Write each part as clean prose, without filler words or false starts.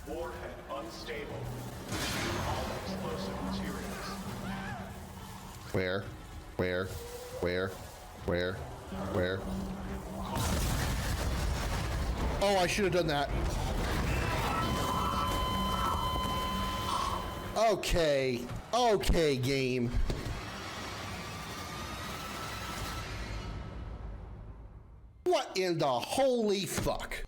Warhead unstable. All explosive materials. Where? Oh, I should have done that. Okay, game. What in the holy fuck?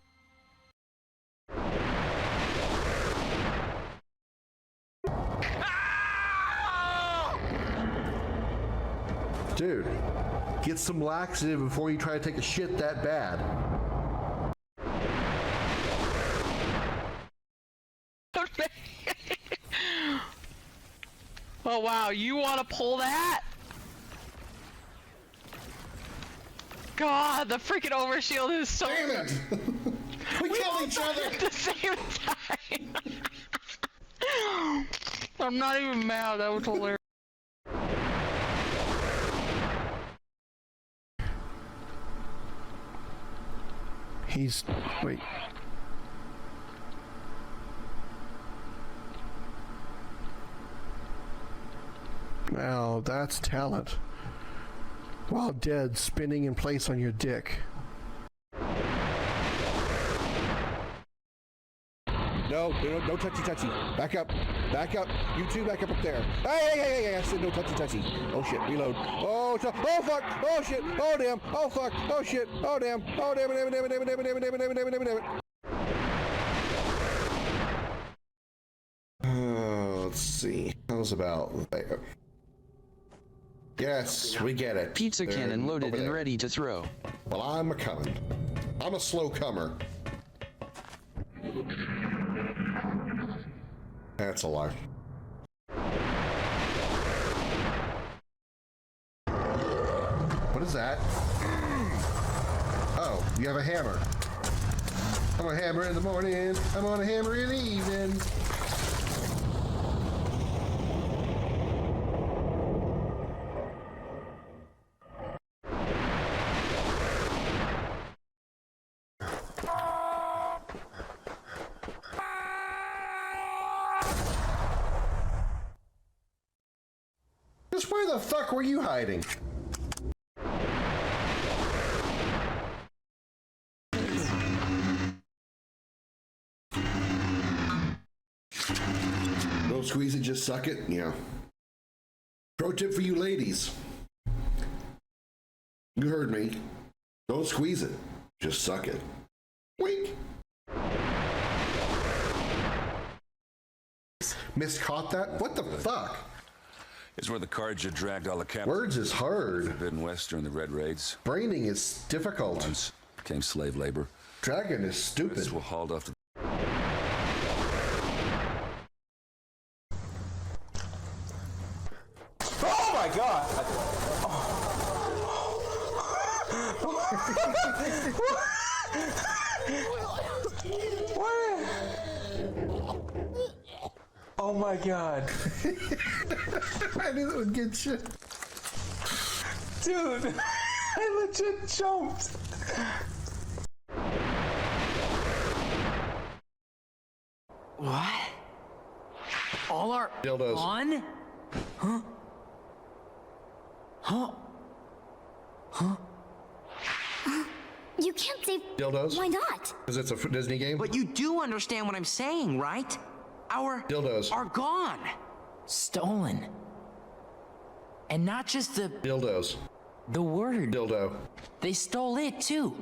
Dude, get some laxative before you try to take a shit that bad. Oh wow, you want to pull that? God, the freaking overshield is so. Damn it! we killed each other at the same time. I'm not even mad. That was hilarious. Wait. Now that's talent. While dead, spinning in place on your dick. No, no touchy. Back up. You two back up there. Hey, I said no touchy. Oh shit, reload. Oh fuck. Oh shit. Oh damn. Oh fuck. Oh shit. Oh damn. Oh damn it. Let's see. How's about there? Yes, we get it. Pizza cannon loaded and ready to throw. Well, I'm a-coming. I'm a slow comer. That's a lie. What is that? Oh, you have a hammer. I'm gonna hammer in the morning. I'm gonna hammer in the evening. Just where the fuck were you hiding? Don't squeeze it, just suck it? Yeah. Pro tip for you ladies. You heard me. Don't squeeze it, just suck it. Wink. Miss caught that? What the fuck? It's where the cards you dragged all the captives. Words is hard. Forbidden West during the Red Raids. Braining is difficult. Once became slave labor. Dragon is stupid. This were hauled off to. Oh my god! What? Oh my god. I knew that would get you. Dude, I legit jumped. What? All are Dildos. gone? Huh? Huh? Huh? You can't save Dildos? Why not? Because it's a Disney game? But you do understand what I'm saying, right? Our Dildos. are gone. Stolen. And not just the Dildos. word. Dildo. They stole it too.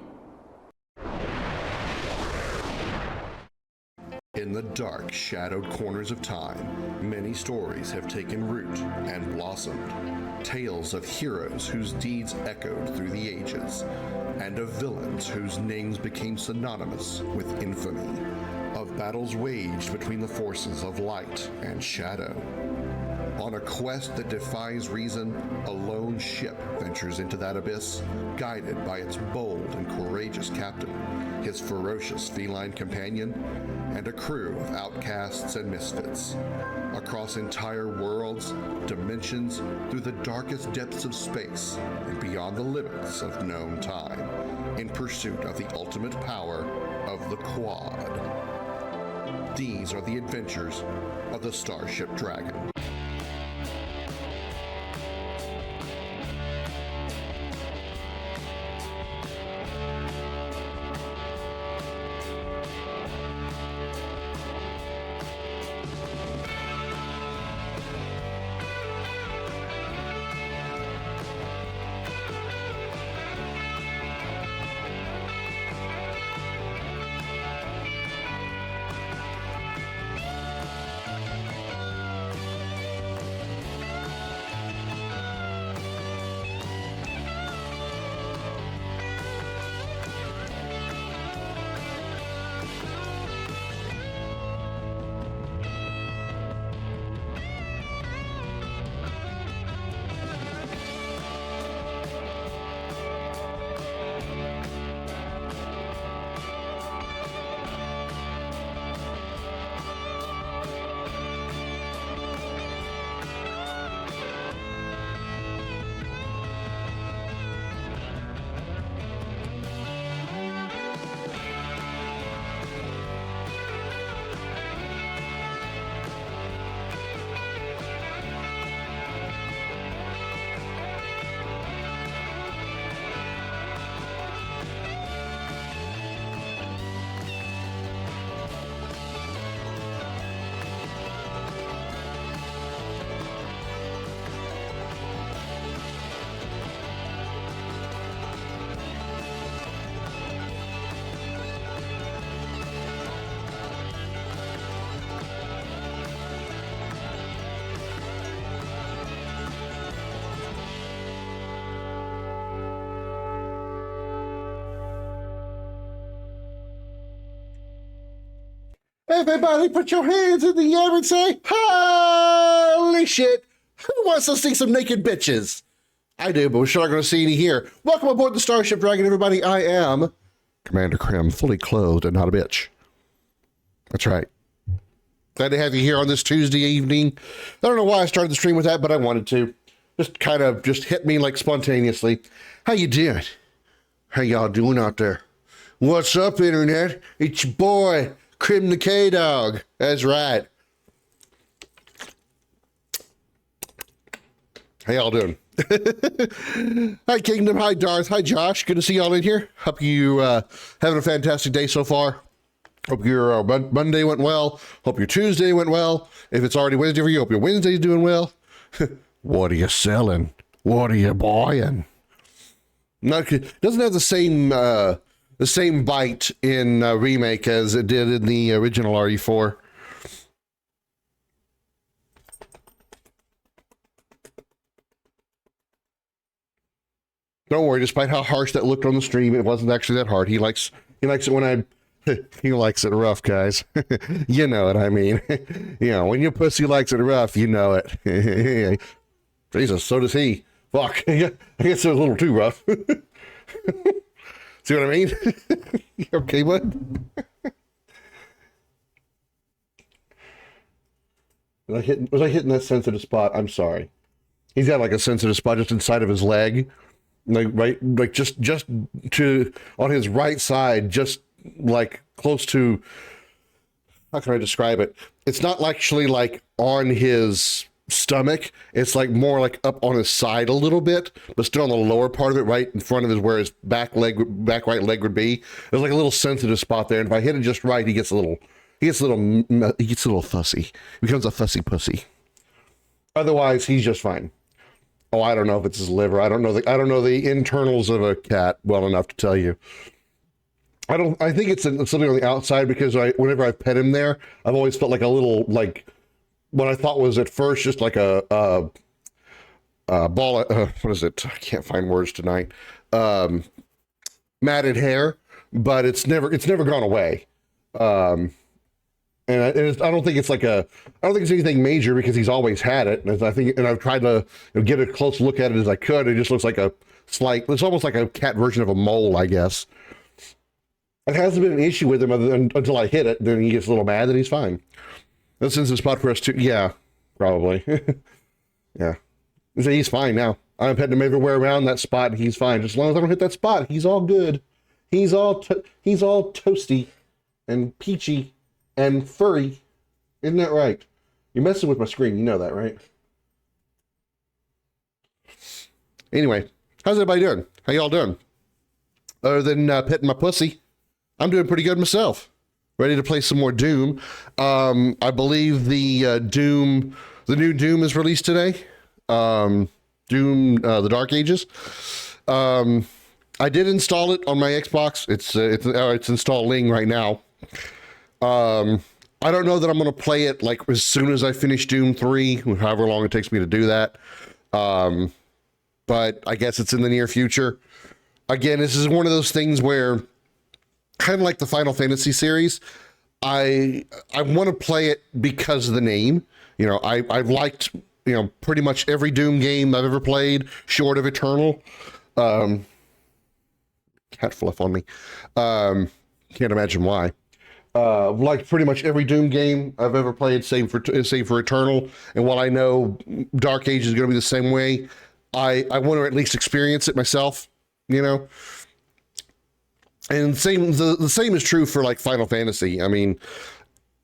In the dark, shadowed corners of time, many stories have taken root and blossomed. Tales of heroes whose deeds echoed through the ages, and of villains whose names became synonymous with infamy. Of battles waged between the forces of light and shadow. On a quest that defies reason, a lone ship ventures into that abyss, guided by its bold and courageous captain, his ferocious feline companion, and a crew of outcasts and misfits. Across entire worlds, dimensions, through the darkest depths of space, and beyond the limits of known time, in pursuit of the ultimate power of the Quad. These are the adventures of the Starship Dragon. Everybody put your hands in the air and say, holy shit, who wants to see some naked bitches? I do, but we're sure not going to see any here. Welcome aboard the Starship Dragon, everybody. I am Commander Krim, fully clothed and not a bitch. That's right. Glad to have you here on this Tuesday evening. I don't know why I started the stream with that, but I wanted to. Just hit me like spontaneously. How you doing? How y'all doing out there? What's up, Internet? It's your boy, Krim the K-Dog. That's right. How y'all doing? Hi, Kingdom. Hi, Darth. Hi, Josh. Good to see y'all in here. Hope you having a fantastic day so far. Hope your Monday went well. Hope your Tuesday went well. If it's already Wednesday for you, hope your Wednesday's doing well. What are you selling? What are you buying? Doesn't have the same bite in remake as it did in the original RE4. Don't worry, despite how harsh that looked on the stream, it wasn't actually that hard. He likes it when he likes it rough, guys. You know what I mean. You know, when your pussy likes it rough, you know it. Jesus, so does he. Fuck. I guess it was a little too rough. See what I mean? You okay, bud? Was I hitting that sensitive spot? I'm sorry. He's got like a sensitive spot just inside of his leg. Like just to on his right side, just like close to, how can I describe it? It's not actually like on his stomach. It's like more like up on his side a little bit, but still on the lower part of it, right in front of his where his back right leg would be. There's like a little sensitive spot there, and if I hit it just right, he gets a little fussy. He becomes a fussy pussy. Otherwise, he's just fine. Oh, I don't know if it's his liver. I don't know the internals of a cat well enough to tell you. I think it's something on the outside, because whenever I pet him there, I've always felt like a little, like what I thought was at first just like a ball of, what is it? I can't find words tonight. Matted hair, but it's never gone away. And I don't think it's anything major, because he's always had it. And I've tried to get a close look at it as I could. It just looks like it's almost like a cat version of a mole, I guess. It hasn't been an issue with him until I hit it. Then he gets a little mad, and he's fine. This is a spot for us to, yeah, probably. Yeah. So he's fine now. I'm petting him everywhere around that spot, and he's fine. Just as long as I don't hit that spot, he's all good. He's all toasty and peachy and furry. Isn't that right? You're messing with my screen. You know that, right? Anyway, how's everybody doing? How y'all doing? Other than petting my pussy, I'm doing pretty good myself. Ready to play some more Doom. I believe the new Doom is released today. Doom, the Dark Ages. I did install it on my Xbox. It's installing right now. I don't know that I'm going to play it like as soon as I finish Doom 3, however long it takes me to do that. But I guess it's in the near future. Again, this is one of those things where, kind of like the Final Fantasy series, I want to play it because of the name. You know, I've liked, pretty much every Doom game I've ever played, short of Eternal. Cat fluff on me. Can't imagine why. Like pretty much every Doom game I've ever played, save for Eternal. And while I know Dark Age is going to be the same way, I want to at least experience it myself, And the same is true for like Final Fantasy. I mean,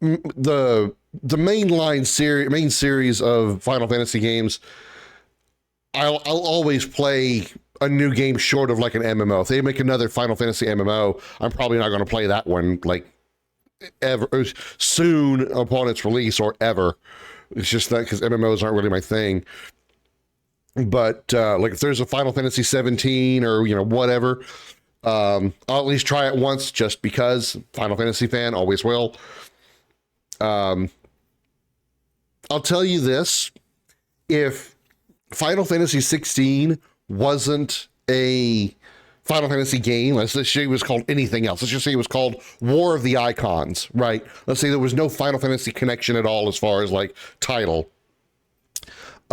the main series of Final Fantasy games, I'll always play a new game short of like an MMO. If they make another Final Fantasy MMO, I'm probably not going to play that one like ever soon upon its release or ever. It's just that because MMOs aren't really my thing. But like if there's a Final Fantasy 17 or whatever, I'll at least try it once just because. Final Fantasy fan, always will. I'll tell you this: if Final Fantasy 16 wasn't a Final Fantasy game, let's just say it was called anything else. Let's just say it was called War of the Icons, right? Let's say there was no Final Fantasy connection at all as far as like title.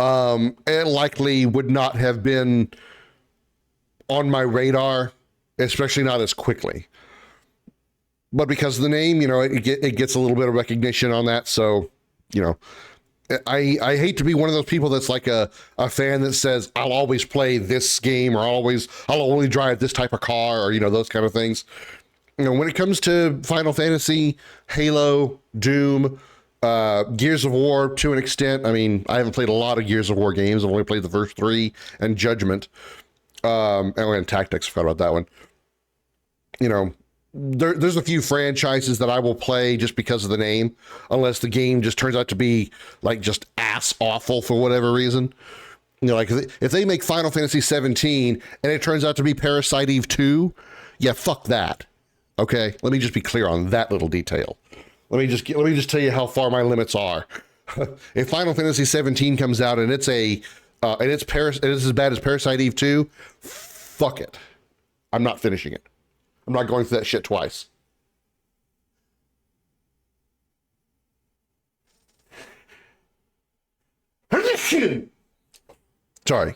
It likely would not have been on my radar, especially not as quickly. But because of the name, it gets a little bit of recognition on that. So, I hate to be one of those people that's like a fan that says, I'll always play this game or I'll only drive this type of car or, those kind of things. When it comes to Final Fantasy, Halo, Doom, Gears of War to an extent. I mean, I haven't played a lot of Gears of War games. I've only played the first 3 and Judgment. And Tactics, forgot about that one. There's a few franchises that I will play just because of the name, unless the game just turns out to be like just ass awful for whatever reason. Like if they make Final Fantasy 17 and it turns out to be Parasite Eve 2, yeah, fuck that. Okay, let me just be clear on that little detail. Let me just tell you how far my limits are. If Final Fantasy 17 comes out and it's as bad as Parasite Eve 2, fuck it. I'm not finishing it. I'm not going through that shit twice. Sorry.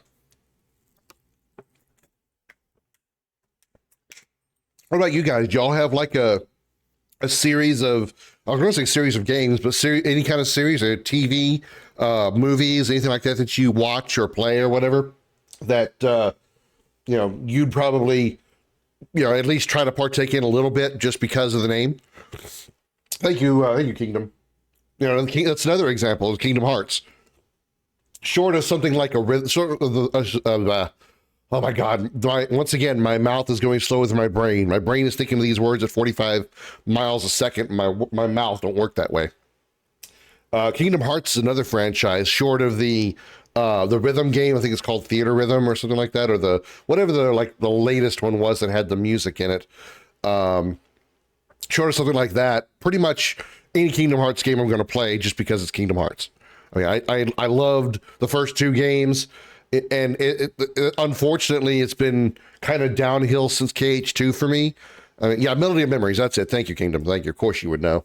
What about you guys? Do y'all have like a series of, I was going to say series of games, but any kind of series, or TV, movies, anything like that you watch or play or whatever that, you'd probably, at least try to partake in a little bit just because of the name? Thank you, Kingdom. That's another example of Kingdom Hearts. Short of something like oh my God. Once again, my mouth is going slow with my brain. My brain is thinking of these words at 45 miles a second. My mouth don't work that way. Kingdom Hearts is another franchise, short of the rhythm game. I think it's called Theater Rhythm or something like that, or whatever the latest one was that had the music in it. Short of something like that, pretty much any Kingdom Hearts game I'm going to play just because it's Kingdom Hearts. I mean, I loved the first 2 games. And unfortunately, it's been kind of downhill since KH2 for me. I mean, yeah, Melody of Memories. That's it. Thank you, Kingdom. Thank you. Of course, you would know.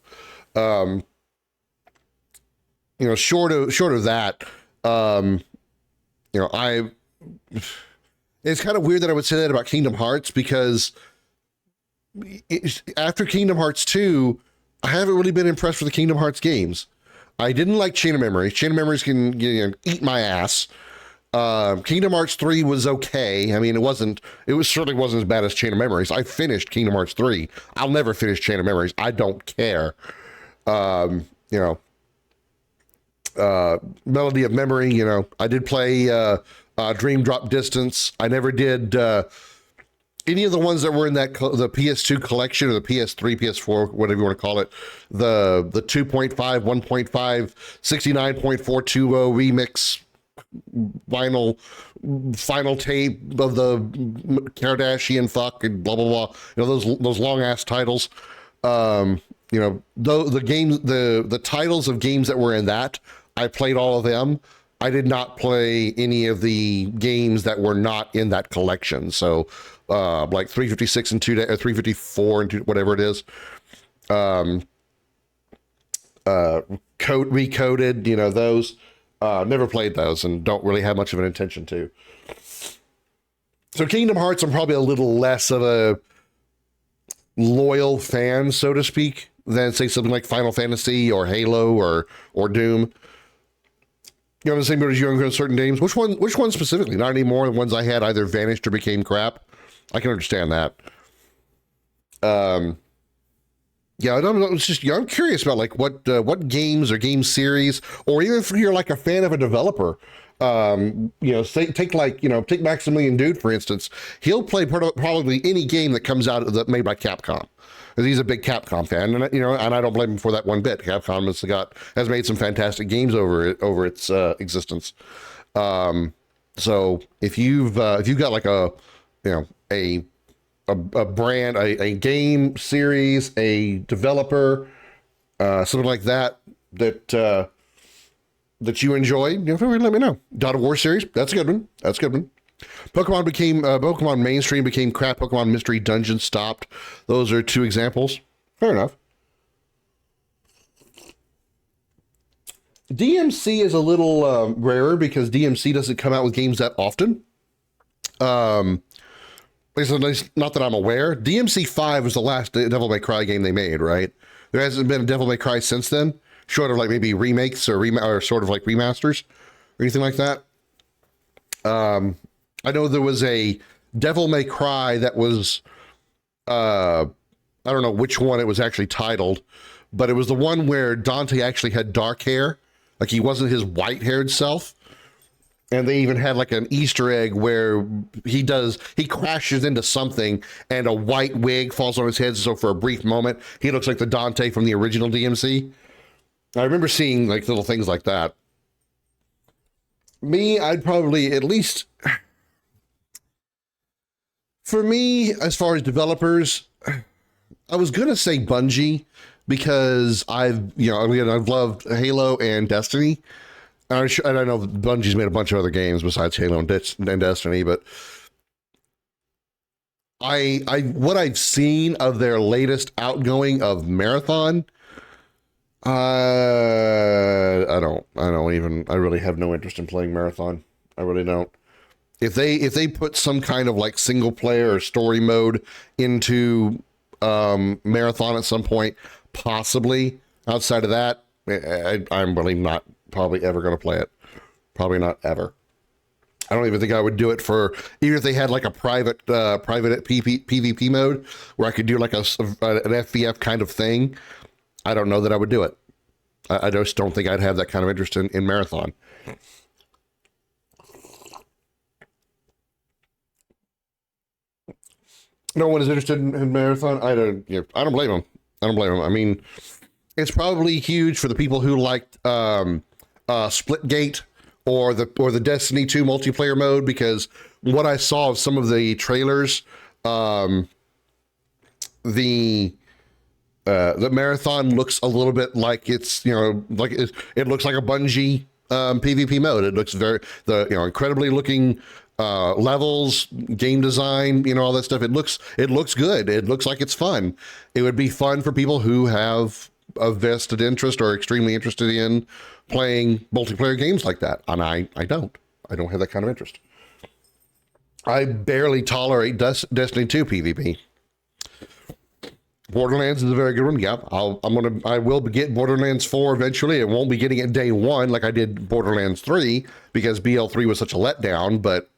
Short of that, it's kind of weird that I would say that about Kingdom Hearts because after Kingdom Hearts 2, I haven't really been impressed with the Kingdom Hearts games. I didn't like Chain of Memories. Chain of Memories can eat my ass. Kingdom Hearts 3 was okay. I mean, it certainly wasn't as bad as Chain of Memories. I finished Kingdom Hearts 3. I'll never finish Chain of Memories. I don't care. You know, Melody of Memory. You know, I did play Dream Drop Distance. I never did any of the ones that were in that the PS2 collection or the PS3, PS4, whatever you want to call it. The 2.5, 1.5, 69.420 remix vinyl final tape of the Kardashian fuck and blah blah blah. You know, those long ass titles. You know, the games, the titles of games that were in that, I played all of them. I did not play any of the games that were not in that collection. So, like 356 and 2 or 354 and 2, whatever it is. Recoded, you know, those. Never played those and don't really have much of an intention to. So Kingdom Hearts, I'm probably a little less of a loyal fan, so to speak, than say something like Final Fantasy or Halo or Doom. You know, the same as you on certain games. Which one specifically? Not anymore. The ones I had either vanished or became crap. I can understand that. Yeah, I don't know. It's just, I'm curious about like what games or game series, or even if you're like a fan of a developer, you know, take Maximilian Dude, for instance. He'll play probably any game that comes out made by Capcom. Because he's a big Capcom fan, and you know, and I don't blame him for that one bit. Capcom has made some fantastic games over its existence. So if you've got like a brand, a game series, a developer, something like that you enjoy, you know, let me know. God of War series, that's a good one. Pokemon mainstream became crap. Pokemon Mystery Dungeon stopped. Those are two examples. Fair enough. DMC is a little rarer because DMC doesn't come out with games that often. At least not that I'm aware. DMC 5 was the last Devil May Cry game they made, right? There hasn't been a Devil May Cry since then, short of like maybe remakes or sort of like remasters or anything like that. I know there was a Devil May Cry that was, I don't know which one it was actually titled, but it was the one where Dante actually had dark hair, like he wasn't his white-haired self. And they even had like an Easter egg where he crashes into something and a white wig falls on his head. So for a brief moment, he looks like the Dante from the original DMC. I remember seeing like little things like that. Me, I'd probably at least, for me, as far as developers, I was going to say Bungie because I've loved Halo and Destiny. And I know Bungie's made a bunch of other games besides Halo and Destiny, but what I've seen of their latest outgoing of Marathon, I really have no interest in playing Marathon. I really don't. If they put some kind of like single player or story mode into Marathon at some point, possibly. Outside of that, I'm really not probably ever going to play it. Probably not ever. I don't even think I would do it for, even if they had like a private PvP mode where I could do like an FVF kind of thing. I don't know that I would do it. I just don't think I'd have that kind of interest in Marathon. No one is interested in Marathon. I don't blame them. I mean, it's probably huge for the people who liked Splitgate or the Destiny 2 multiplayer mode, because what I saw of some of the trailers, the Marathon looks a little bit like it's, you know, like it looks like a Bungie PvP mode. It looks incredibly looking levels, game design, you know, all that stuff. It looks good. It looks like it's fun. It would be fun for people who have a vested interest or extremely interested in playing multiplayer games like that. And I don't have that kind of interest. I barely tolerate Destiny 2 PvP. Borderlands is a very good one. Yeah, I will get Borderlands 4 eventually. I won't be getting it day one like I did Borderlands 3 because BL3 was such a letdown, but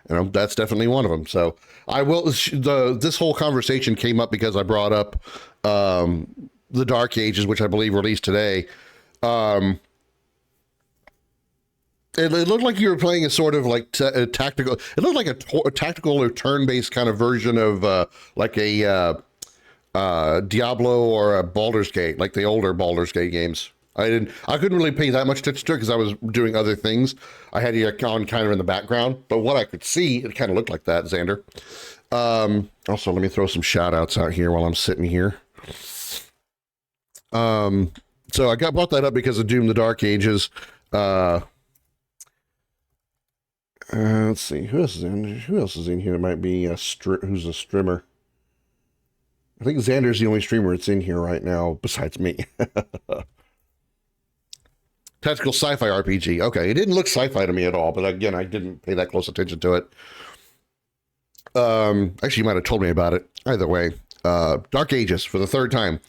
you know, that's definitely one of them. So I will, this whole conversation came up because I brought up the Dark Ages, which I believe released today, it looked like you were playing a sort of like a tactical. It looked like a tactical or turn-based kind of version of like a Diablo or a Baldur's Gate, like the older Baldur's Gate games. I couldn't really pay that much attention to it because I was doing other things. I had it on kind of in the background, but what I could see, it kind of looked like that, Xander. Also, let me throw some shout outs out here while I'm sitting here. So I brought that up because of Doom: The Dark Ages. Let's see, who else is in here that might be who's a streamer? I think Xander's the only streamer that's in here right now besides me. Tactical sci-fi RPG. Okay, it didn't look sci-fi to me at all, but again, I didn't pay that close attention to it. Actually, you might have told me about it. Either way, Dark Ages for the third time.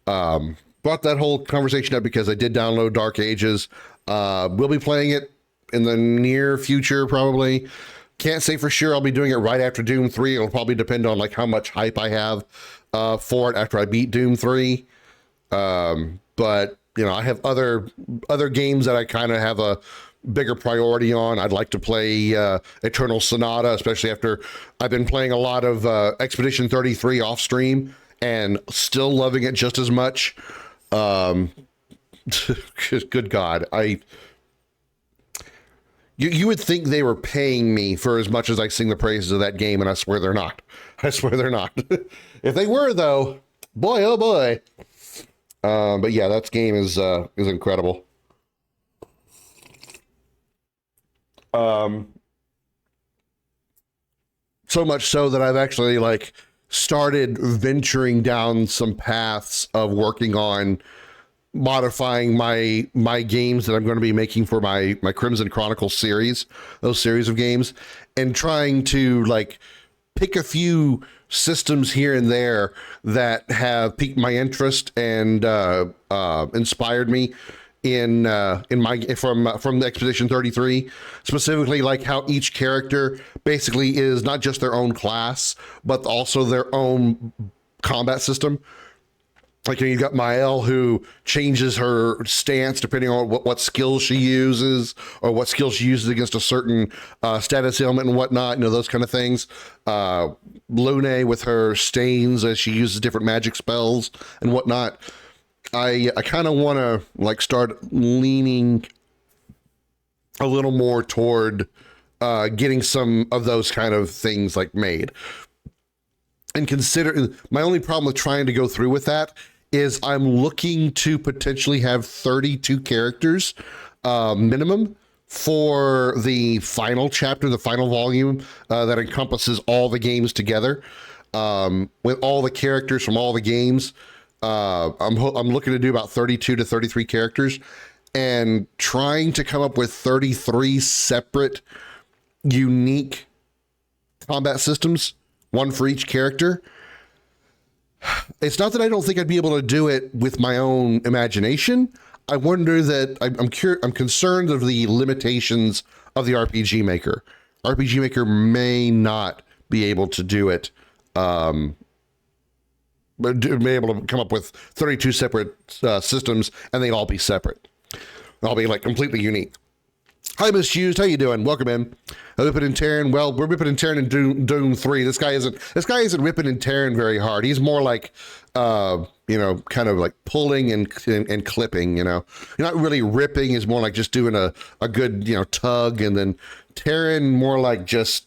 Brought that whole conversation up because I did download Dark Ages. We'll be playing it in the near future, probably. Can't say for sure I'll be doing it right after Doom 3. It'll probably depend on like how much hype I have for it after I beat Doom 3. But you know, I have other games that I kind of have a bigger priority on. I'd like to play Eternal Sonata, especially after I've been playing a lot of Expedition 33 off stream and still loving it just as much. Good God, you would think they were paying me for as much as I sing the praises of that game, and I swear they're not. I swear they're not. If they were, though, boy, oh boy. But yeah, that game is incredible. So much so that I've actually like started venturing down some paths of working on modifying my games that I'm going to be making for my Crimson Chronicles series, those series of games, and trying to like pick a few systems here and there that have piqued my interest and inspired me in my from the Expedition 33, specifically like how each character basically is not just their own class but also their own combat system. Like, you know, you've got Mael, who changes her stance depending on what skills she uses or what skills she uses against a certain status ailment and whatnot, you know, those kind of things. Lune with her stains as she uses different magic spells and whatnot. I kind of want to like start leaning a little more toward getting some of those kind of things like made. And consider, my only problem with trying to go through with that is I'm looking to potentially have 32 characters minimum for the final chapter, the final volume that encompasses all the games together. With all the characters from all the games, I'm looking to do about 32 to 33 characters and trying to come up with 33 separate unique combat systems, one for each character. It's not that I don't think I'd be able to do it with my own imagination. I wonder that I'm concerned of the limitations of the RPG Maker. RPG Maker may not be able to do it, but be able to come up with 32 separate systems, and they all be separate. They'll be like completely unique. Hi, Misused. How you doing? Welcome in. Ripping and tearing. Well, we're ripping and tearing in Doom 3. This guy isn't ripping and tearing very hard. He's more like, you know, kind of like pulling and clipping. You know, you're not really ripping. Is more like just doing a good, you know, tug, and then tearing more like just,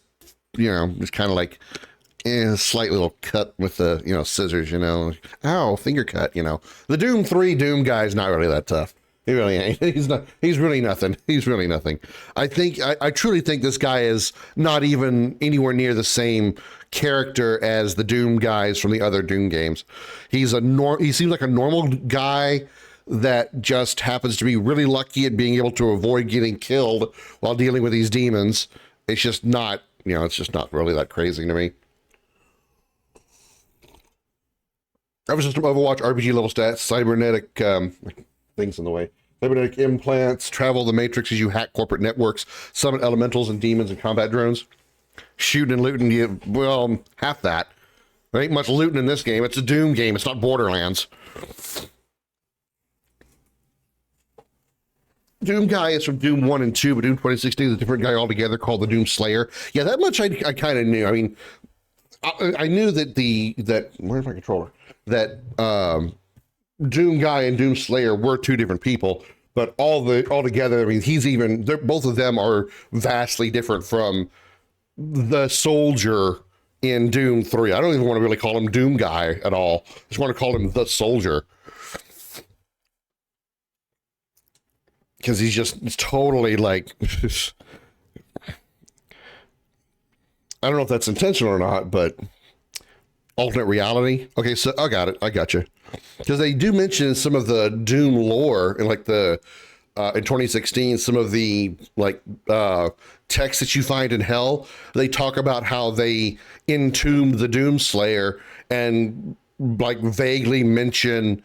you know, just kind of like a slight little cut with the, you know, scissors. You know, ow, finger cut. You know, the Doom 3 Doom guy is not really that tough. He really ain't. He's really nothing. He's really nothing. I truly think this guy is not even anywhere near the same character as the Doom guys from the other Doom games. He seems like a normal guy that just happens to be really lucky at being able to avoid getting killed while dealing with these demons. It's just not, you know, it's just not really that crazy to me. Other system, Overwatch, RPG level stats, cybernetic things in the way. Cybernetic implants, travel the matrix as you hack corporate networks, summon elementals and demons and combat drones. Shooting and looting, well, half that. There ain't much looting in this game. It's a Doom game. It's not Borderlands. Doom guy is from Doom 1 and 2, but Doom 2016 is a different guy altogether called the Doom Slayer. Yeah, that much I kind of knew. I mean, I knew that where's my controller? That Doom guy and Doom Slayer were two different people, but all together, I mean, both of them are vastly different from the soldier in Doom 3. I don't even want to really call him Doom guy at all. I just want to call him the soldier. Because it's totally like, I don't know if that's intentional or not, but alternate reality. Okay, so I got it. I got you. Because they do mention some of the Doom lore in like in 2016, some of the like texts that you find in Hell. They talk about how they entombed the Doom Slayer and like vaguely mention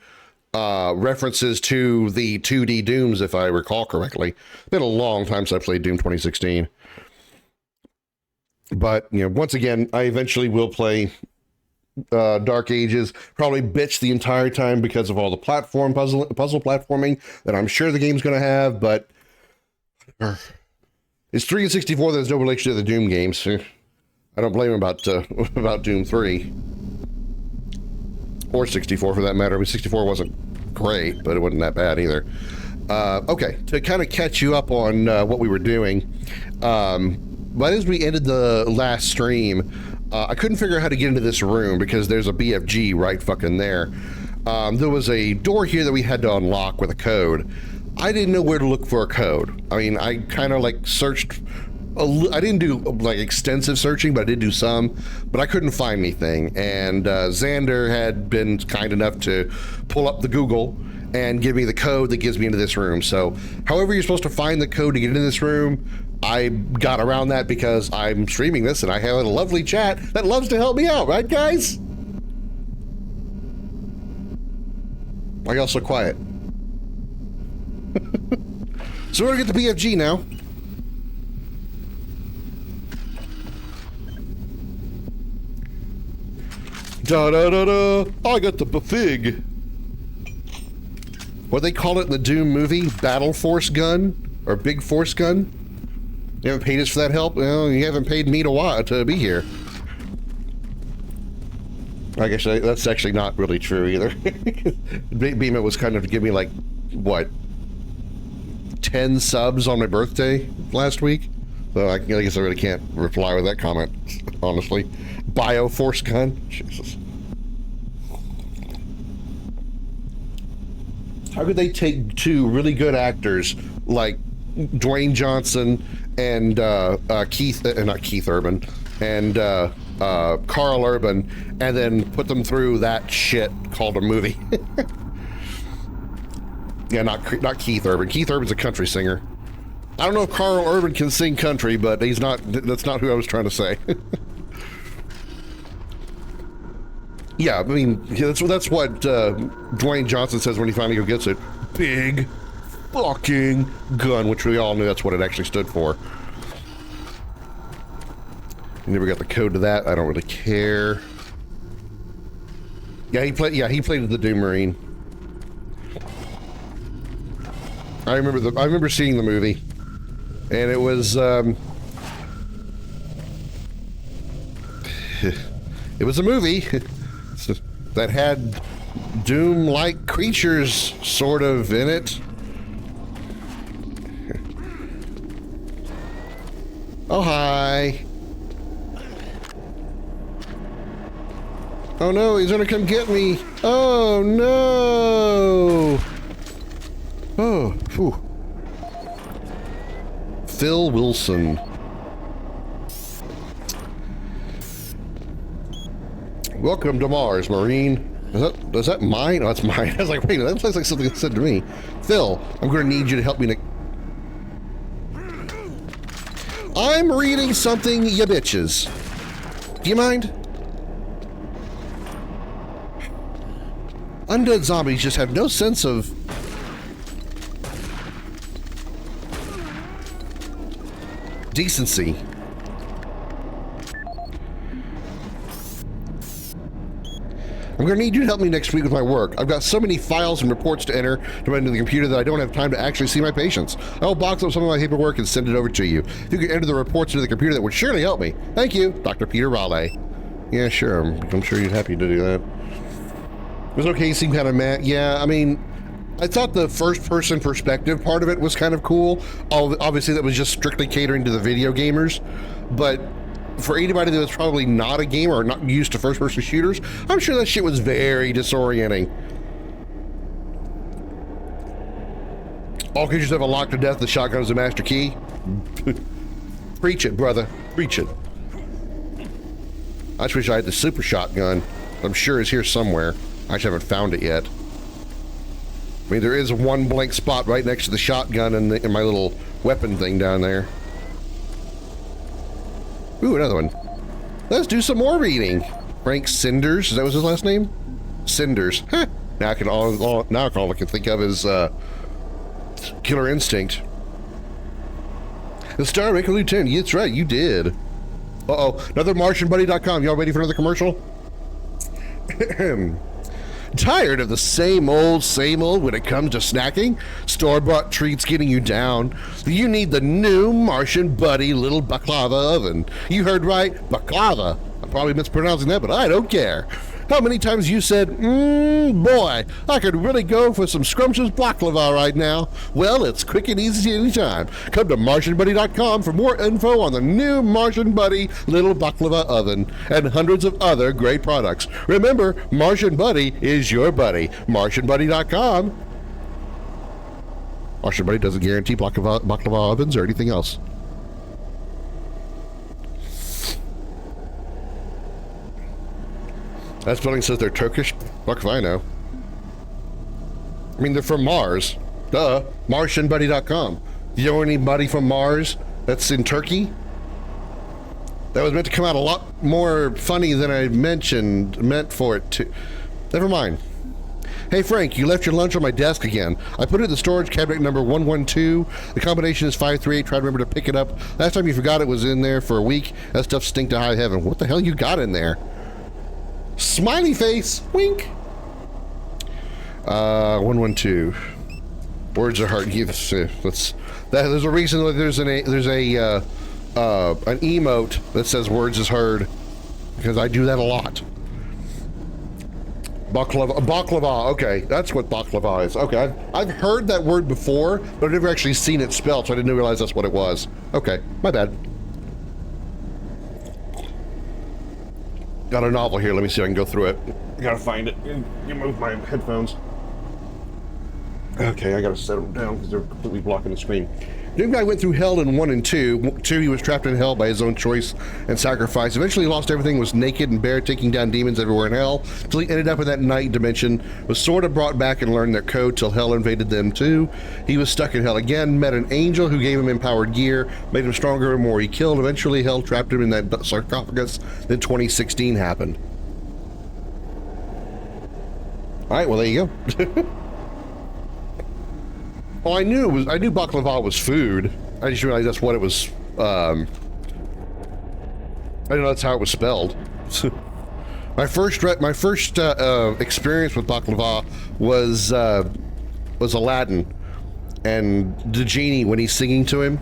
references to the 2D Dooms, if I recall correctly. It's been a long time since I played Doom 2016. But, once again, I eventually will play Dark Ages, probably bitch the entire time because of all the puzzle platforming that I'm sure the game's going to have, but it's 3 and 64. There's no relation to the Doom games. I don't blame him about Doom 3. Or 64 for that matter. I mean, 64 wasn't great, but it wasn't that bad either. Okay, to kind of catch you up on what we were doing, right as we ended the last stream, I couldn't figure out how to get into this room because there's a BFG right fucking there. There was a door here that we had to unlock with a code. I didn't know where to look for a code. I mean, I kind of like searched. I didn't do like extensive searching, but I did do some, but I couldn't find anything. And Xander had been kind enough to pull up the Google and give me the code that gives me into this room. So however you're supposed to find the code to get into this room, I got around that because I'm streaming this and I have a lovely chat that loves to help me out, right guys? Why y'all so quiet? So we're gonna get the BFG now. Da da da da! I got the bafig. What they call it in the Doom movie? Battle Force gun or Big Force gun? You haven't paid us for that help? Well, you haven't paid me to be here. I guess that's actually not really true either. Beam it was kind of to give me like what 10 subs on my birthday last week. So I guess I really can't reply with that comment, honestly. Bioforce gun? Jesus. How could they take two really good actors like Dwayne Johnson and not Keith Urban, and Carl Urban, and then put them through that shit called a movie? Yeah, not Keith Urban. Keith Urban's a country singer. I don't know if Carl Urban can sing country, but he's not. That's not who I was trying to say. Yeah, I mean, that's what Dwayne Johnson says when he finally gets it. Big fucking gun, which we all knew that's what it actually stood for. You never got the code to that. I don't really care. Yeah, he played the Doom Marine. I remember seeing the movie, and it was it was a movie that had Doom-like creatures sort of in it. Oh, hi. Oh no, he's gonna come get me. Oh no. Oh, phew. Phil Wilson. Welcome to Mars, Marine. Is that mine? Oh, that's mine. I was like, wait, that looks like something that said to me. Phil, I'm going to need you to help me. I'm reading something, ya bitches. Do you mind? Undead zombies just have no sense of decency. I'm gonna need you to help me next week with my work. I've got so many files and reports to enter to into the computer that I don't have time to actually see my patients. I'll box up some of my paperwork and send it over to you. If you could enter the reports into the computer, that would surely help me. Thank you, Dr. Peter Raleigh. Yeah, sure. I'm sure you'd happy to do that. It was okay. You seemed kind of mad. Yeah, I mean, I thought the first-person perspective part of it was kind of cool. Obviously, that was just strictly catering to the video gamers. But for anybody that was probably not a gamer or not used to first-person shooters, I'm sure that shit was very disorienting. All creatures have a lock to death. The shotgun is a master key. Preach it, brother. Preach it. I just wish I had the super shotgun. I'm sure it's here somewhere. I just haven't found it yet. I mean, there is one blank spot right next to the shotgun and my little weapon thing down there. Ooh, another one. Let's do some more reading. Frank Cinders, is that was his last name? Cinders. Huh. Now I can all I can think of is Killer Instinct. The Star Rank Lieutenant. Yeah, that's right, you did. Uh-oh, another MartianBuddy.com. Y'all ready for another commercial? Tired of the same old when it comes to snacking? Store-bought treats getting you down? You need the new Martian Buddy little baklava oven. You heard right, baklava. I'm probably mispronouncing that, but I don't care. How many times you said, boy, I could really go for some scrumptious baklava right now? Well, it's quick and easy anytime. Come to MartianBuddy.com for more info on the new Martian Buddy little baklava oven and hundreds of other great products. Remember, Martian Buddy is your buddy. MartianBuddy.com. Martian Buddy doesn't guarantee baklava ovens or anything else. That spelling says they're Turkish. Fuck if I know. I mean, they're from Mars. Duh. MartianBuddy.com. You know anybody from Mars that's in Turkey? That was meant to come out a lot more funny than I meant for it to. Never mind. Hey Frank, you left your lunch on my desk again. I put it in the storage cabinet number 112. The combination is 538. Try to remember to pick it up. Last time you forgot it was in there for a week. That stuff stinked to high heaven. What the hell you got in there? Smiley face, wink. 112. Words are hard. There's a reason that there's an emote that says words is heard, because I do that a lot. Baklava. Okay, that's what baklava is. Okay, I've heard that word before, but I've never actually seen it spelled, so I didn't realize that's what it was. Okay, my bad. Got a novel here. Let me see if I can go through it. I gotta find it. You move my headphones. Okay, I gotta set them down because they're completely blocking the screen. The guy went through hell in 1 and 2. 2, he was trapped in hell by his own choice and sacrifice. Eventually, he lost everything, was naked and bare, taking down demons everywhere in hell, till he ended up in that night dimension, was sort of brought back and learned their code till hell invaded them too. He was stuck in hell again, met an angel who gave him empowered gear, made him stronger and more. He killed. Eventually, hell trapped him in that sarcophagus. Then 2016 happened. All right, well, there you go. Oh, I knew baklava was food. I just realized that's what it was. I didn't know that's how it was spelled. my first experience with baklava was Aladdin and the genie when he's singing to him.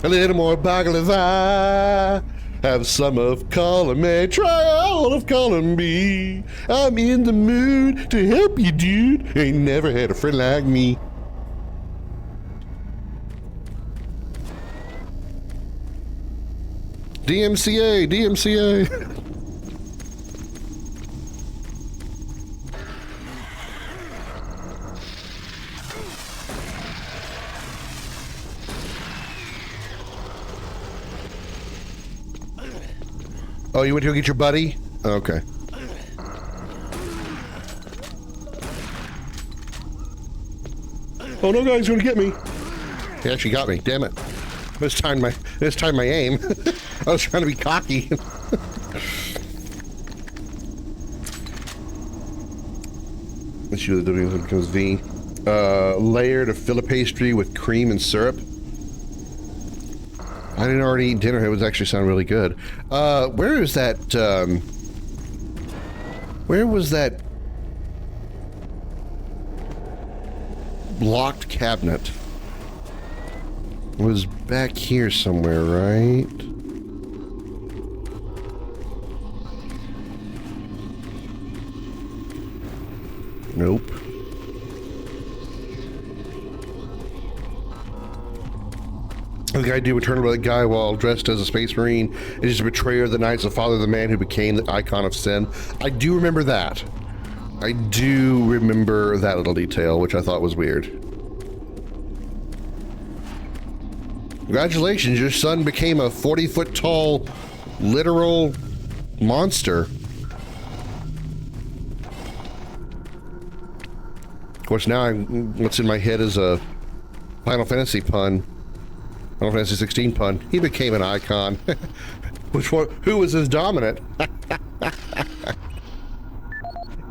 A little more baklava. Have some of column A, try all of column B. I'm in the mood to help you, dude. Ain't never had a friend like me. DMCA. Oh, you went to go get your buddy? Okay. Oh no, guys, gonna get me. He actually got me. Damn it. This time my aim. I was trying to be cocky. Let's use the W becomes V. Layered of filler pastry with cream and syrup. I didn't already eat dinner. It was actually sound really good. Where is that? Where was that locked cabinet? It was back here somewhere, right? Nope. The guy do return to the guy while dressed as a space marine is just a betrayer of the knights, the father of the man who became the icon of sin. I do remember that. I do remember that little detail, which I thought was weird. Congratulations, your son became a 40-foot tall, literal monster. Of course, now what's in my head is a Final Fantasy pun. Final Fantasy 16 pun. He became an icon. Which one? Who was his dominant?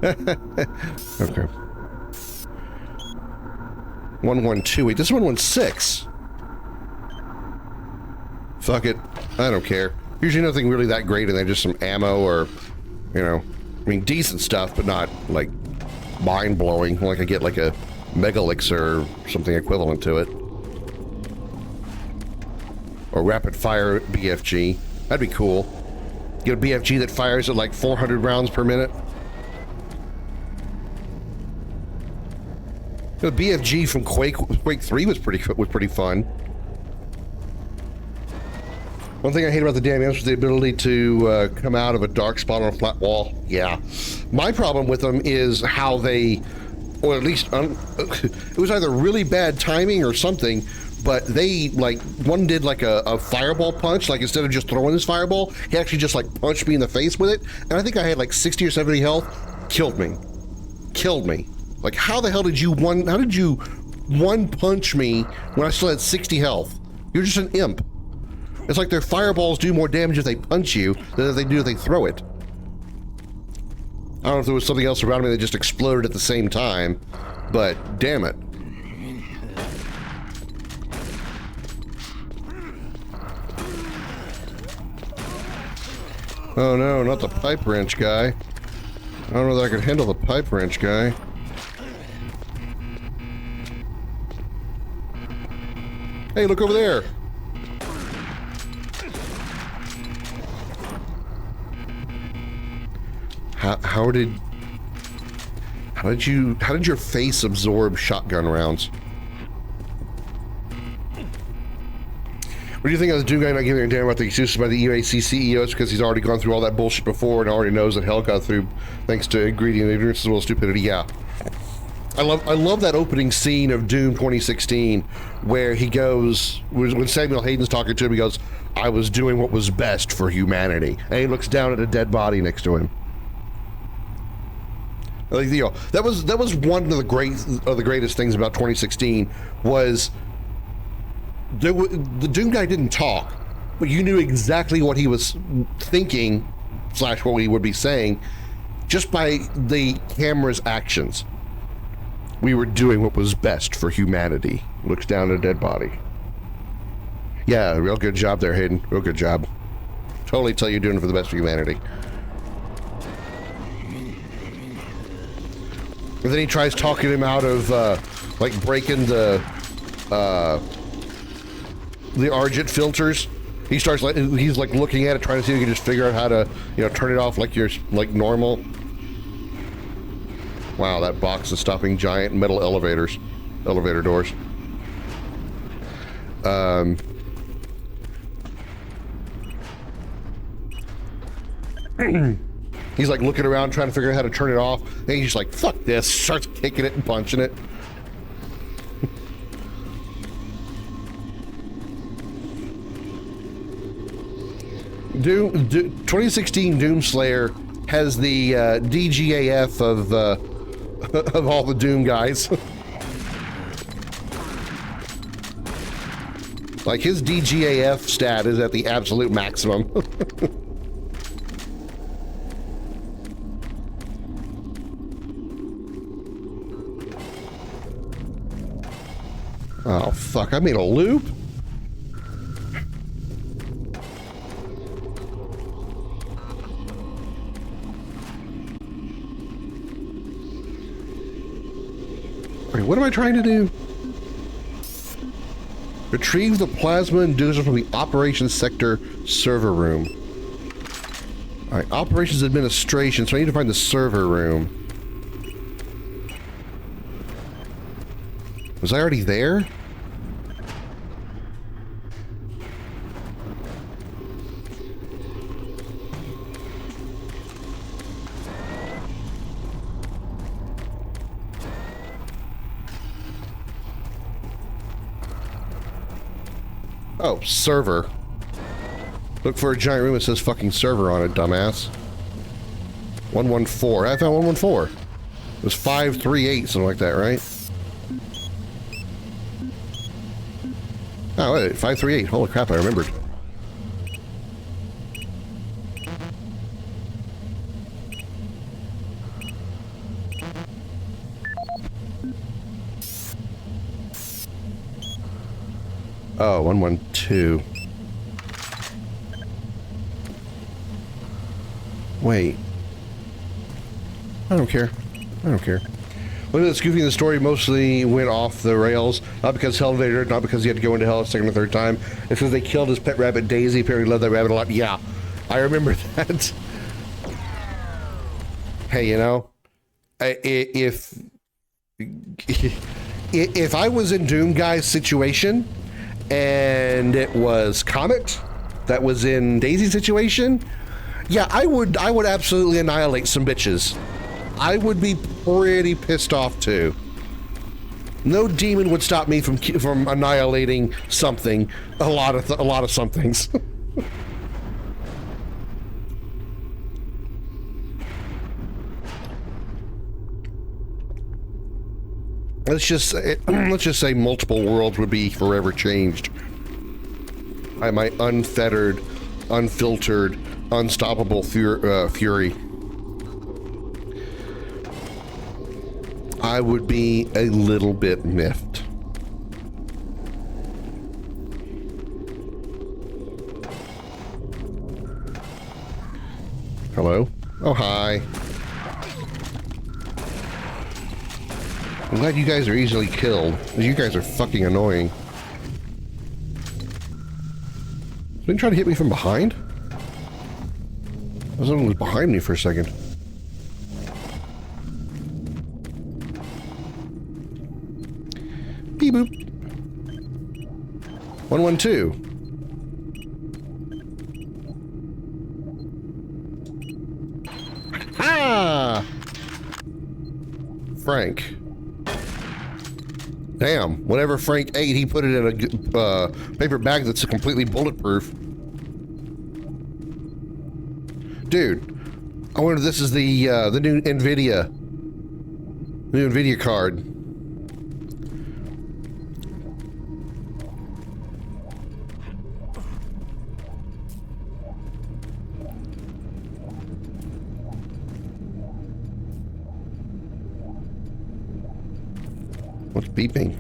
Okay. 1128. This is 116. Fuck it. I don't care. Usually nothing really that great in there, just some ammo or, you know, I mean, decent stuff, but not, like, mind-blowing. Like I get, like, a Mega Elixir or something equivalent to it. Or rapid-fire BFG. That'd be cool. Get a BFG that fires at, like, 400 rounds per minute. The BFG from Quake 3 was pretty fun. One thing I hate about the damn amps was the ability to come out of a dark spot on a flat wall. Yeah. My problem with them is how they, or at least it was either really bad timing or something, but they, like, one did like a fireball punch, like instead of just throwing his fireball, he actually just like punched me in the face with it, and I think I had like 60 or 70 health. Killed me. Like, how the hell did you one punch me when I still had 60 health? You're just an imp. It's like their fireballs do more damage if they punch you than if they do if they throw it. I don't know if there was something else around me that just exploded at the same time, but damn it. Oh no, not the pipe wrench guy. I don't know that I could handle the pipe wrench guy. Hey, look over there. How did your face absorb shotgun rounds? What do you think of the Doom guy not giving a damn about the excuses by the UAC CEO? It's because he's already gone through all that bullshit before and already knows that hell got through thanks to ingredient ignorance as well as stupidity. Yeah. I love that opening scene of Doom 2016 where he goes, when Samuel Hayden's talking to him, he goes, "I was doing what was best for humanity." And he looks down at a dead body next to him. Like, you know, that was one of the greatest things about 2016 was the Doom guy didn't talk, but you knew exactly what he was thinking / what he would be saying just by the camera's actions. We were doing what was best for humanity. Looks down at a dead body. Yeah, real good job there, Hayden. Real good job. Totally tell you're doing it for the best of humanity. And then he tries talking him out of, like, breaking the Argent filters. He starts, like, he's, like, looking at it, trying to see if he can just figure out how to, you know, turn it off like you're, like, normal. Wow, that box is stopping giant metal elevator doors. He's like looking around trying to figure out how to turn it off, and he's just like, fuck this, starts kicking it and punching it. Doom 2016 Doomslayer has the DGAF of all the Doom guys. Like, his DGAF stat is at the absolute maximum. Oh, fuck, I made a loop? Wait, what am I trying to do? Retrieve the plasma inducer from the operations sector server room. Alright, operations administration, so I need to find the server room. Was I already there? Oh, server. Look for a giant room that says fucking server on it, dumbass. 114. I found 114. It was 538, something like that, right? Oh, wait, 538. Holy crap, I remembered. Oh, 112. Wait. I don't care. I don't care. Look at this goofy in the story mostly went off the rails. Not because hell invaded, not because he had to go into hell a second or third time. It's because they killed his pet rabbit Daisy. Apparently loved that rabbit a lot. Yeah, I remember that. Hey, you know, if I was in Doom Guy's situation and it was Comet that was in Daisy's situation, yeah, I would absolutely annihilate some bitches. I would be pretty pissed off too. No demon would stop me from annihilating something. A lot of somethings. let's just say multiple worlds would be forever changed by my unfettered, unfiltered, unstoppable fury. I would be a little bit miffed. Hello? Oh, hi. I'm glad you guys are easily killed. You guys are fucking annoying. Didn't try to hit me from behind? Someone was behind me for a second. Beep boop. 112. Ah! Frank. Damn, whatever Frank ate, he put it in a paper bag that's completely bulletproof. Dude, I wonder if this is the new NVIDIA card. What's beeping?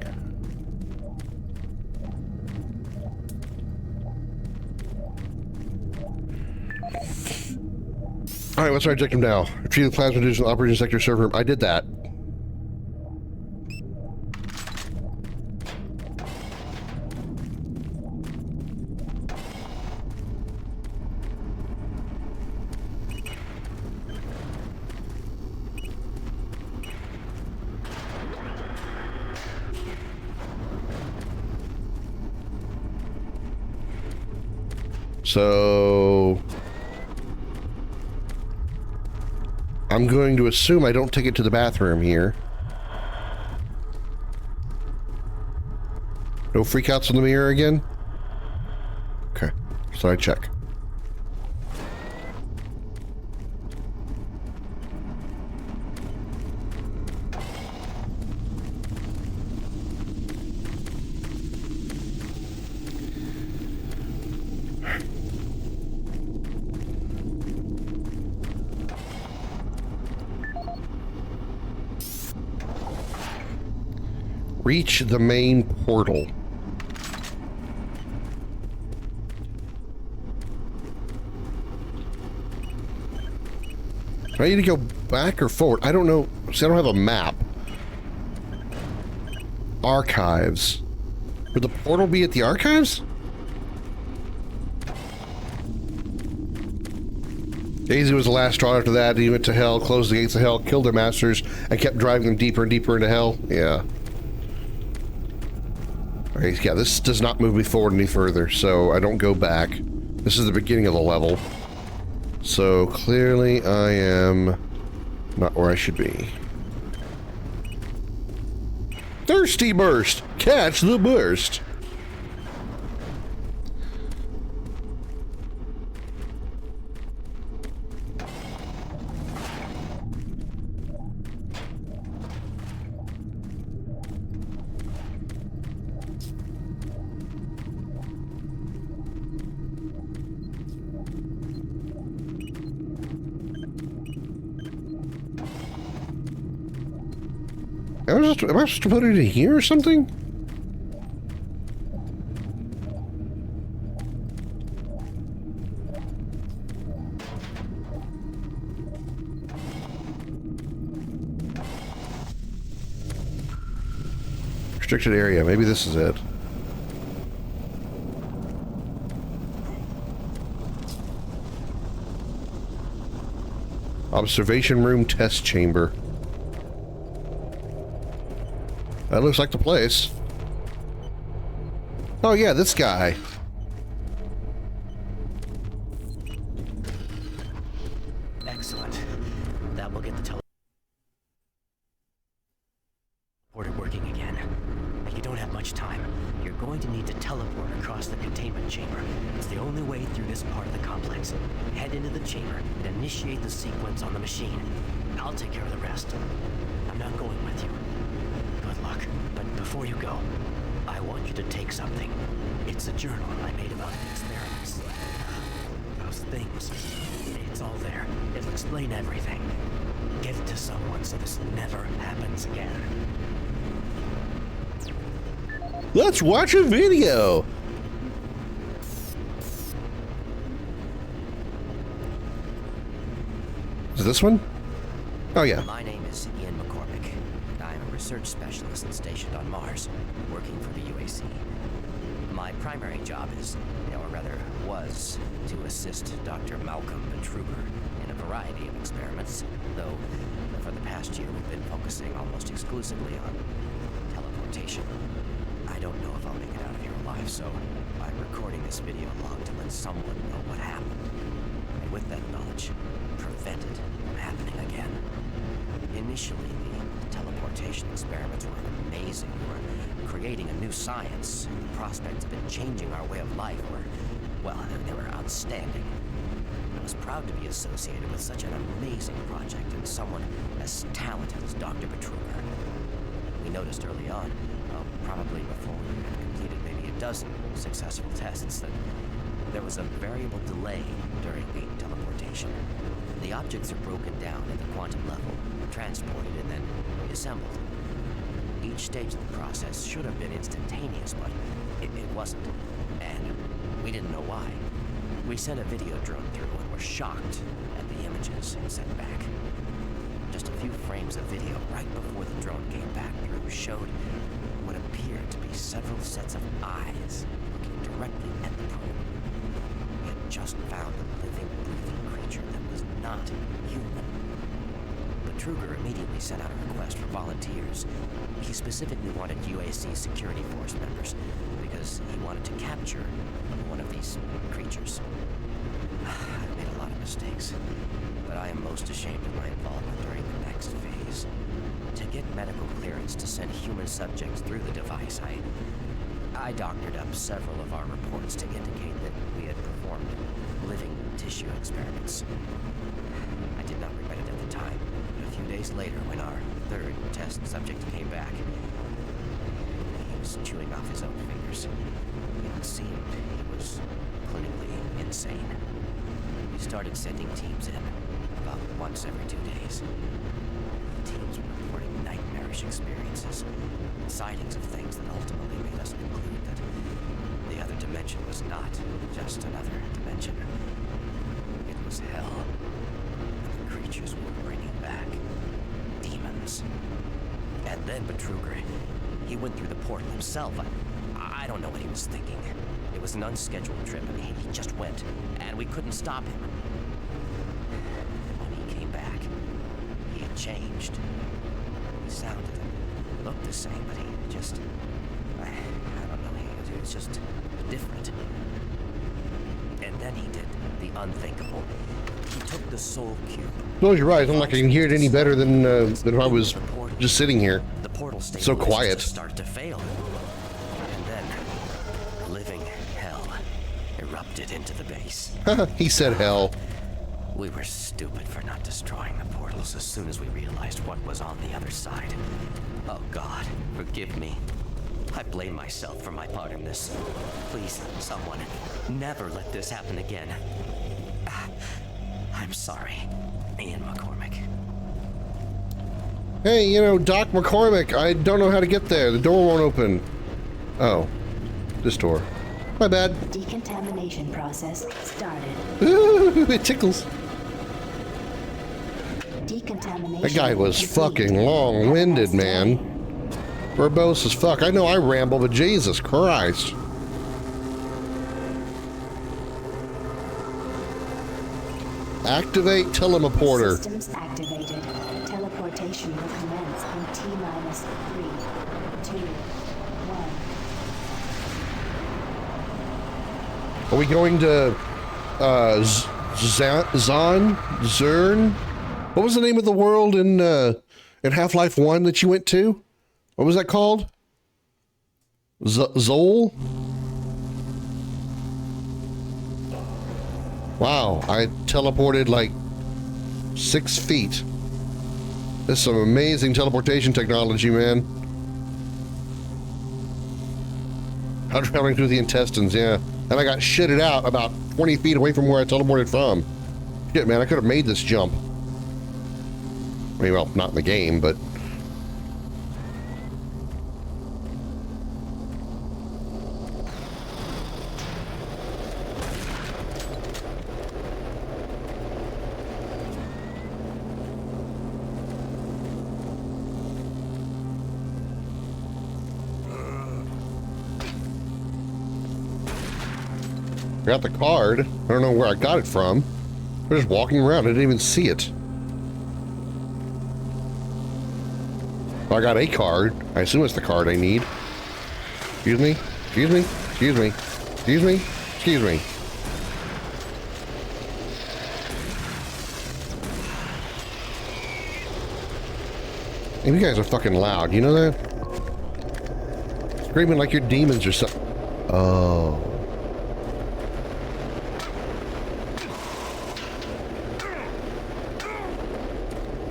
All right, what's our objective now? Retrieve the plasma division operating sector server room. I did that. So I'm going to assume I don't take it to the bathroom here. No freakouts in the mirror again? Okay, so I check. Reach the main portal. Do I need to go back or forward? I don't know. See, I don't have a map. Archives. Would the portal be at the archives? Daisy was the last straw. After that, he went to hell, closed the gates of hell, killed their masters, and kept driving them deeper and deeper into hell. Yeah. Okay, yeah, this does not move me forward any further, so I don't go back. This is the beginning of the level. So clearly I am not where I should be. Thirsty burst! Catch the burst! Am I supposed to put it in here or something? Restricted area. Maybe this is it. Observation room test chamber. That looks like the place. Oh yeah, this guy. Excellent. That will get the teleporter working again. You don't have much time. You're going to need to teleport across the containment chamber. It's the only way through this part of the complex. Head into the chamber and initiate the sequence on the machine. I'll take care of the rest. I'm not going with you. Good luck. But before you go, I want you to take something. It's a journal I made about the experiments. Those things. It's all there. It'll explain everything. Get it to someone so this never happens again. Let's watch a video. Is this one? Oh yeah. My name is Ian McCormick. I'm a research specialist stationed on Mars, working for the UAC. My primary job is, or rather was, to assist Dr. Malcolm Petruger in a variety of experiments, though for the past year we've been focusing almost exclusively on teleportation. I don't know if I'll make it out of here alive, so I'm recording this video log to let someone know what happened. And with that knowledge, prevent it from happening again. Initially, the teleportation experiments were amazing. We were creating a new science, and the prospects of it changing our way of life were, well, they were outstanding. I was proud to be associated with such an amazing project and someone as talented as Dr. Petruger. We noticed early on, probably before we had completed maybe a dozen successful tests, that there was a variable delay during the teleportation. The objects are broken down at the quantum level, transported, and then reassembled. Each stage of the process should have been instantaneous, but it wasn't. And we didn't know why. We sent a video drone through and were shocked at the images it sent back. Just a few frames of video right before the drone came back through showed what appeared to be several sets of eyes looking directly at the probe. We had just found a living, breathing creature that was not human. Petruger immediately sent out a request for volunteers. He specifically wanted UAC security force members because he wanted to capture one of these creatures. I've made a lot of mistakes, but I am most ashamed of my involvement during the next phase. To get medical clearance to send human subjects through the device, I doctored up several of our reports to indicate that we had performed living tissue experiments. I did not regret it at the time, but a few days later, when our third test subject came back, he was chewing off his own fingers. It seemed he was clinically insane. We started sending teams in, about once every 2 days. The teams were reporting nightmarish experiences, sightings of things that ultimately made us conclude that the other dimension was not just another dimension. It was hell, and the creatures we were bringing back, demons. And then Petruger, He went through the portal himself. I don't know what he was thinking. It was an unscheduled trip, and he just went, and we couldn't stop him. And when he came back, he had changed. He sounded and looked the same, but he just... I don't know, he was just different. And then he did the unthinkable. He took the soul cube. No, you're right. I'm not going to hear it any better than if I was just sitting here. The portal So quiet. started to fail. And then living hell erupted into the base. He said hell. We were stupid for not destroying the portals as soon as we realized what was on the other side. Oh God, forgive me. I blame myself for my part in this. Please, someone, never let this happen again. I'm sorry, Ian McCormick. Hey, you know, Doc McCormick, I don't know how to get there. The door won't open. Oh, this door. My bad. Decontamination process started. Ooh, it tickles. Decontamination. That guy was complete. fucking long-winded, man. Verbose as fuck. I know I ramble, but Jesus Christ. Activate teleporter. Systems activated. Teleportation will commence in T-minus 3, 2, 1. Are we going to Zern? What was the name of the world in Half-Life 1 that you went to? What was that called? Zol? Wow, I teleported like 6 feet. There's some amazing teleportation technology, man. I'm traveling through the intestines, yeah. And I got shitted out about 20 feet away from where I teleported from. Shit, man, I could have made this jump. I mean, well, not in the game, but... Got the card. I don't know where I got it from. I'm just walking around. I didn't even see it. Well, I got a card. I assume it's the card I need. Excuse me? Excuse me? Excuse me? Excuse me? Excuse me? And you guys are fucking loud. You know that? Screaming like you're demons or something. Oh.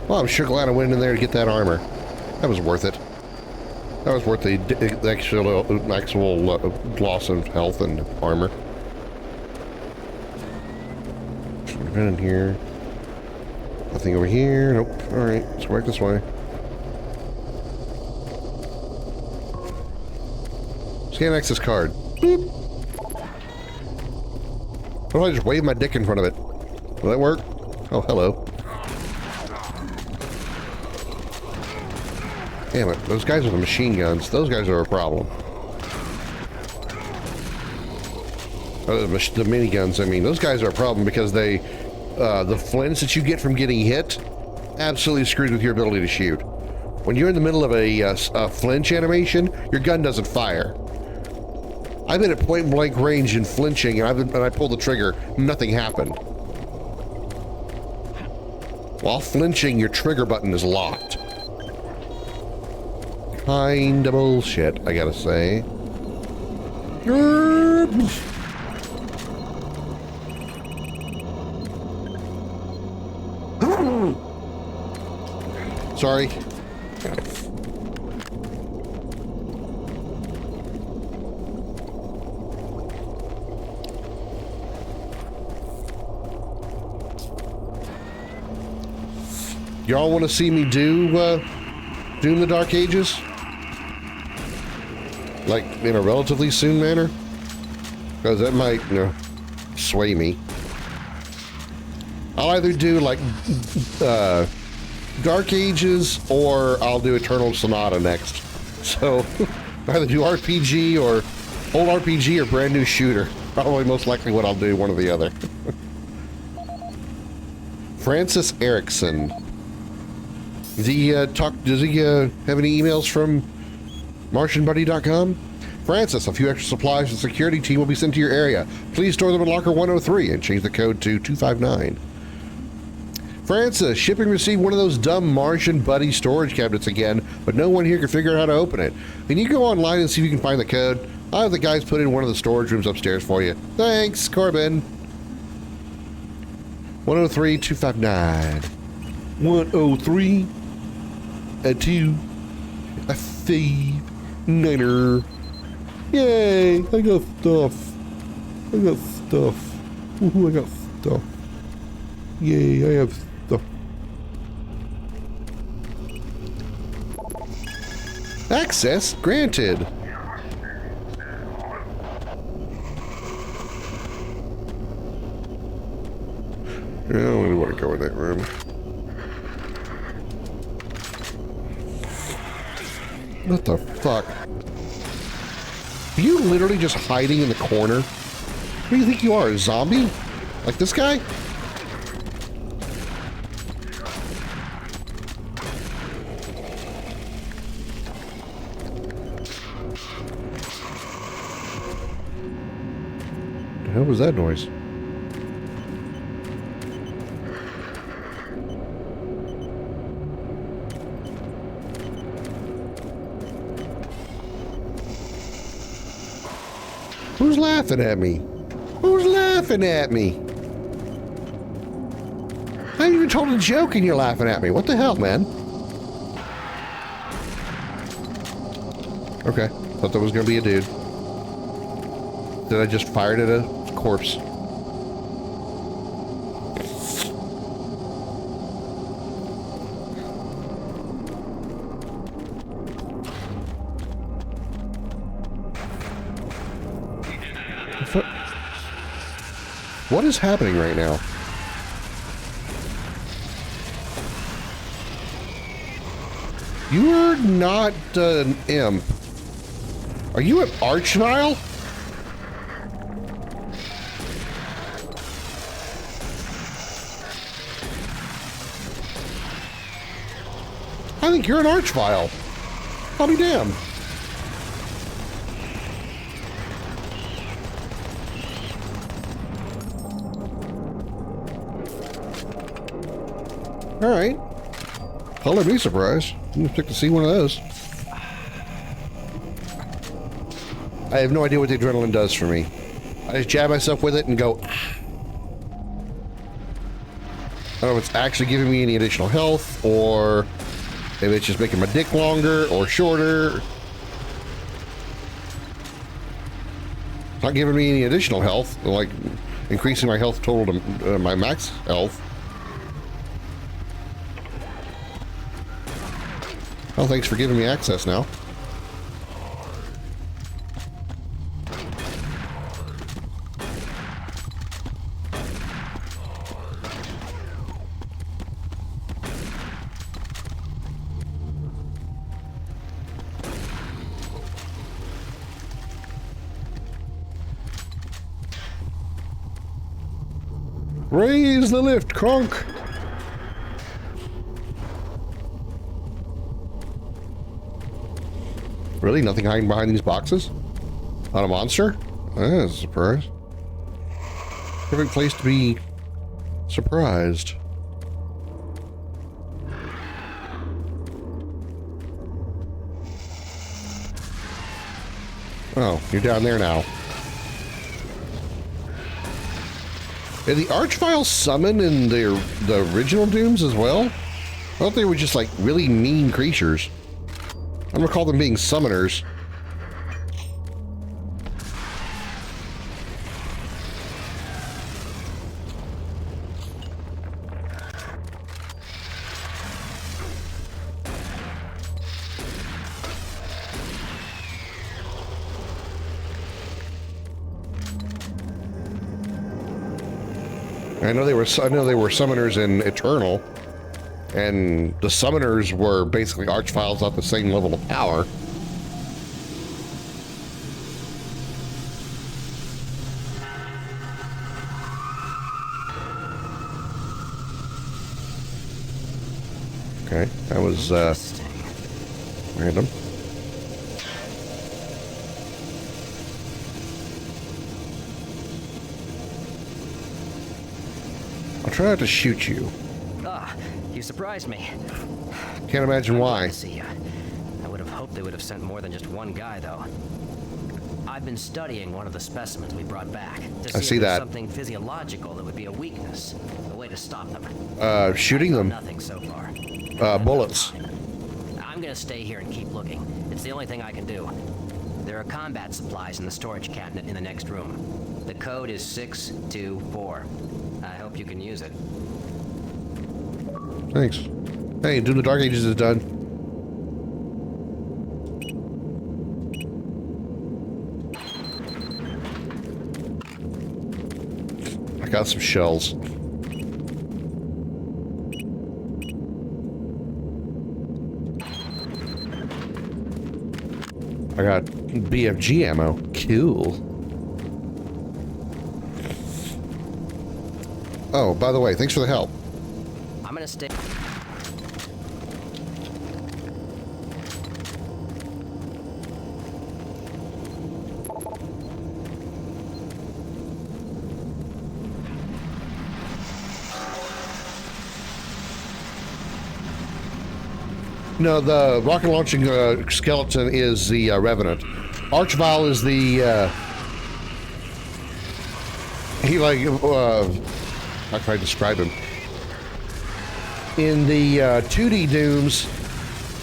Well, I'm sure glad I went in there to get that armor. That was worth it. That was worth the actual loss of health and armor. Nothing in here. Nothing over here. Nope. Alright, let's go back this way. Scan access card. Boop. What if I just wave my dick in front of it? Will that work? Oh, hello. Damn it, those guys with the machine guns, those guys are a problem. The miniguns, I mean, those guys are a problem because they, the flints that you get from getting hit absolutely screws with your ability to shoot. When you're in the middle of a flinch animation, your gun doesn't fire. I've been at point blank range and flinching, and I pulled the trigger, nothing happened. While flinching, your trigger button is locked. Kinda bullshit, I gotta say. Sorry. Y'all want to see me do Doom the Dark Ages? Like, in a relatively soon manner? Because that might, you know, sway me. I'll either do, like, Dark Ages, or I'll do Eternal Sonata next. So either do RPG or old RPG or brand new shooter. Probably most likely what I'll do, one or the other. Francis Erickson. Does he have any emails from MartianBuddy.com? Francis, a few extra supplies and security team will be sent to your area. Please store them in locker 103 and change the code to 259. Francis, shipping received one of those dumb Martian Buddy storage cabinets again, but no one here can figure out how to open it. Can you go online and see if you can find the code? I'll have the guys put it in one of the storage rooms upstairs for you. Thanks, Corbin. 103 259. 103 a 2 a 5 Yay! I got stuff. Ooh, I got stuff. Yay! I have stuff. Access granted. I don't really want to go in that room. What the fuck? Are you literally just hiding in the corner? Who do you think you are, a zombie? Like this guy? The hell was that noise? Who's laughing at me? Who's laughing at me? I ain't even told a joke and you're laughing at me. What the hell, man? Okay, thought that was gonna be a dude. Did I just fire it at a corpse? What is happening right now? You are not an imp. Are you an archvile? I think you're an archvile. I'll be damned. All right. I'll let me surprised. I'm gonna pick to see one of those. I have no idea what the adrenaline does for me. I just jab myself with it and go. I don't know if it's actually giving me any additional health or if it's just making my dick longer or shorter. It's not giving me any additional health, like increasing my health total to my max health. Oh, thanks for giving me access now. Raise the lift, Kronk. Really? Nothing hiding behind these boxes? Not a monster? That's a surprise. Perfect place to be surprised. Oh, you're down there now. Did the Archviles summon in the original Dooms as well? I thought they were just like really mean creatures. I don't recall them being summoners. I know they were summoners in Eternal, and the summoners were basically Archviles at the same level of power. Okay, that was random. I'll try not to shoot you. Ah, you surprised me. Can't imagine I'm glad why. to see you. I would have hoped they would have sent more than just one guy, though. I've been studying one of the specimens we brought back to see I see if there's that. something physiological that would be a weakness, a way to stop them. Shooting them. Nothing so far. Bullets. I'm gonna stay here and keep looking. It's the only thing I can do. There are combat supplies in the storage cabinet in the next room. The code is 624. I hope you can use it. Thanks. Hey, Doom the Dark Ages is done. I got some shells. I got BFG ammo. Cool. Oh, by the way, thanks for the help. I'm gonna stay. No, the rocket launching skeleton is the Revenant. Archvile is the he like how can I describe him? In the 2D Dooms,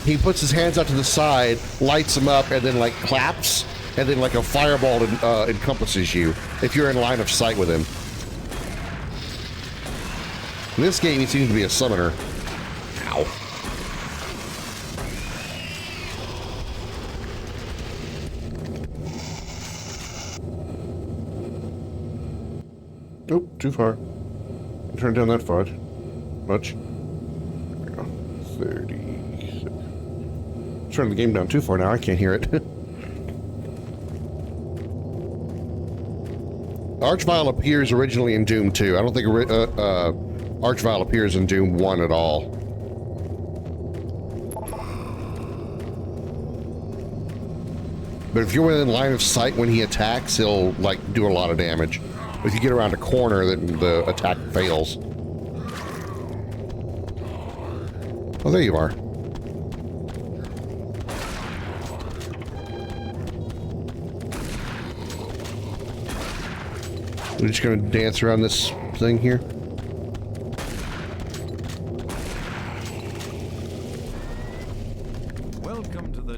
he puts his hands out to the side, lights them up, and then like claps, and then like a fireball encompasses you if you're in line of sight with him. In this game, he seems to be a summoner. Ow. Nope, too far. Turn down that far. Much. There we go. 30. Turn the game down too far now. I can't hear it. Archvile appears originally in Doom 2. I don't think Archvile appears in Doom 1 at all. But if you're within line of sight when he attacks, he'll like do a lot of damage. If you get around a corner, then the attack fails. Oh, there you are. We're just gonna dance around this thing here. Welcome to the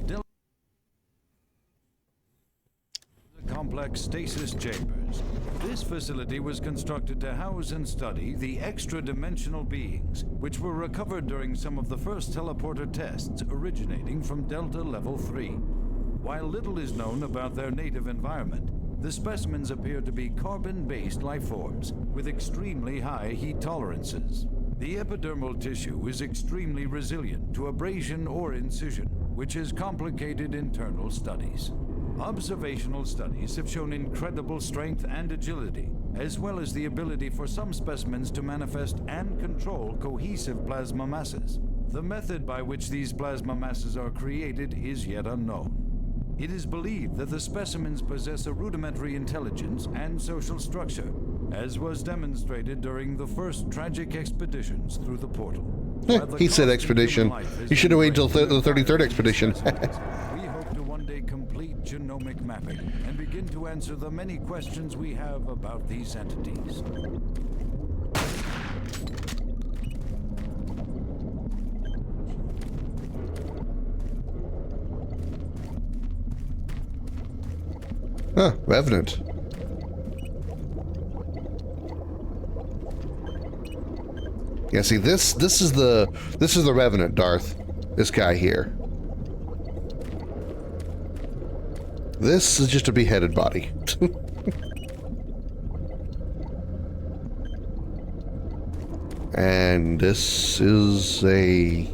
complex stasis chambers. This facility was constructed to house and study the extra-dimensional beings, which were recovered during some of the first teleporter tests originating from Delta Level 3. While little is known about their native environment, the specimens appear to be carbon-based lifeforms with extremely high heat tolerances. The epidermal tissue is extremely resilient to abrasion or incision, which has complicated internal studies. Observational studies have shown incredible strength and agility, as well as the ability for some specimens to manifest and control cohesive plasma masses. The method by which these plasma masses are created is yet unknown. It is believed that the specimens possess a rudimentary intelligence and social structure, as was demonstrated during the first tragic expeditions through the portal. He said expedition. You should have waited until the 33rd expedition. We hope to one day complete genomic mapping and begin to answer the many questions we have about these entities. Huh, Revenant. Yeah, see this is the Revenant, Darth. This guy here. This is just a beheaded body. And this is a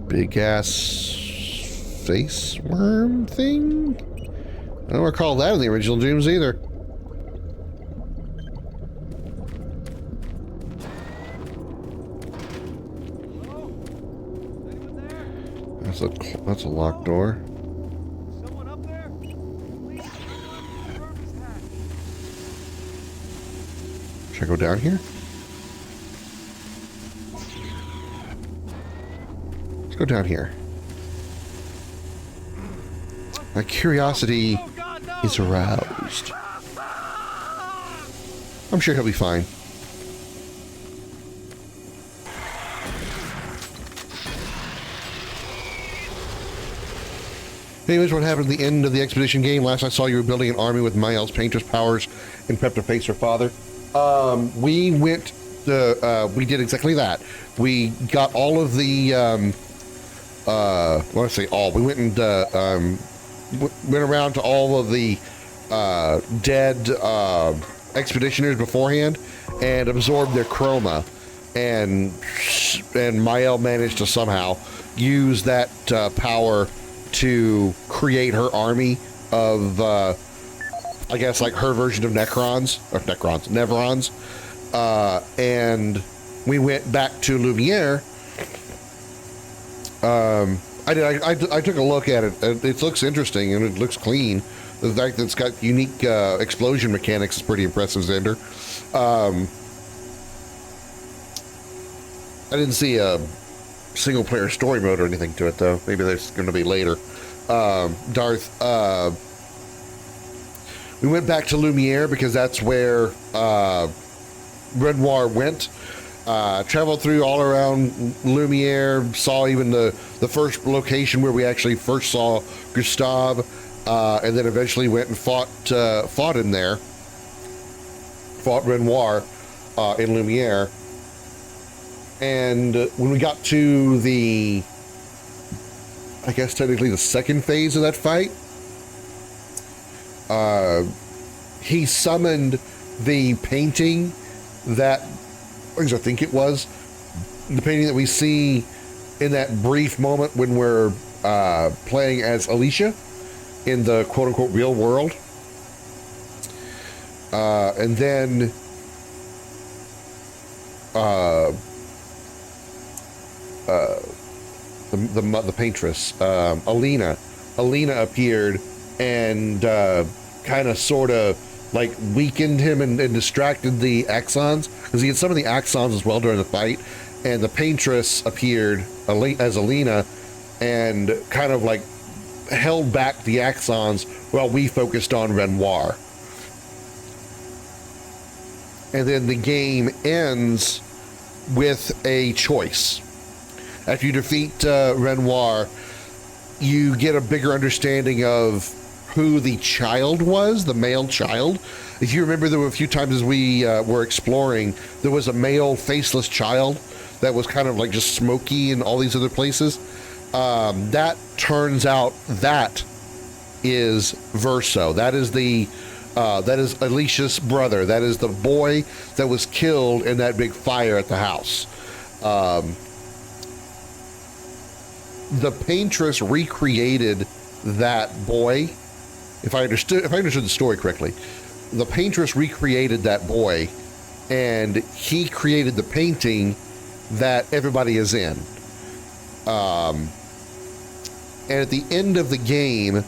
big ass face worm thing? I don't recall that in the original Dooms either. That's a locked door. Someone up there? Should I go down here? Let's go down here. My curiosity is aroused. I'm sure he'll be fine. Anyways, what happened at the end of the expedition game? Last I saw, you were building an army with Mael's painter's powers and prepped to face her father. We did exactly that. We got all of the, well, I say all. We went and went around to all of the dead expeditioners beforehand and absorbed their chroma, and Mael managed to somehow use that power to create her army of, I guess, like her version of Nevrons, and we went back to Lumiere. I took a look at it. It looks interesting and it looks clean. The fact that it's got unique explosion mechanics is pretty impressive, Xander. I didn't see a single player story mode or anything to it, though. Maybe there's going to be later. Darth, we went back to Lumiere because that's where Renoir went. Traveled through all around Lumiere, saw even the first location where we actually first saw Gustave, and then eventually went and fought in there. Fought Renoir in Lumiere. And when we got to the, I guess technically the second phase of that fight, he summoned the painting that, I think it was, the painting that we see in that brief moment when we're playing as Alicia in the quote-unquote real world. And then the paintress, Alina appeared and kind of sort of like weakened him and distracted the Axons, because he had some of the Axons as well during the fight, and the paintress appeared as Alina and kind of like held back the Axons while we focused on Renoir. And then the game ends with a choice. After you defeat Renoir, you get a bigger understanding of who the child was, the male child. If you remember, there were a few times as we were exploring, there was a male faceless child that was kind of like just smoky in all these other places. That turns out that is Verso. That is that is Alicia's brother. That is the boy that was killed in that big fire at the house. The paintress recreated that boy. If I understood the story correctly, the paintress recreated that boy, and he created the painting that everybody is in. And at the end of the game,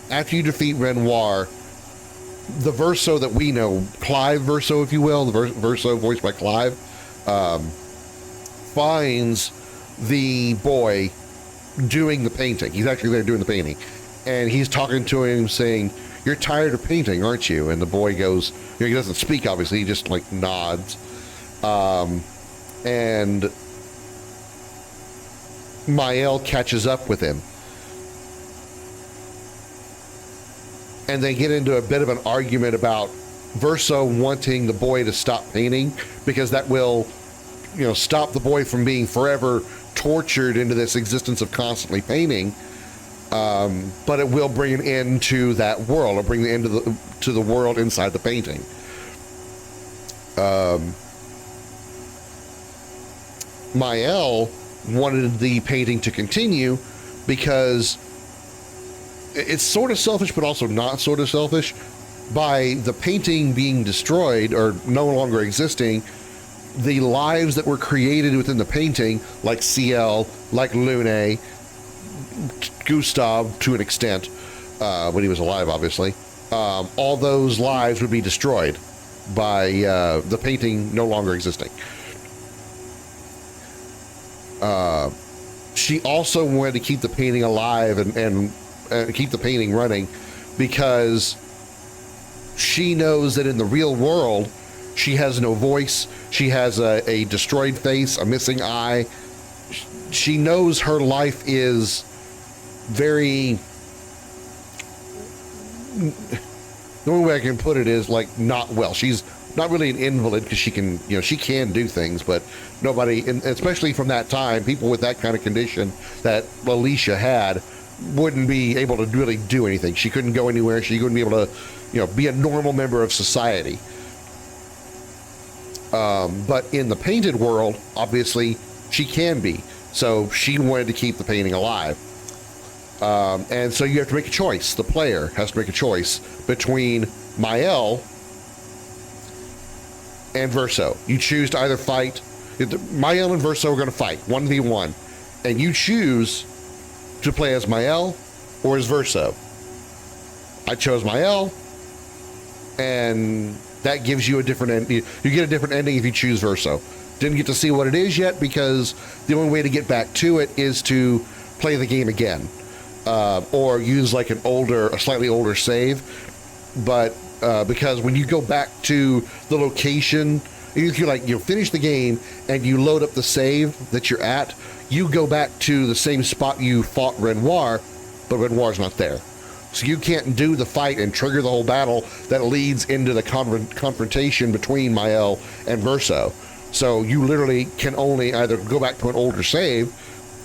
after you defeat Renoir, the Verso that we know, Clive Verso, if you will, the Verso voiced by Clive, finds the boy doing the painting. He's actually there doing the painting. And he's talking to him saying, "You're tired of painting, aren't you?" And the boy goes, he doesn't speak, obviously, he just like nods. And Mael catches up with him. And they get into a bit of an argument about Verso wanting the boy to stop painting because that will, stop the boy from being forever tortured into this existence of constantly painting. But it will bring an end to that world. It'll bring the end to the world inside the painting. Mael wanted the painting to continue because it's sort of selfish, but also not sort of selfish. By the painting being destroyed or no longer existing, the lives that were created within the painting, like CL, like Lune, Gustav to an extent, when he was alive, obviously, all those lives would be destroyed by the painting no longer existing. She also wanted to keep the painting alive and keep the painting running because she knows that in the real world, she has no voice. She has a destroyed face, a missing eye. She knows her life is very... The only way I can put it is like not well. She's not really an invalid because she can, she can do things, but nobody, and especially from that time, people with that kind of condition that Alicia had wouldn't be able to really do anything. She couldn't go anywhere. She wouldn't be able to, be a normal member of society. But in the painted world, obviously, she can be. So she wanted to keep the painting alive. And so you have to make a choice. The player has to make a choice between Mael and Verso. You choose to either fight. Mael and Verso are going to fight 1v1, and you choose to play as Mael or as Verso. I chose Mael, and that gives you a different end. You get a different ending if you choose Verso. Didn't get to see what it is yet because the only way to get back to it is to play the game again, or use like a slightly older save. But because when you go back to the location, if you finish the game and you load up the save that you're at, you go back to the same spot you fought Renoir, but Renoir's not there. So you can't do the fight and trigger the whole battle that leads into the confrontation between Mael and Verso. So you literally can only either go back to an older save,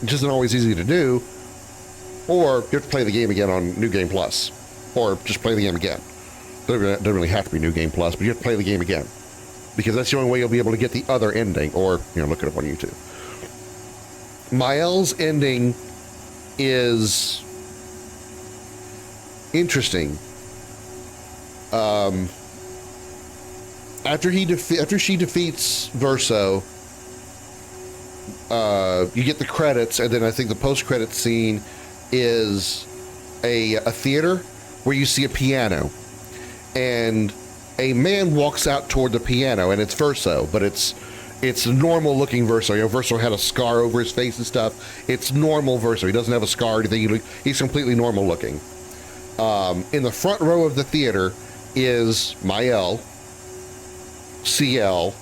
which isn't always easy to do, or you have to play the game again on New Game Plus, or just play the game again. Doesn't really have to be New Game Plus, but you have to play the game again, because that's the only way you'll be able to get the other ending, or look it up on YouTube. Mael's ending is interesting. After she defeats Verso, you get the credits, and then I think the post-credit scene is a theater where you see a piano, and a man walks out toward the piano, and it's Verso, but it's a normal looking Verso. Verso had a scar over his face and stuff. It's normal Verso. He doesn't have a scar or anything. He's completely normal looking. In the front row of the theater is Mael, CL,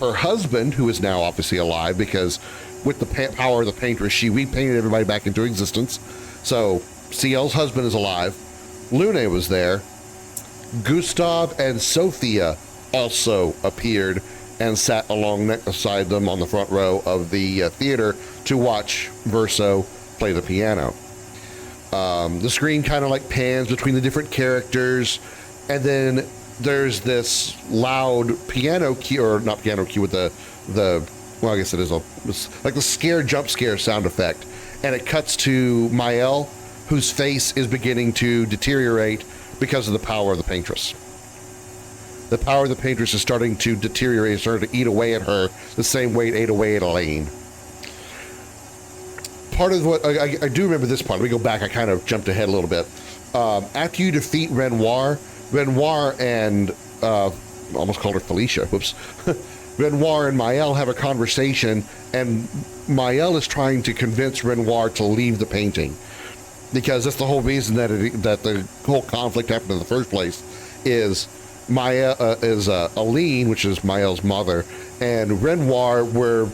her husband, who is now obviously alive because with the power of the paintress, she repainted everybody back into existence. So CL's husband is alive. Lune was there. Gustav and Sophia also appeared and sat alongside them on the front row of the theater to watch Verso play the piano. The screen kind of like pans between the different characters, and then there's this loud piano cue, or not piano cue, with well, I guess it is like the jump scare sound effect, and it cuts to Mael, whose face is beginning to deteriorate because of the power of the paintress. The power of the paintress is starting to deteriorate, starting to eat away at her the same way it ate away at Elaine. Part of what I do remember this part. Let me go back. I kind of jumped ahead a little bit. After you defeat Renoir and almost called her Felicia. Whoops. Renoir and Mael have a conversation, and Mael is trying to convince Renoir to leave the painting, because that's the whole reason that the whole conflict happened in the first place. Is Aline, which is Mael's mother, and Renoir were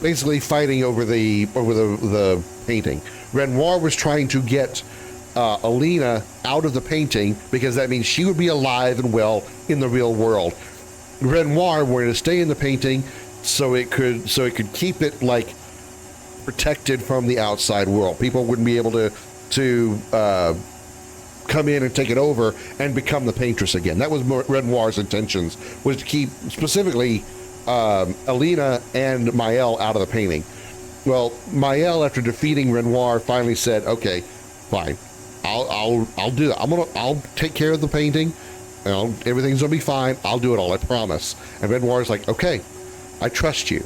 basically fighting over the painting. Renoir was trying to get Alina out of the painting because that means she would be alive and well in the real world. Renoir wanted to stay in the painting so it could keep it like protected from the outside world. People wouldn't be able to come in and take it over and become the paintress again. That was Renoir's intentions, was to keep specifically Alina and Mael out of the painting. Well, Mael, after defeating Renoir, finally said, "Okay, fine, I'll do that. I'll take care of the painting. Everything's gonna be fine. I'll do it all. I promise." And Renoir's like, "Okay, I trust you."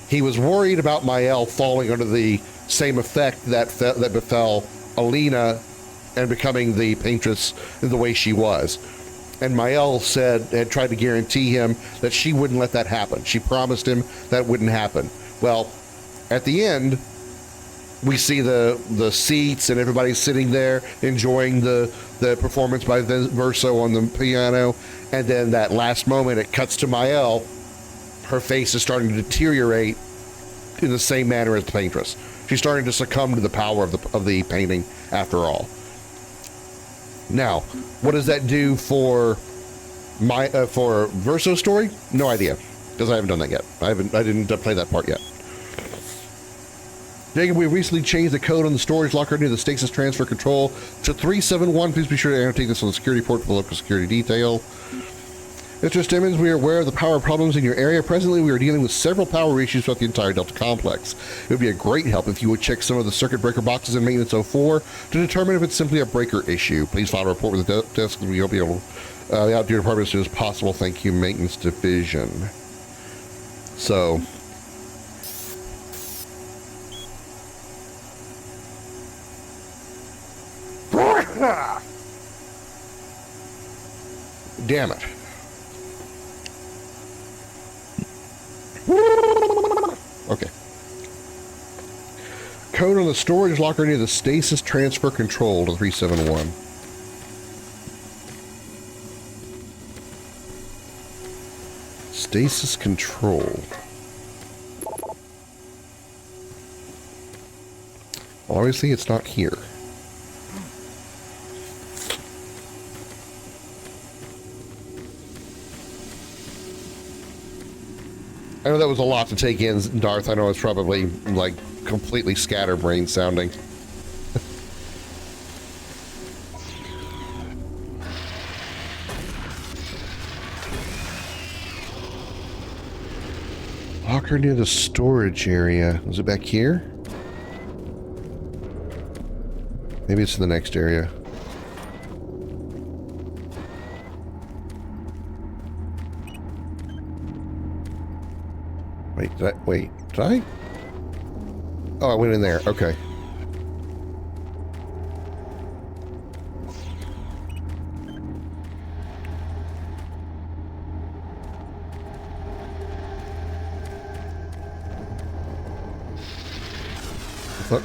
He was worried about Mael falling under the same effect that befell Alina and becoming the paintress the way she was. And Mael had tried to guarantee him that she wouldn't let that happen. She promised him that wouldn't happen. Well, at the end, we see the seats and everybody sitting there enjoying the performance by Verso on the piano. And then that last moment, it cuts to Mael. Her face is starting to deteriorate in the same manner as the paintress. She's starting to succumb to the power of the painting after all. Now, what does that do for for Verso's story? No idea, because I haven't done that yet. I didn't play that part yet. Jacob, we recently changed the code on the storage locker near the stasis transfer control to 371. Please be sure to annotate this on the security port for the local security detail. Mr. Stemmons, we are aware of the power problems in your area. Presently, we are dealing with several power issues throughout the entire Delta complex. It would be a great help if you would check some of the circuit breaker boxes in Maintenance 04 to determine if it's simply a breaker issue. Please file a report with the desk, and we hope you'll be able out to your department as soon as possible. Thank you, Maintenance Division. So, damn it. Okay. Code on the storage locker near the stasis transfer control to 371. Stasis control. Obviously, it's not here. I know that was a lot to take in, Darth. I know it's probably, like, completely scatterbrain sounding. Locker near the storage area. Is it back here? Maybe it's in the next area. Wait, did I? Oh, I went in there. Okay. Look.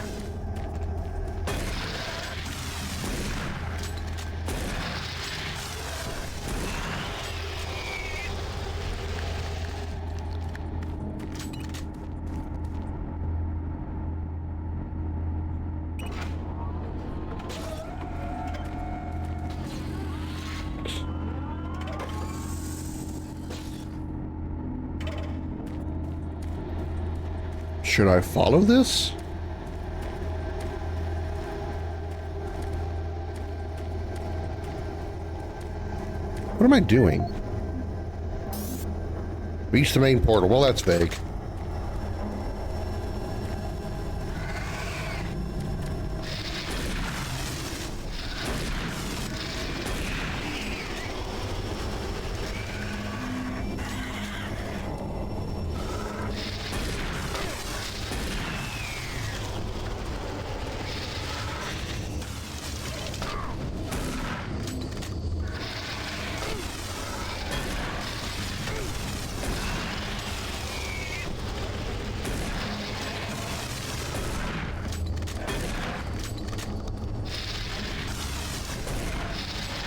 Should I follow this? What am I doing? Reach the main portal. Well, that's vague.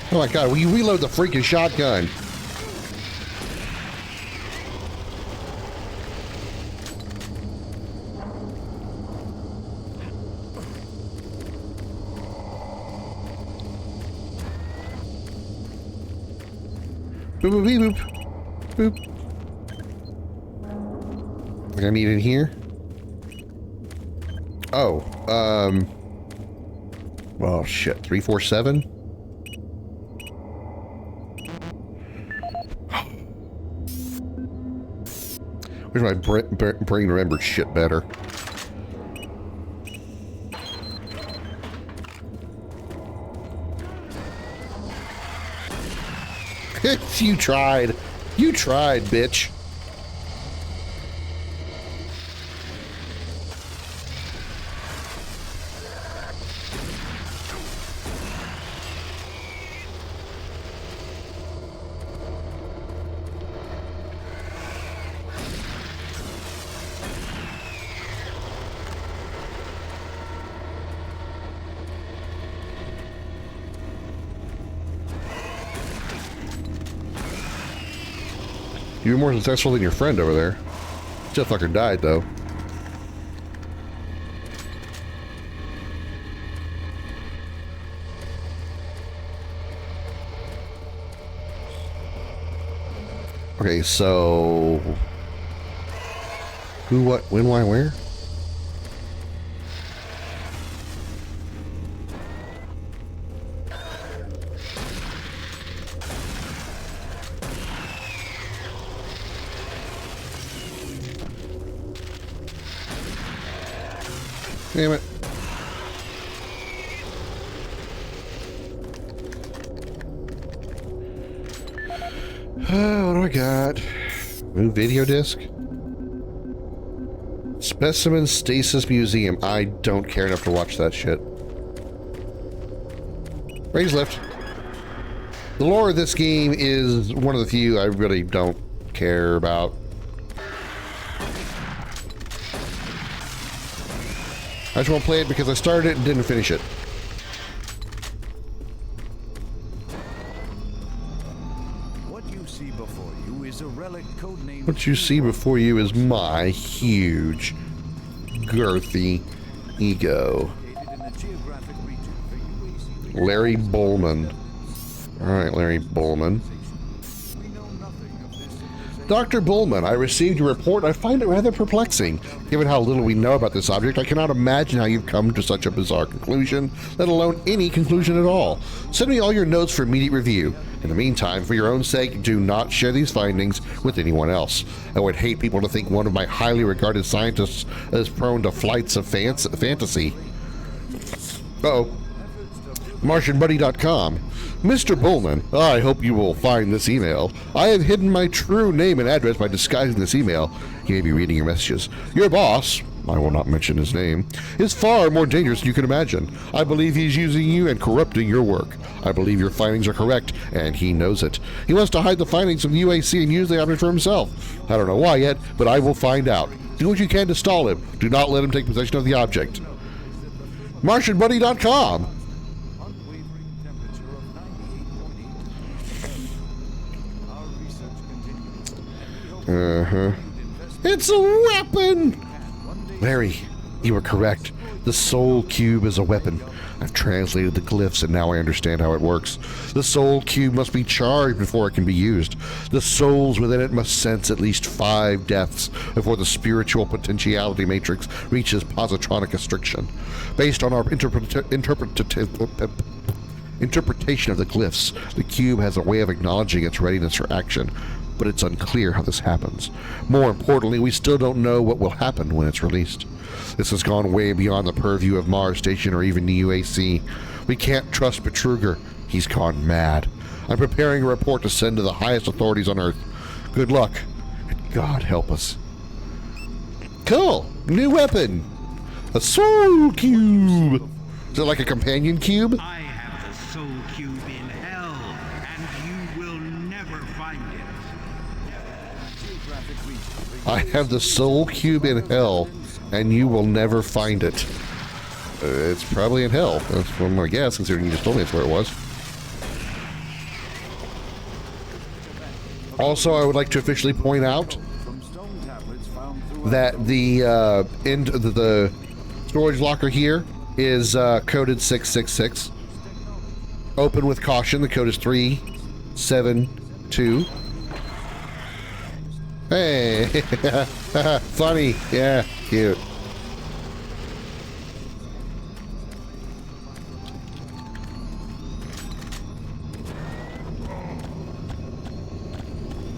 Oh my god, will you reload the freaking shotgun? Boop, boop, beep, boop. Boop. Think I need it here? Oh, well, shit, 347? Wish my brain remembered shit better. You tried. You tried, bitch. You're more successful than your friend over there. Still fucker died, though. Okay, so... Who, what, when, why, where? Damn it. What do I got? New video disc? Specimen Stasis Museum. I don't care enough to watch that shit. Raise lift. The lore of this game is one of the few I really don't care about. I just won't play it because I started it and didn't finish it. What you see before you is a relic codenamed... What you see before you is my huge, girthy ego. Larry Bullman. Alright, Larry Bullman. Dr. Bullman, I received your report. I find it rather perplexing. Given how little we know about this object, I cannot imagine how you've come to such a bizarre conclusion, let alone any conclusion at all. Send me all your notes for immediate review. In the meantime, for your own sake, do not share these findings with anyone else. I would hate people to think one of my highly regarded scientists is prone to flights of fantasy. Uh-oh. MartianBuddy.com. Mr. Bullman, I hope you will find this email. I have hidden my true name and address by disguising this email. He may be reading your messages. Your boss, I will not mention his name, is far more dangerous than you can imagine. I believe he's using you and corrupting your work. I believe your findings are correct, and he knows it. He wants to hide the findings from the UAC and use the object for himself. I don't know why yet, but I will find out. Do what you can to stall him. Do not let him take possession of the object. MartianBuddy.com. It's a weapon! Larry, you were correct. The Soul Cube is a weapon. I've translated the glyphs and now I understand how it works. The Soul Cube must be charged before it can be used. The souls within it must sense at least 5 deaths before the spiritual potentiality matrix reaches positronic restriction. Based on our interpretation of the glyphs, the cube has a way of acknowledging its readiness for action, but it's unclear how this happens. More importantly, we still don't know what will happen when it's released. This has gone way beyond the purview of Mars Station or even the UAC. We can't trust Betruger. He's gone mad. I'm preparing a report to send to the highest authorities on Earth. Good luck. God help us. Cool. New weapon. A Soul Cube. Is it like a companion cube? I have the Soul Cube in hell, and you will never find it. I have the Soul Cube in hell, and you will never find it. It's probably in hell. That's what I'm going to guess, considering you just told me that's where it was. Also, I would like to officially point out that the storage locker here is coded 666. Open with caution. The code is 372. Hey, funny, yeah, cute.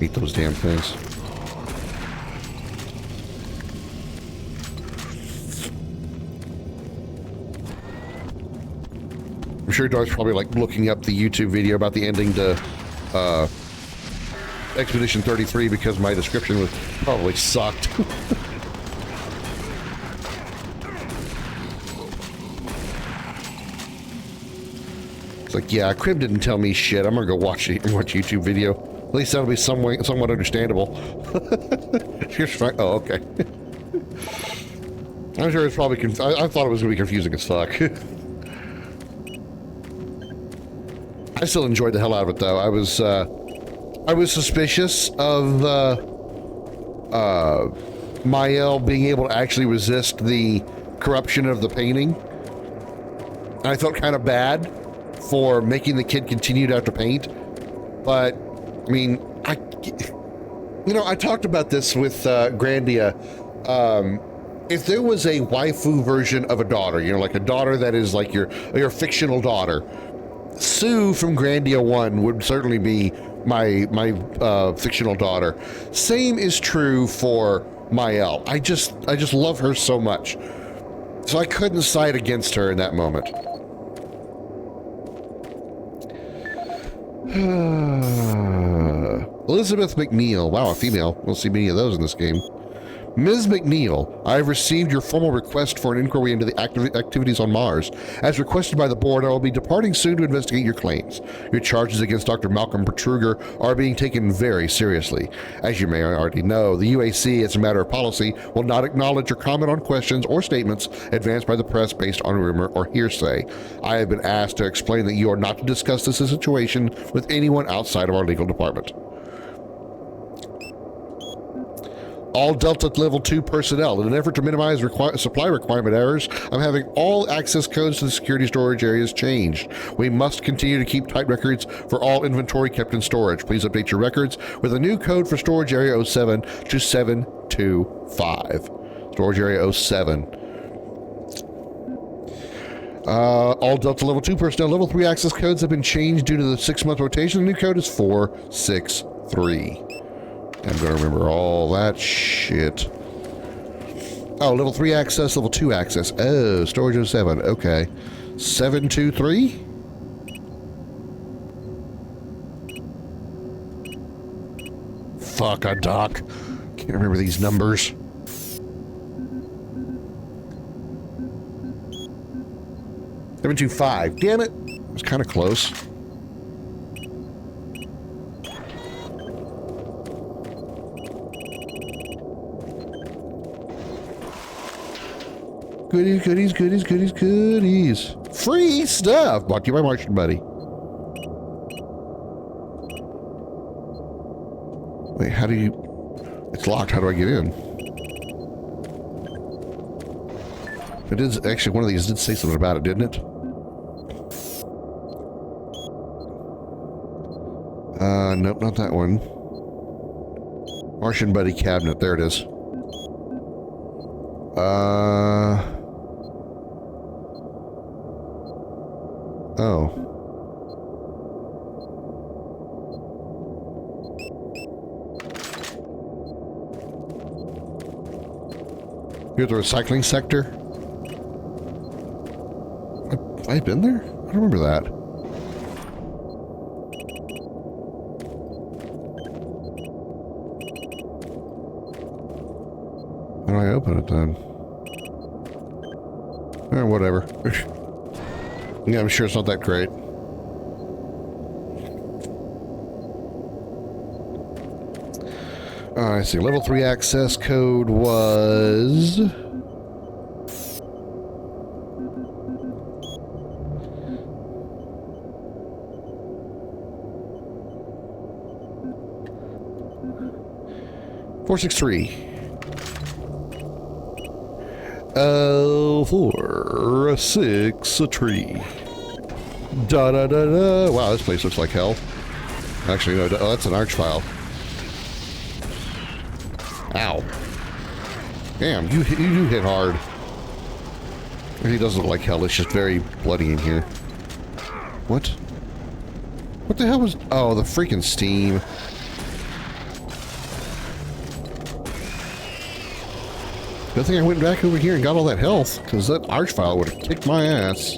Eat those damn things. I'm sure Darth's probably like looking up the YouTube video about the ending to Expedition 33 because my description was probably sucked. It's like, yeah, Krim didn't tell me shit. I'm gonna go watch YouTube video. At least that'll be somewhat understandable. Oh, okay. I'm sure it's probably. I thought it was gonna be confusing as fuck. I still enjoyed the hell out of it, though. I I was suspicious of Mael being able to actually resist the corruption of the painting. And I felt kind of bad for making the kid continue to have to paint. But, I mean, I talked about this with Grandia. If there was a waifu version of a daughter, like a daughter that is like your fictional daughter, Sue from Grandia 1 would certainly be my fictional daughter. Same is true for Mael. I just love her so much. So I couldn't side against her in that moment. Elizabeth McNeil. Wow, a female. We'll see many of those in this game. Ms. McNeil, I have received your formal request for an inquiry into the activities on Mars. As requested by the board, I will be departing soon to investigate your claims. Your charges against Dr. Malcolm Bertruger are being taken very seriously. As you may already know, the UAC, as a matter of policy, will not acknowledge or comment on questions or statements advanced by the press based on rumor or hearsay. I have been asked to explain that you are not to discuss this situation with anyone outside of our legal department. All Delta Level 2 personnel, in an effort to minimize supply requirement errors, I'm having all access codes to the security storage areas changed. We must continue to keep tight records for all inventory kept in storage. Please update your records with a new code for Storage Area 07 to 725. Storage Area 07. All Delta Level 2 personnel Level 3 access codes have been changed due to the 6-month rotation. The new code is 463. I'm going to remember all that shit. Oh, level 3 access, level 2 access. Oh, storage 07. Okay. 723? Fuck a duck. Can't remember these numbers. Seven 725. Damn it. It was kind of close. Goodies, goodies, goodies, goodies, goodies. Free stuff brought to you by Martian Buddy. Wait, how do you... It's locked. How do I get in? It is actually, one of these did say something about it, didn't it? Nope, not that one. Martian Buddy cabinet. There it is. Oh. You're at the recycling sector? Have I been there? I don't remember that. How do I open it then? Eh, whatever. Yeah, I'm sure it's not that great. I see. Level 3 access code was... .463. Oh, 463. Da da da da. Wow, this place looks like hell. Actually, no, oh, that's an arch file. Ow. Damn, you do hit hard. It does look like hell. It's just very bloody in here. What? What the hell was... Oh, the freaking steam. Good thing I went back over here and got all that health, because that arch file would have kicked my ass.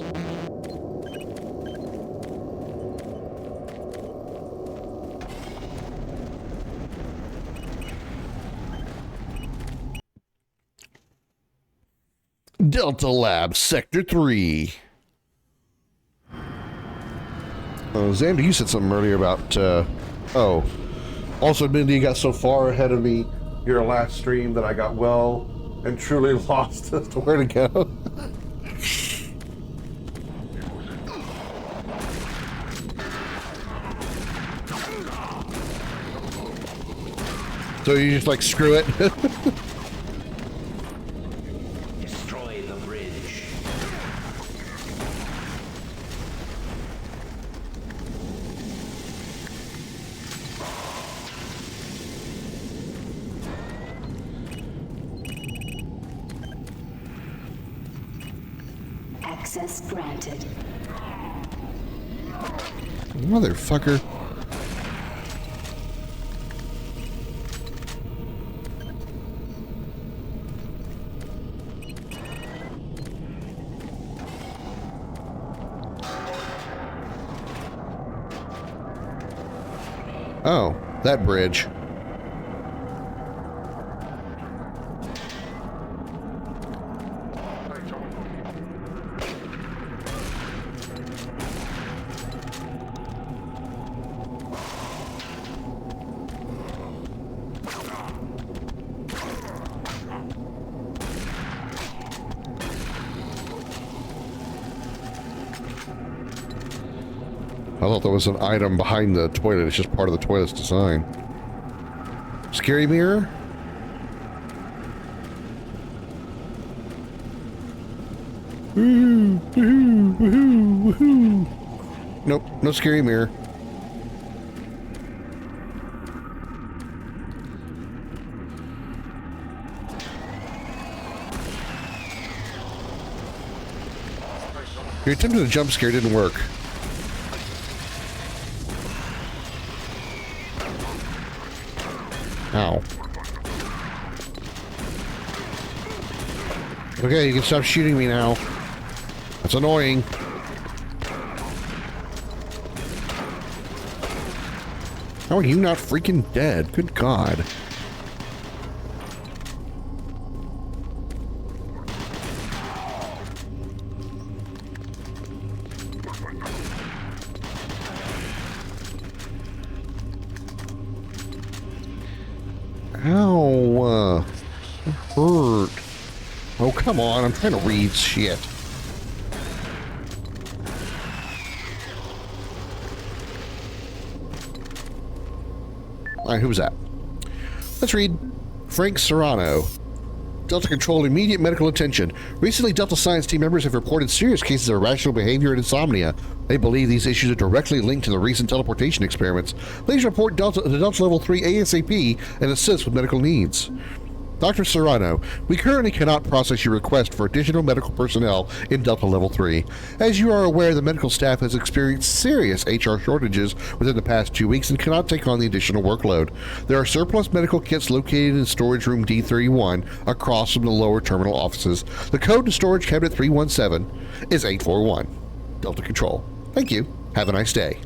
Delta Lab, Sector 3. Xander, you said something earlier about, oh. Also, Mindy, you got so far ahead of me your last stream that I got well and truly lost as to where to go. So you just like screw it? Destroy the bridge. Access granted. Motherfucker. Oh, that bridge. I thought there was an item behind the toilet. It's just part of the toilet's design. Scary mirror? Woohoo! Woohoo! Woohoo! Woohoo! Nope, no scary mirror. Your attempt at a jump scare didn't work. Ow. Okay, you can stop shooting me now. That's annoying. How are you not freaking dead? Good God. Ow, hurt. Oh, come on, I'm trying to read shit. Alright, who was that? Let's read. Frank Serrano. Delta Control, immediate medical attention. Recently, Delta Science team members have reported serious cases of irrational behavior and insomnia. They believe these issues are directly linked to the recent teleportation experiments. Please report to Delta Level 3 ASAP and assist with medical needs. Dr. Serrano, we currently cannot process your request for additional medical personnel in Delta Level 3. As you are aware, the medical staff has experienced serious HR shortages within the past 2 weeks and cannot take on the additional workload. There are surplus medical kits located in storage room D31 across from the lower terminal offices. The code to storage cabinet 317 is 841. Delta Control. Thank you. Have a nice day.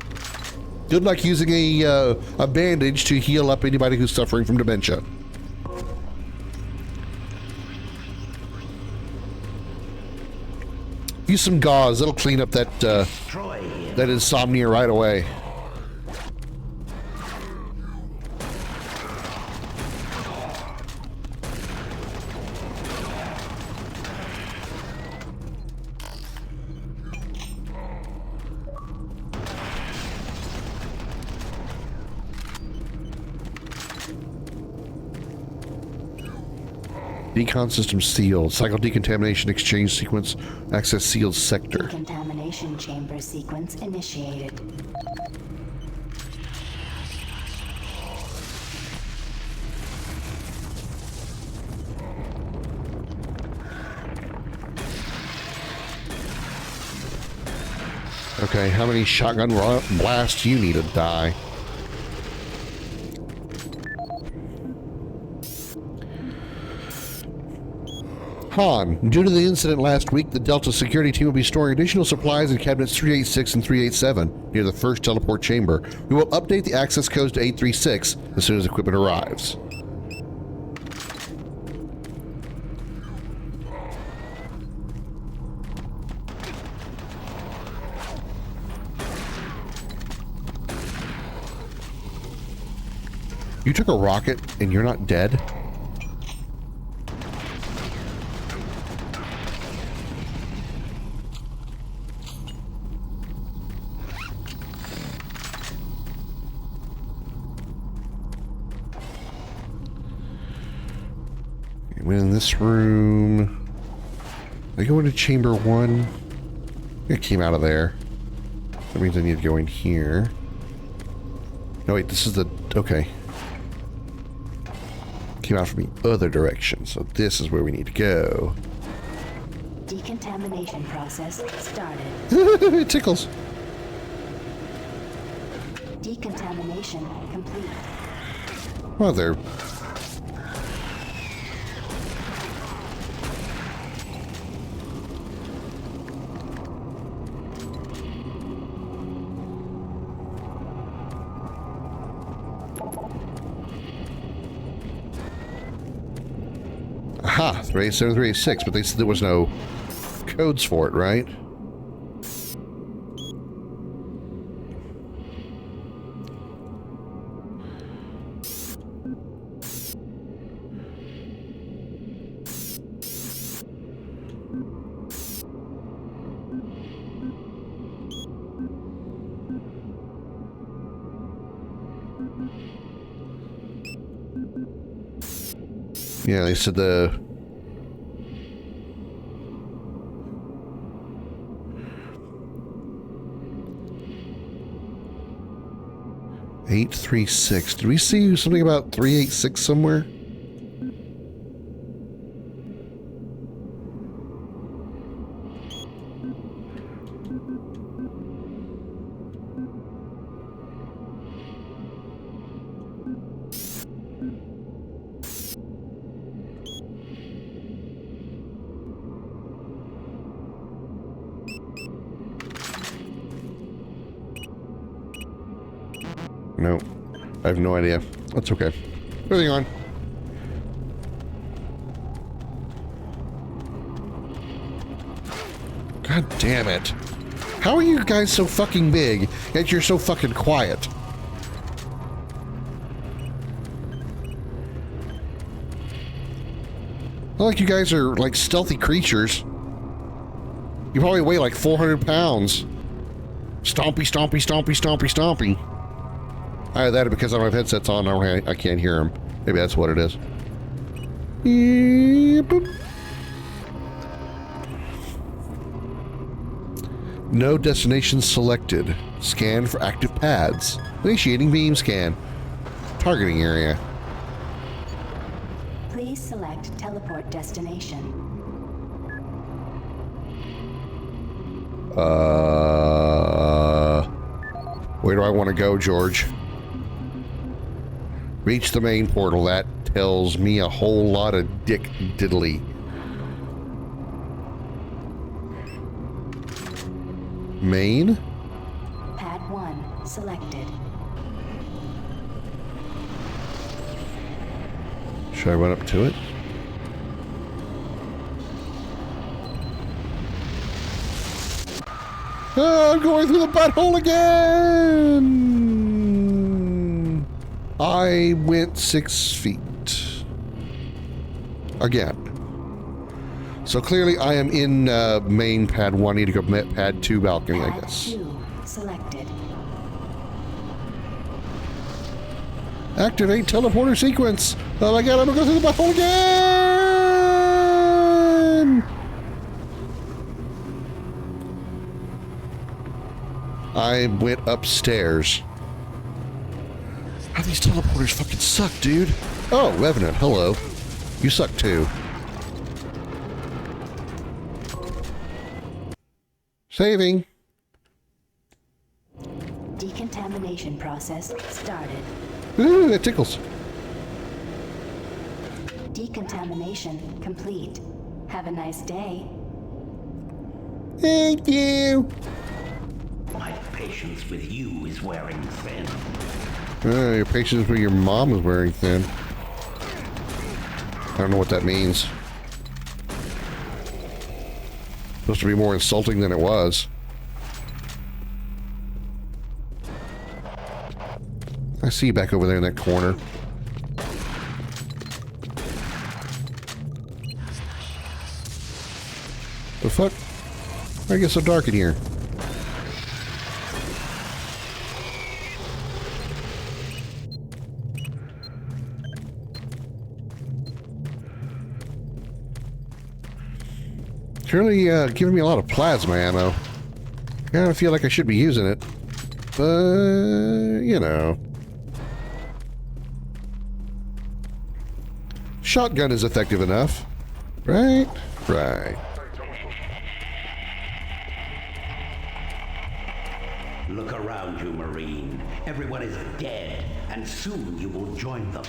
Good luck using a bandage to heal up anybody who's suffering from dementia. Use some gauze. That'll clean up that that insomnia right away. Decon system sealed. Cycle decontamination exchange sequence. Access sealed sector. Decontamination chamber sequence initiated. Okay, how many shotgun blasts do you need to die? Han, due to the incident last week, the Delta security team will be storing additional supplies in cabinets 386 and 387 near the first teleport chamber. We will update the access codes to 836 as soon as equipment arrives. You took a rocket and you're not dead? went in this room. I go into chamber 1. It came out of there. That means I need to go in here. No, wait, this is the... Okay. Came out from the other direction, so this is where we need to go. Decontamination process started. It tickles. Decontamination complete. Mother. Aha, 387, 386, but they said there was no codes for it, right? Yeah, they said the... $836. Did we see something about 386 somewhere? No, I have no idea. That's okay. Moving on. God damn it. How are you guys so fucking big, yet you're so fucking quiet? Not like you guys are like stealthy creatures. You probably weigh like 400 pounds. Stompy, stompy, stompy, stompy, stompy. Either that or because I don't have headsets on, I can't hear them. Maybe that's what it is. No destination selected. Scan for active pads. Initiating beam scan. Targeting area. Please select teleport destination. Where do I want to go, George? Reach the main portal. That tells me a whole lot of dick diddly. Main? Pad 1 selected. Should I run up to it? Oh, I'm going through the butthole again! I went 6 feet. Again. So clearly I am in main pad 1. I need to go pad 2 balcony, I guess. Pad 2 selected. Activate teleporter sequence. Oh my god, I'm gonna go through the butthole again! I went upstairs. Oh, these teleporters fucking suck, dude. Oh, Revenant, hello. You suck too. Saving. Decontamination process started. Ooh, that tickles. Decontamination complete. Have a nice day. Thank you. My patience with you is wearing thin. Your patience with your mom is wearing thin. I don't know what that means. Supposed to be more insulting than it was. I see you back over there in that corner. The fuck? Why get so dark in here? It's really giving me a lot of plasma ammo. I kind of feel like I should be using it. But, you know. Shotgun is effective enough. Right? Right. Look around you, Marine. Everyone is dead, and soon you will join them.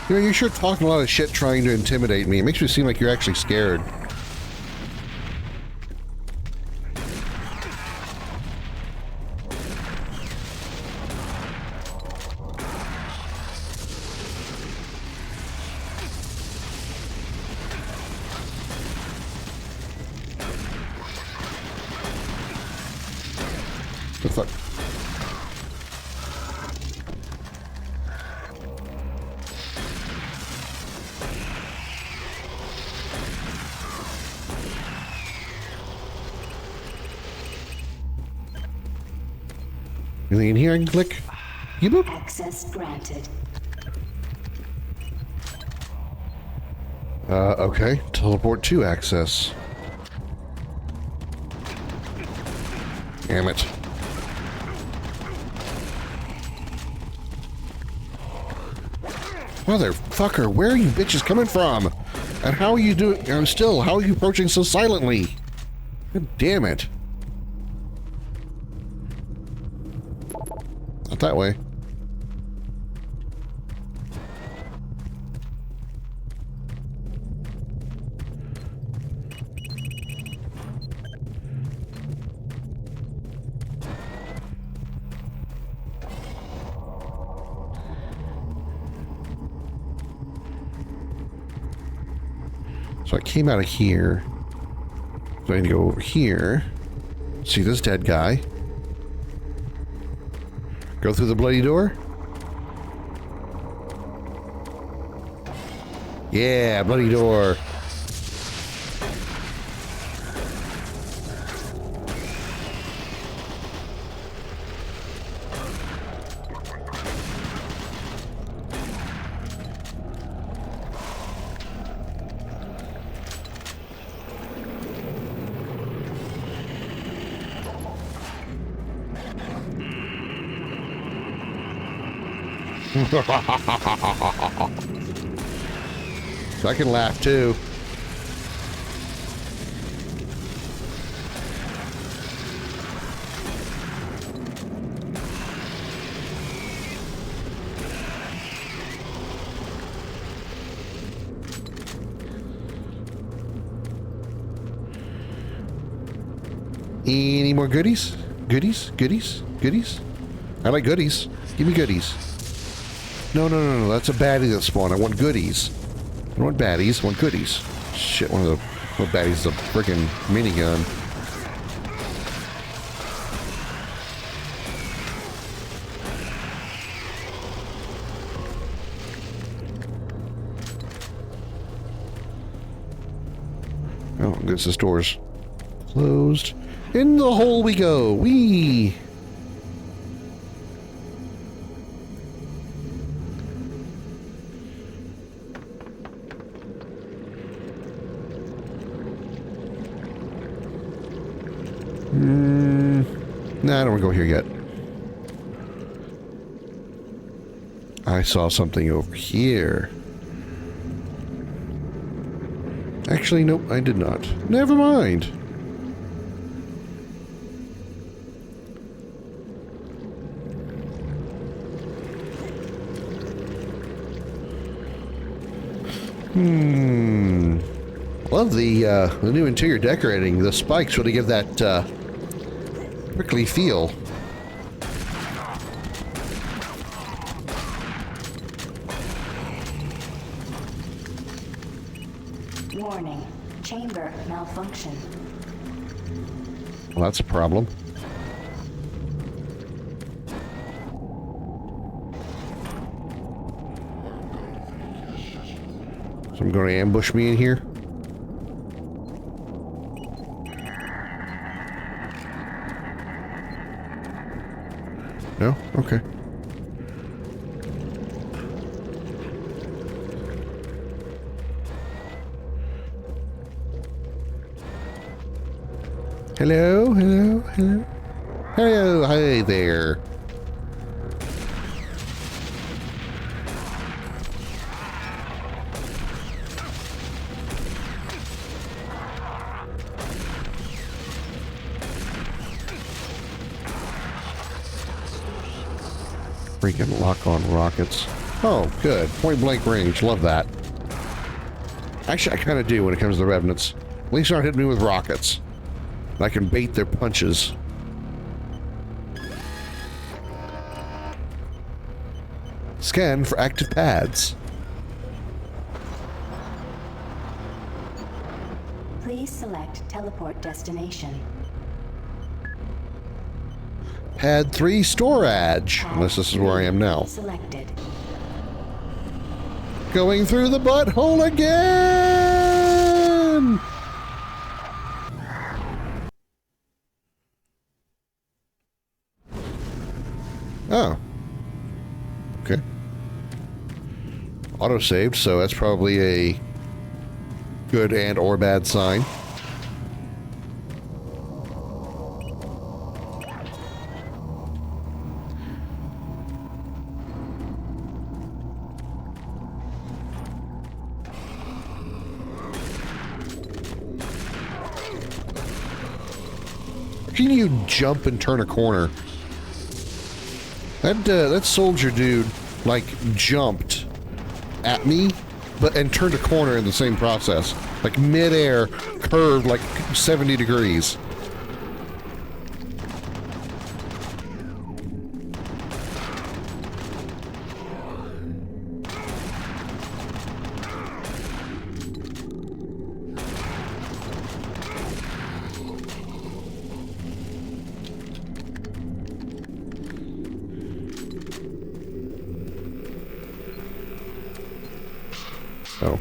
You know, you're sure talking a lot of shit trying to intimidate me. It makes me seem like you're actually scared. The fuck? Anything in here I can click? Boop. Access granted. Okay. Teleport to access. Damn it. Motherfucker, where are you bitches coming from? And how are you doing? How are you approaching so silently? God damn it. Not that way. So I came out of here. So I need to go over here. See this dead guy. Go through the bloody door. Yeah, bloody door. So I can laugh too. Any more goodies? Goodies? Goodies? Goodies? I like goodies. Give me goodies. No, no, no, no. That's a baddie that spawned. I want goodies. I don't want baddies. I want goodies. Shit, one of the baddies is a freaking minigun. Oh, I guess this door's closed. In the hole we go. Whee! Nah, I don't want to go here yet. I saw something over here. Actually, nope, I did not. Never mind. Love the new interior decorating. The spikes really give that prickly feel. Warning. Chamber malfunction. Well, that's a problem. So I'm going to ambush me in here. No? Okay. Hello, hello, hello. Hello, hey there. Freaking lock on rockets. Oh, good. Point blank range. Love that. Actually, I kind of do when it comes to the Revenants. At least they're not hitting me with rockets. I can bait their punches. Scan for active pads. Please select teleport destination. Pad 3 storage. Unless this is where I am now. Selected. Going through the butthole again! Oh. Okay. Auto-saved, so that's probably a good and or bad sign. Can you jump and turn a corner? That soldier dude, like, jumped at me, and turned a corner in the same process. Like, mid-air, curved like 70 degrees. Oh.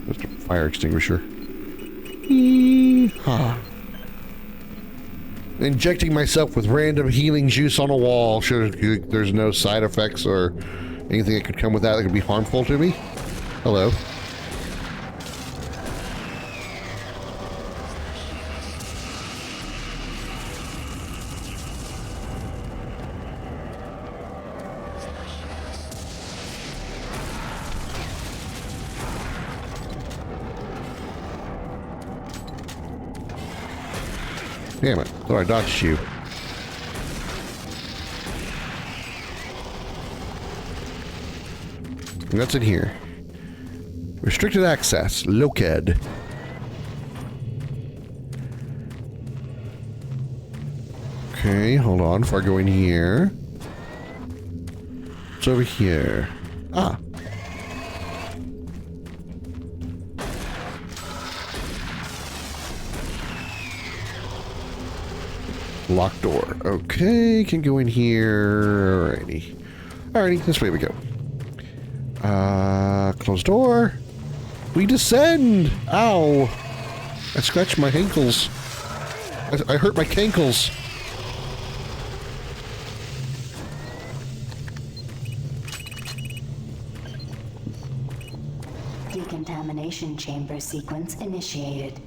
Just a fire extinguisher. Yeehaw. Injecting myself with random healing juice on a wall. Sure, there's no side effects or anything that could come with that that could be harmful to me. Hello. Damn it. Thought I dodged you. And that's in here. Restricted access. Located. Okay, hold on. Before I go in here. It's over here. Ah. Locked door. Okay, can go in here. Alrighty. Alrighty, this way we go. Close door. We descend! Ow! I scratched my ankles. I hurt my cankles. Decontamination chamber sequence initiated.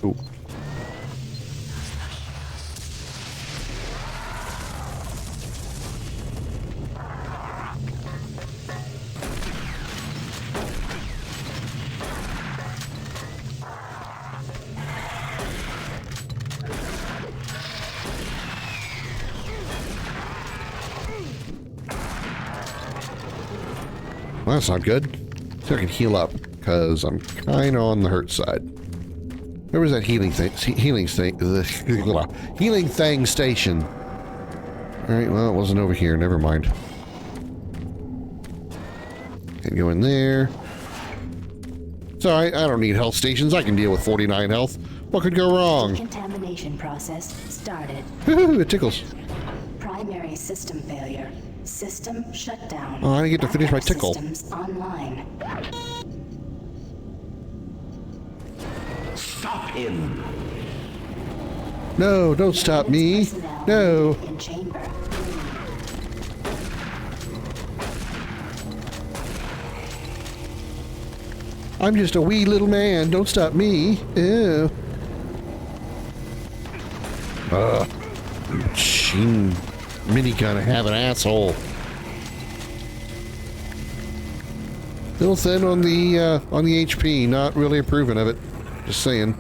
Ooh. Well, that's not good. So I can heal up, because I'm kind of on the hurt side. Where was that healing thing? Healing thing station. Alright, well, it wasn't over here. Never mind. Can go in there. It's alright. I don't need health stations. I can deal with 49 health. What could go wrong? Decontamination process started. It tickles. Primary system failure. System shutdown. Oh, I didn't get to finish my tickle. Systems online. Stop him! No, don't stop me. No. In chamber. I'm just a wee little man. Don't stop me. Ew. Machine minigun have an asshole. Little thin on the HP. Not really approving of it. Just saying.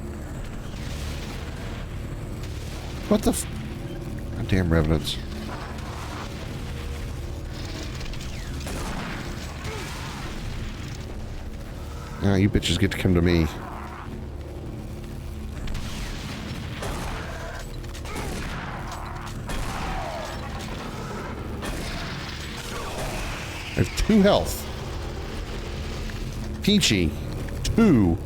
What the? Goddamn revenants. Now you bitches get to come to me. I have 2 health. Peachy. 2.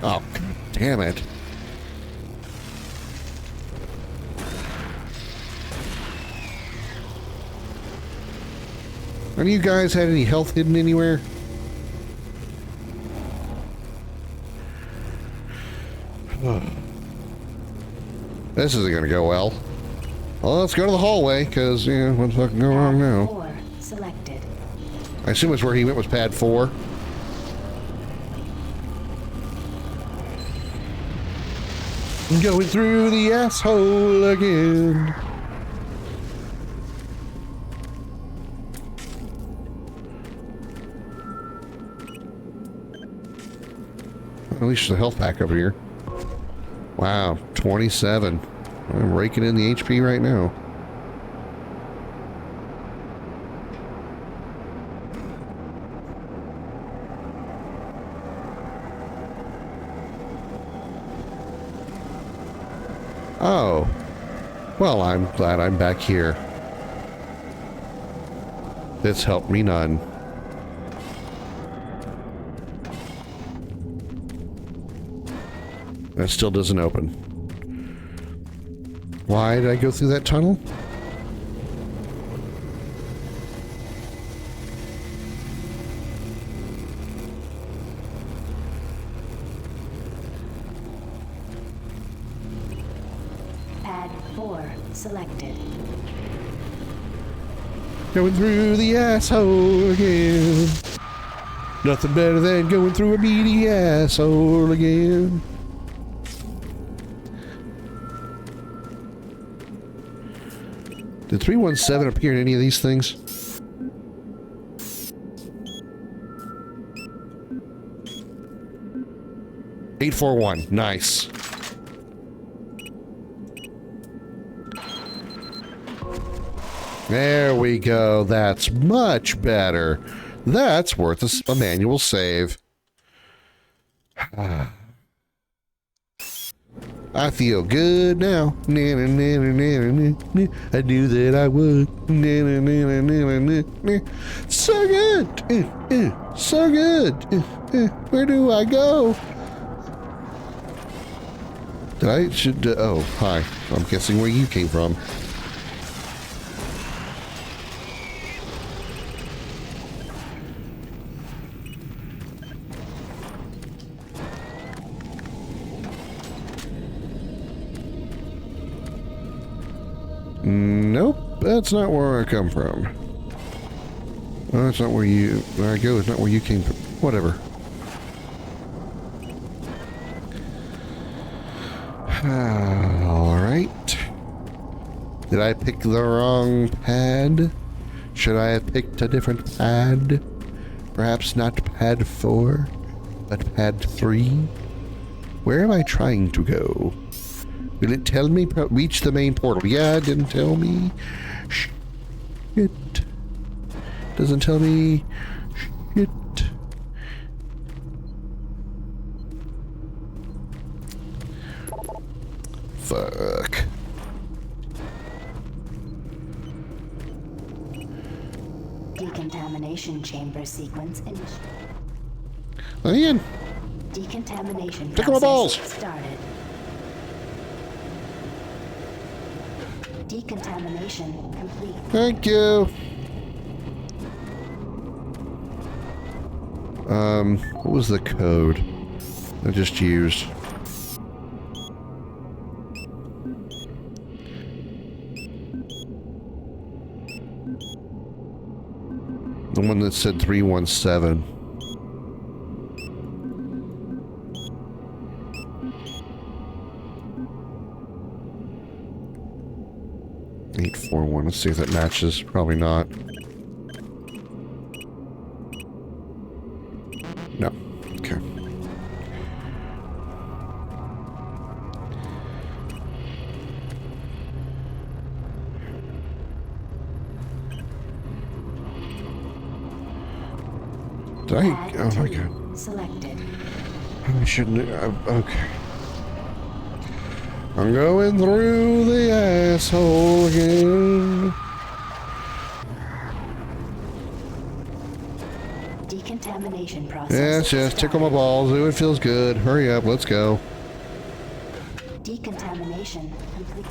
Oh, God damn it. None of you guys had any health hidden anywhere? This isn't gonna go well. Well, let's go to the hallway, because, yeah, what's fucking going wrong now? 4 selected. I assume it's where he went was pad 4. Going through the asshole again. At least there's a health pack over here. Wow, 27. I'm raking in the HP right now. Oh. Well, I'm glad I'm back here. This helped me none. That still doesn't open. Why did I go through that tunnel? Pad 4 selected. Going through the asshole again. Nothing better than going through a meaty asshole again. Did 317 appear in any of these things? $841. Nice. There we go. That's much better. That's worth a manual save. I feel good now. I knew that I would. So good. So good. Where do I go? Did I should? Oh, hi. I'm guessing where you came from. Nope, that's not where I come from. Well, that's not where I go is not where you came from. Whatever. Alright. Did I pick the wrong pad? Should I have picked a different pad? Perhaps not pad 4, but pad 3? Where am I trying to go? Will it tell me reach the main portal? Yeah, it didn't tell me. Shit. Doesn't tell me. Shit. Fuck. Decontamination chamber sequence in. Ian. Decontamination Tickle my balls. Started. Decontamination complete. Thank you. What was the code I just used? The one that said 317. 9841. Let's see if that matches. Probably not. No. Okay. Did I? Oh my god. Selected. I shouldn't. Okay. I'm going through the asshole again. Decontamination process. Yes, yes. Tickle my balls. Ooh, it feels good. Hurry up. Let's go. Decontamination complete.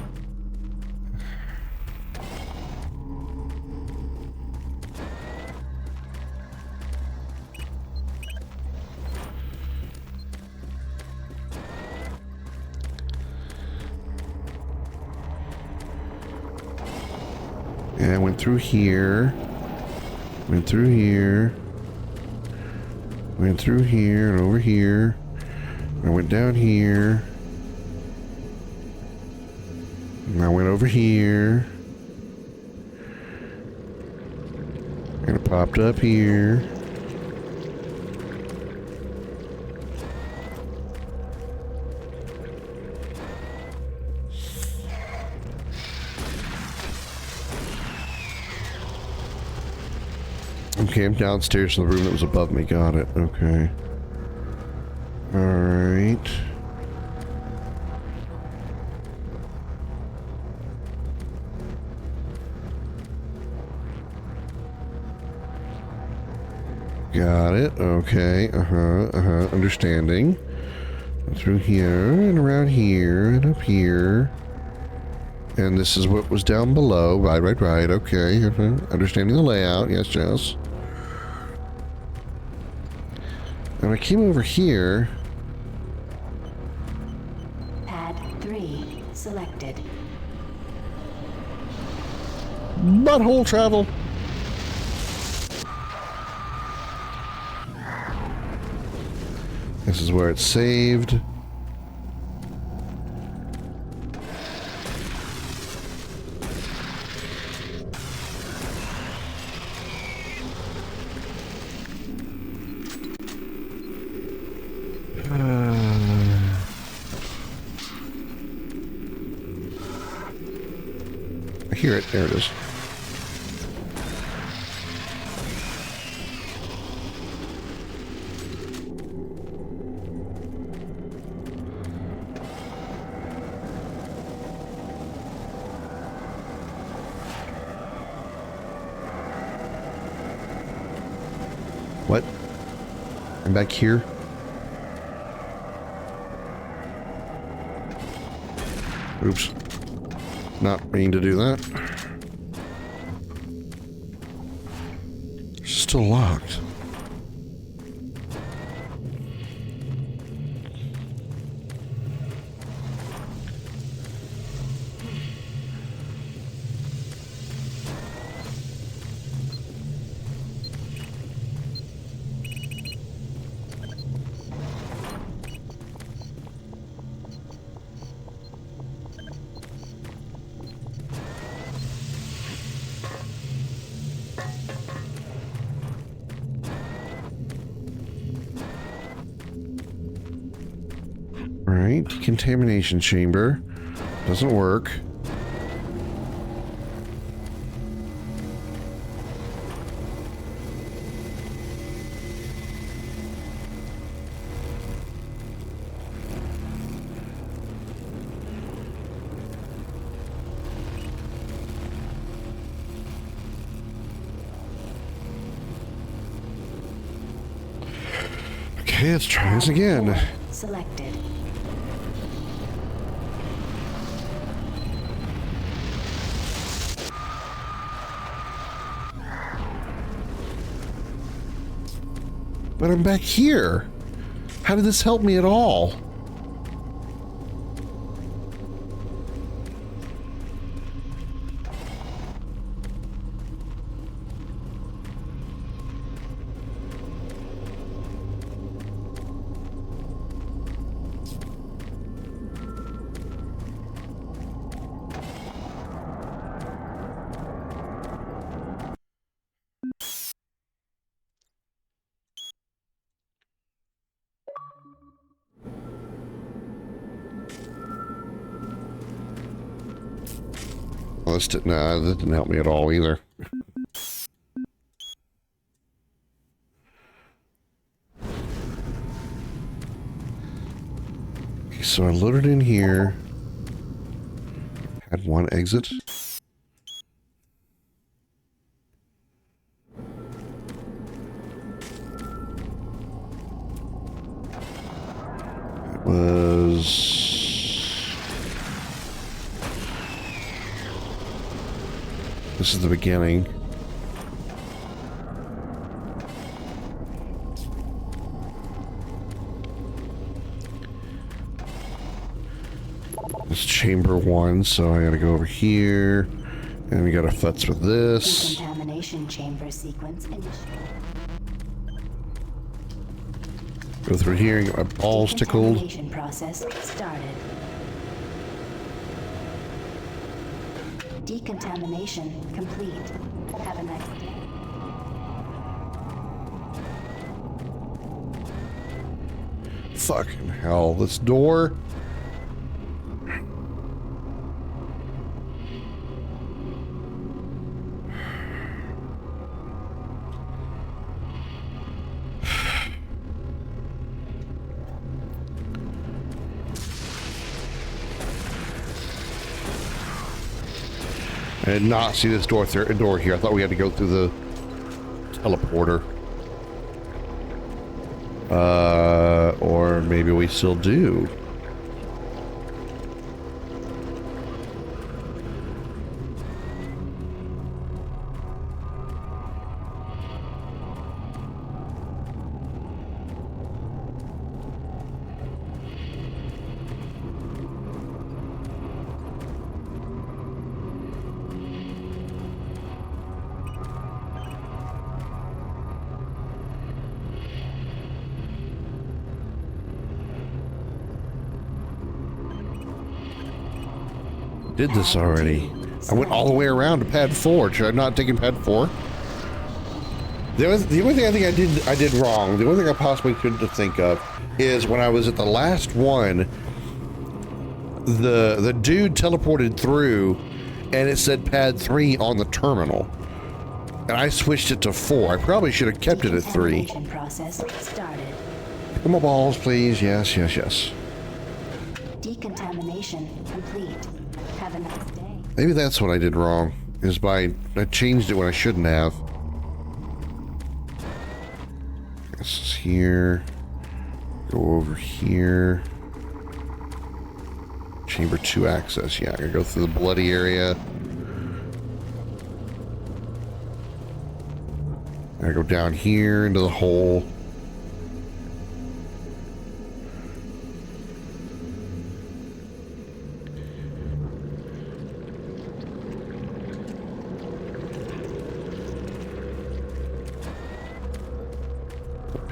And I went through here. Went through here. Went through here and over here. I went down here. And I went over here. And it popped up here. Okay, I'm downstairs in the room that was above me. Got it. Okay. Alright. Got it. Okay. Understanding. Through here and around here and up here. And this is what was down below. Right. Okay. Understanding the layout. Yes, yes. And I came over here. Pad 3 selected. Butthole travel. This is where it's saved. I hear it. There it is. What? I'm back here. Oops. Not meaning to do that. It's still locked. Right, decontamination chamber. Doesn't work. Okay, let's try this again. Selected. But I'm back here. How did this help me at all? Well, nah, that didn't help me at all either. Okay, so I loaded in here. Had one exit. It was... This is the beginning. This is chamber 1, so I gotta go over here. And we gotta futz with this. Decontamination chamber sequence initiated. Go through here and get my balls tickled. Decontamination process started. Decontamination complete. Have a nice day. Fucking hell, this door. I did not see this door here. I thought we had to go through the teleporter. Or maybe we still do. Did this already. I went all the way around to pad 4. Should I not have taken pad 4? The only thing I think I did wrong, the only thing I possibly could think of, is when I was at the last one, the dude teleported through, and it said pad 3 on the terminal, and I switched it to 4. I probably should have kept it at 3. Process started. Come on, balls, please. Yes, yes, yes. Decontamination complete. Have a nice day. Maybe that's what I did wrong, is I changed it when I shouldn't have. This is here. Go over here. Chamber 2 access. Yeah, I gotta go through the bloody area. I gotta go down here into the hole.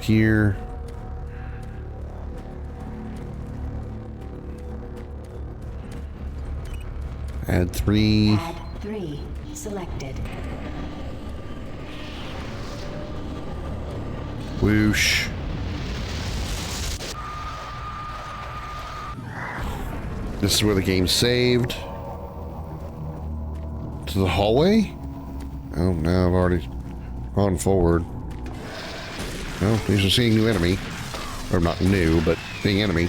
Here. Add 3. Add 3 selected. Whoosh. This is where the game saved. To the hallway? Oh, no, I've already gone forward. Well, these are seeing new enemy. Or not new, but seeing enemy.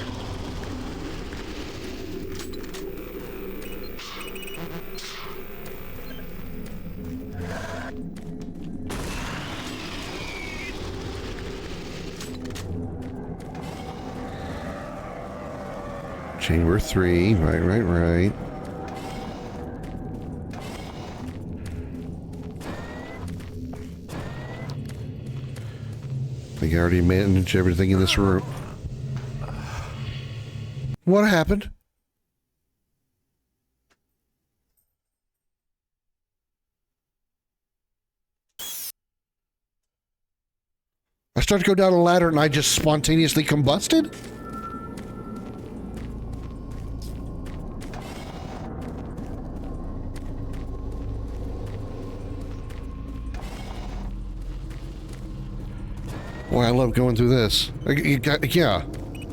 Chamber 3, right. I think I already managed everything in this room. What happened? I started to go down a ladder and I just spontaneously combusted? Boy, I love going through this. Yeah.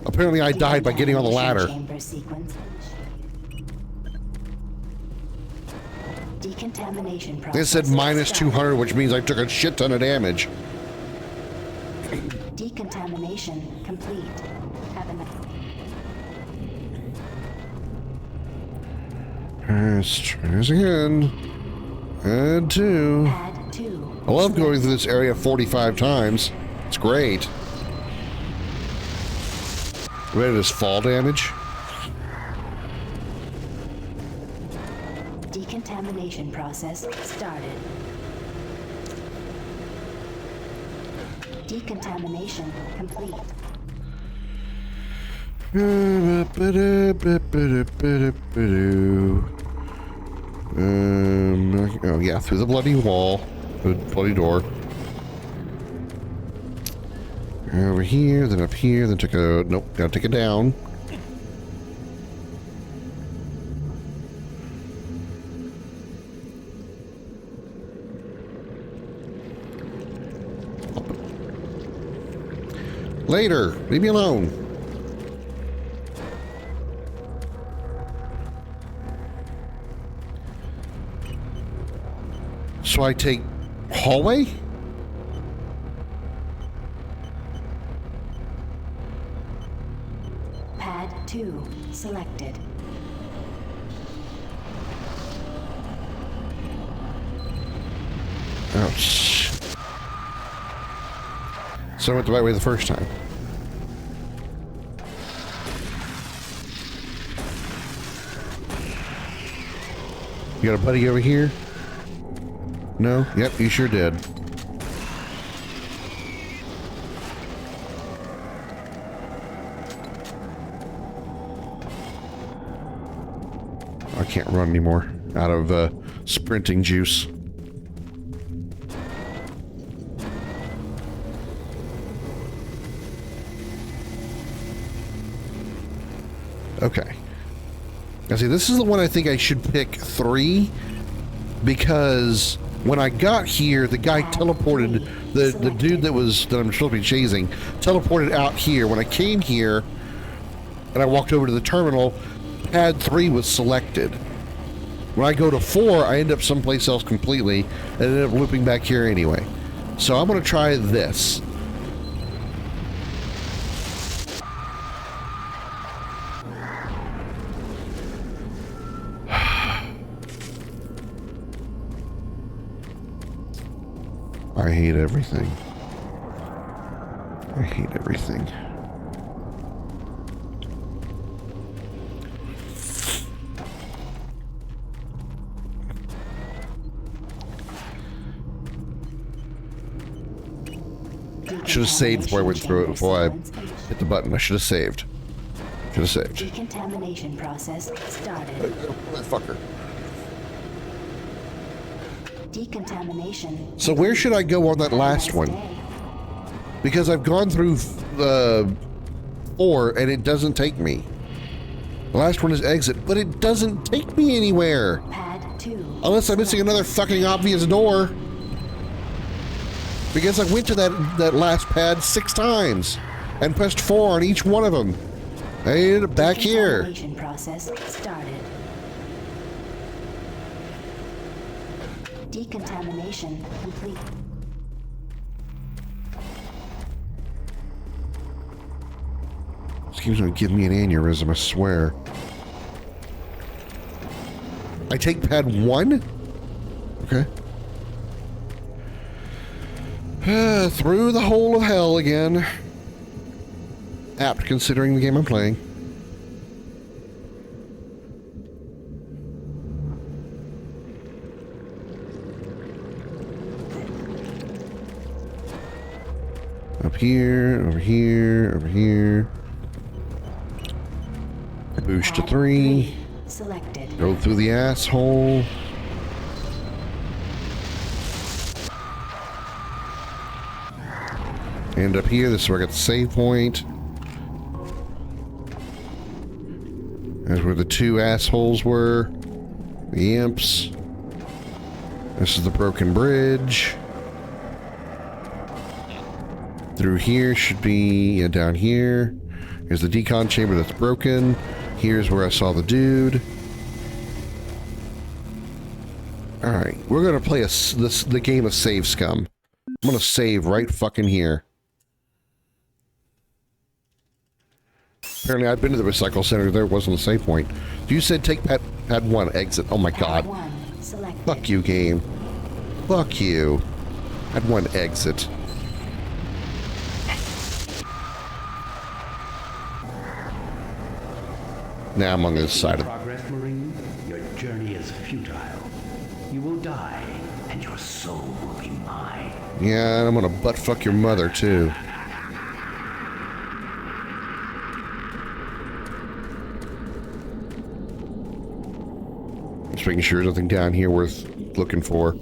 Apparently I died by getting on the ladder. Chamber sequence Decontamination It process. said minus started. 200, which means I took a shit ton of damage. Decontamination complete. Have a Let's try this again. Add 2. Add 2. I love going through this area 45 times. It's great. Ready this fall damage? Decontamination process started. Decontamination complete. Oh yeah, through the bloody wall, the bloody door. Over here, then up here, then take a, nope, gotta take it down. Later, leave me alone. So I take hallway? Pad 2 selected. Ouch. So I went the right way the first time. You got a buddy over here? No? Yep, you sure did. I can't run anymore. Out of sprinting juice. Okay. Now see, this is the one I think I should pick 3, because when I got here, the guy teleported, the dude that I'm supposed to be chasing, teleported out here. When I came here and I walked over to the terminal, pad 3 was selected. When I go to 4, I end up someplace else completely and end up looping back here anyway. So I'm going to try this. I hate everything. I hate everything. Should have saved before I went through it, before I hit the button. I should have saved. Should have saved. Decontamination process started. That fucker. Decontamination. So where should I go on that last one? Because I've gone through 4 and it doesn't take me. The last one is exit, but it doesn't take me anywhere. Pad 2. Unless I'm missing another fucking obvious door. Because I went to that last pad 6 times and pressed 4 on each one of them. I ended up back here. Decontamination process started. Decontamination complete. This game's gonna give me an aneurysm, I swear. I take pad 1? Okay. Through the hole of hell again. Apt considering the game I'm playing. Up here, over here, over here. Boost to 3. Selected. Go through the asshole. And up here, this is where I got the save point. That's where the 2 assholes were. The imps. This is the broken bridge. Through here should be down here. Here's the decon chamber that's broken. Here's where I saw the dude. Alright, we're gonna play the game of Save Scum. I'm gonna save right fucking here. Apparently I've been to the recycle center, there wasn't a save point. You said take pad 1, exit. Oh my god. Fuck you, game. Fuck you. Pad 1, exit. Now I'm on this side of progress, Marine. Your journey is futile. You will die, and your soul will be mine. Yeah, and I'm gonna butt fuck your mother too. Just making sure there's nothing down here worth looking for.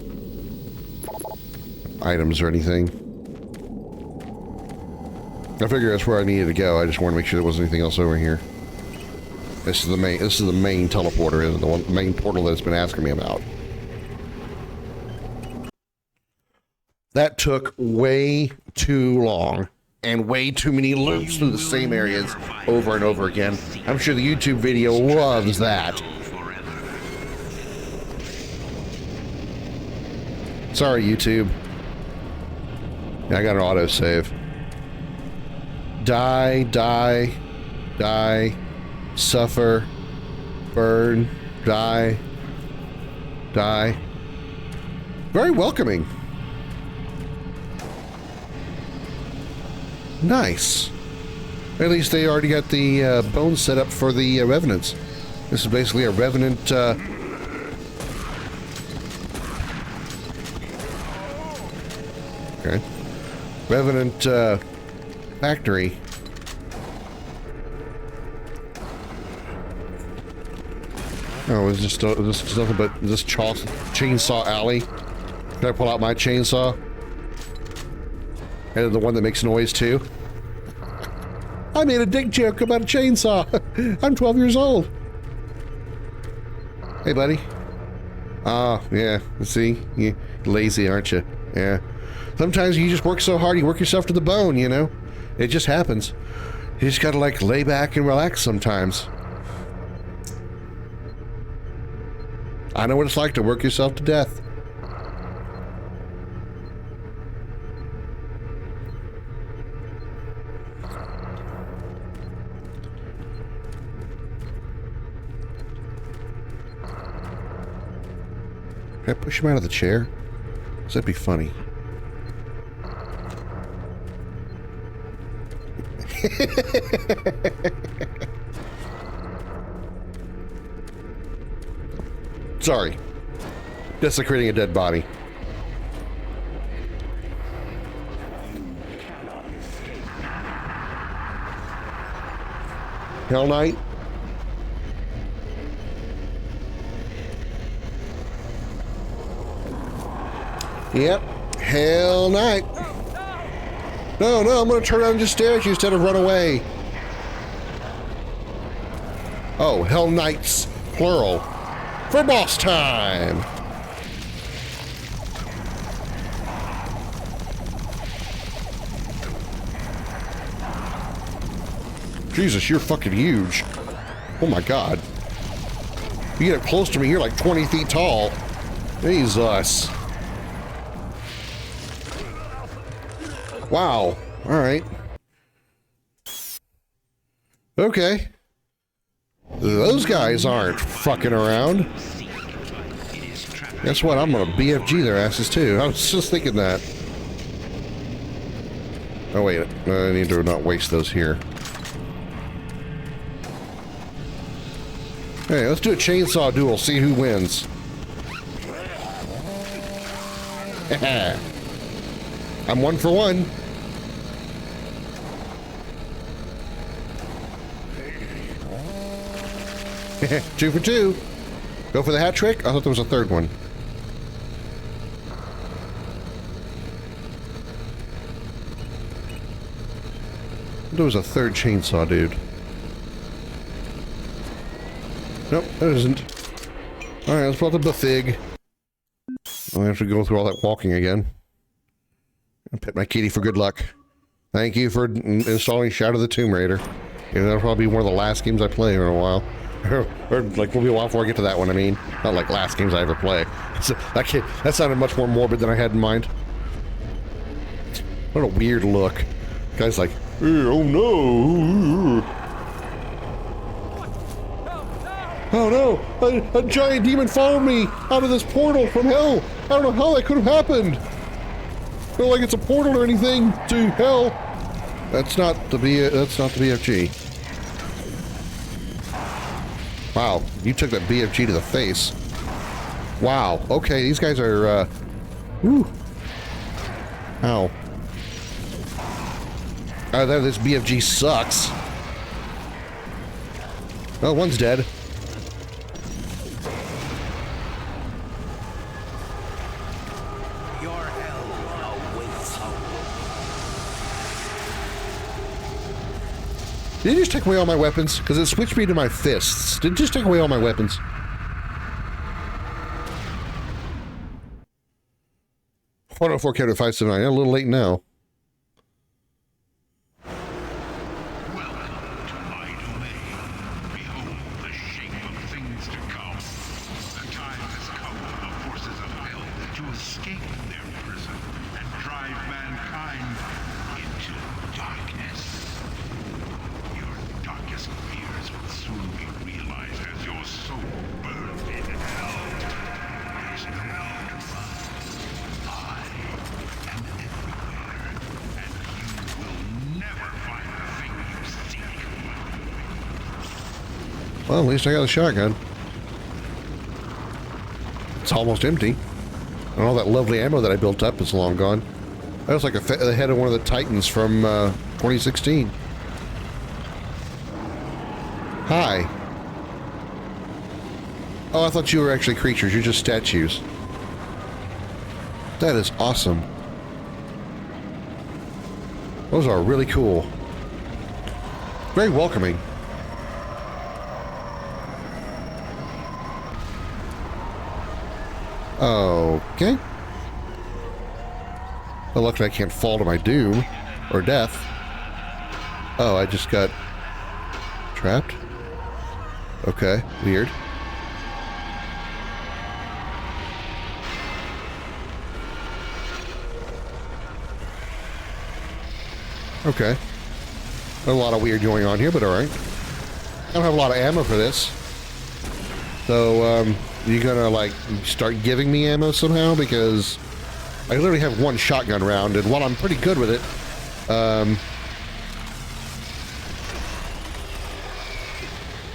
Items or anything. I figure that's where I needed to go. I just wanted to make sure there wasn't anything else over here. This is the main teleporter, isn't it? The main portal that's been asking me about. That took way too long and way too many loops through the same areas over and over again. I'm sure the YouTube video loves that. Sorry, YouTube. Yeah, I got an autosave. Die, die, die, suffer, burn, die, die. Very welcoming. Nice. At least they already got the bones set up for the revenants. This is basically a revenant. Okay. Revenant factory. Oh, it's just nothing but this chainsaw alley. Can I pull out my chainsaw? And the one that makes noise too. I made a dick joke about a chainsaw. I'm 12 years old. Hey, buddy. Ah, yeah. See, you're lazy, aren't you? Yeah. Sometimes you just work so hard, you work yourself to the bone, you know? It just happens. You just gotta, like, lay back and relax sometimes. I know what it's like to work yourself to death. Can I push him out of the chair? That'd be funny. Sorry. Desecrating a dead body. Hell Knight? Yep. Hell Knight. No, I'm gonna turn around and just stare at you instead of run away. Oh, Hell Knights, plural. For boss time! Jesus, you're fucking huge. Oh my god. You get up close to me, you're like 20 feet tall. Jesus. Wow. Alright. Okay. Those guys aren't fucking around. Guess what? I'm gonna BFG their asses too. I was just thinking that. Oh wait, I need to not waste those here. Hey, let's do a chainsaw duel, see who wins. I'm 1 for 1. Two for 2. Go for the hat trick? I thought there was a third one. There was a third chainsaw, dude. Nope, there isn't. Alright, let's pull out the Buffig. I'll have to go through all that walking again. I'll pet my kitty for good luck. Thank you for installing Shadow of the Tomb Raider. Yeah, that'll probably be one of the last games I play in a while. Or like we'll be a while before I get to that one. I mean, not like last games I ever play. So that sounded much more morbid than I had in mind. What a weird look. Guy's like, oh no! Oh no! A giant demon followed me out of this portal from hell. I don't know how that could have happened. Not like it's a portal or anything to hell. That's not the BFG. Wow, you took that BFG to the face. Wow. Okay, these guys are. Woo. Ow. Oh, this BFG sucks. Oh, one's dead. Your hell awaits you. Did it just take away all my weapons? Because it switched me to my fists. Did it just take away all my weapons? One 104 Counter 579. A little late now. Well, at least I got a shotgun. It's almost empty. And all that lovely ammo that I built up is long gone. That was like the head of one of the Titans from 2016. Hi. Oh, I thought you were actually creatures. You're just statues. That is awesome. Those are really cool. Very welcoming. Okay. Well, luckily I can't fall to my doom or death. Oh, I just got trapped. Okay, weird. Okay. A lot of weird going on here, but alright. I don't have a lot of ammo for this. So, you gonna, like, start giving me ammo somehow? Because I literally have one shotgun round, and while I'm pretty good with it,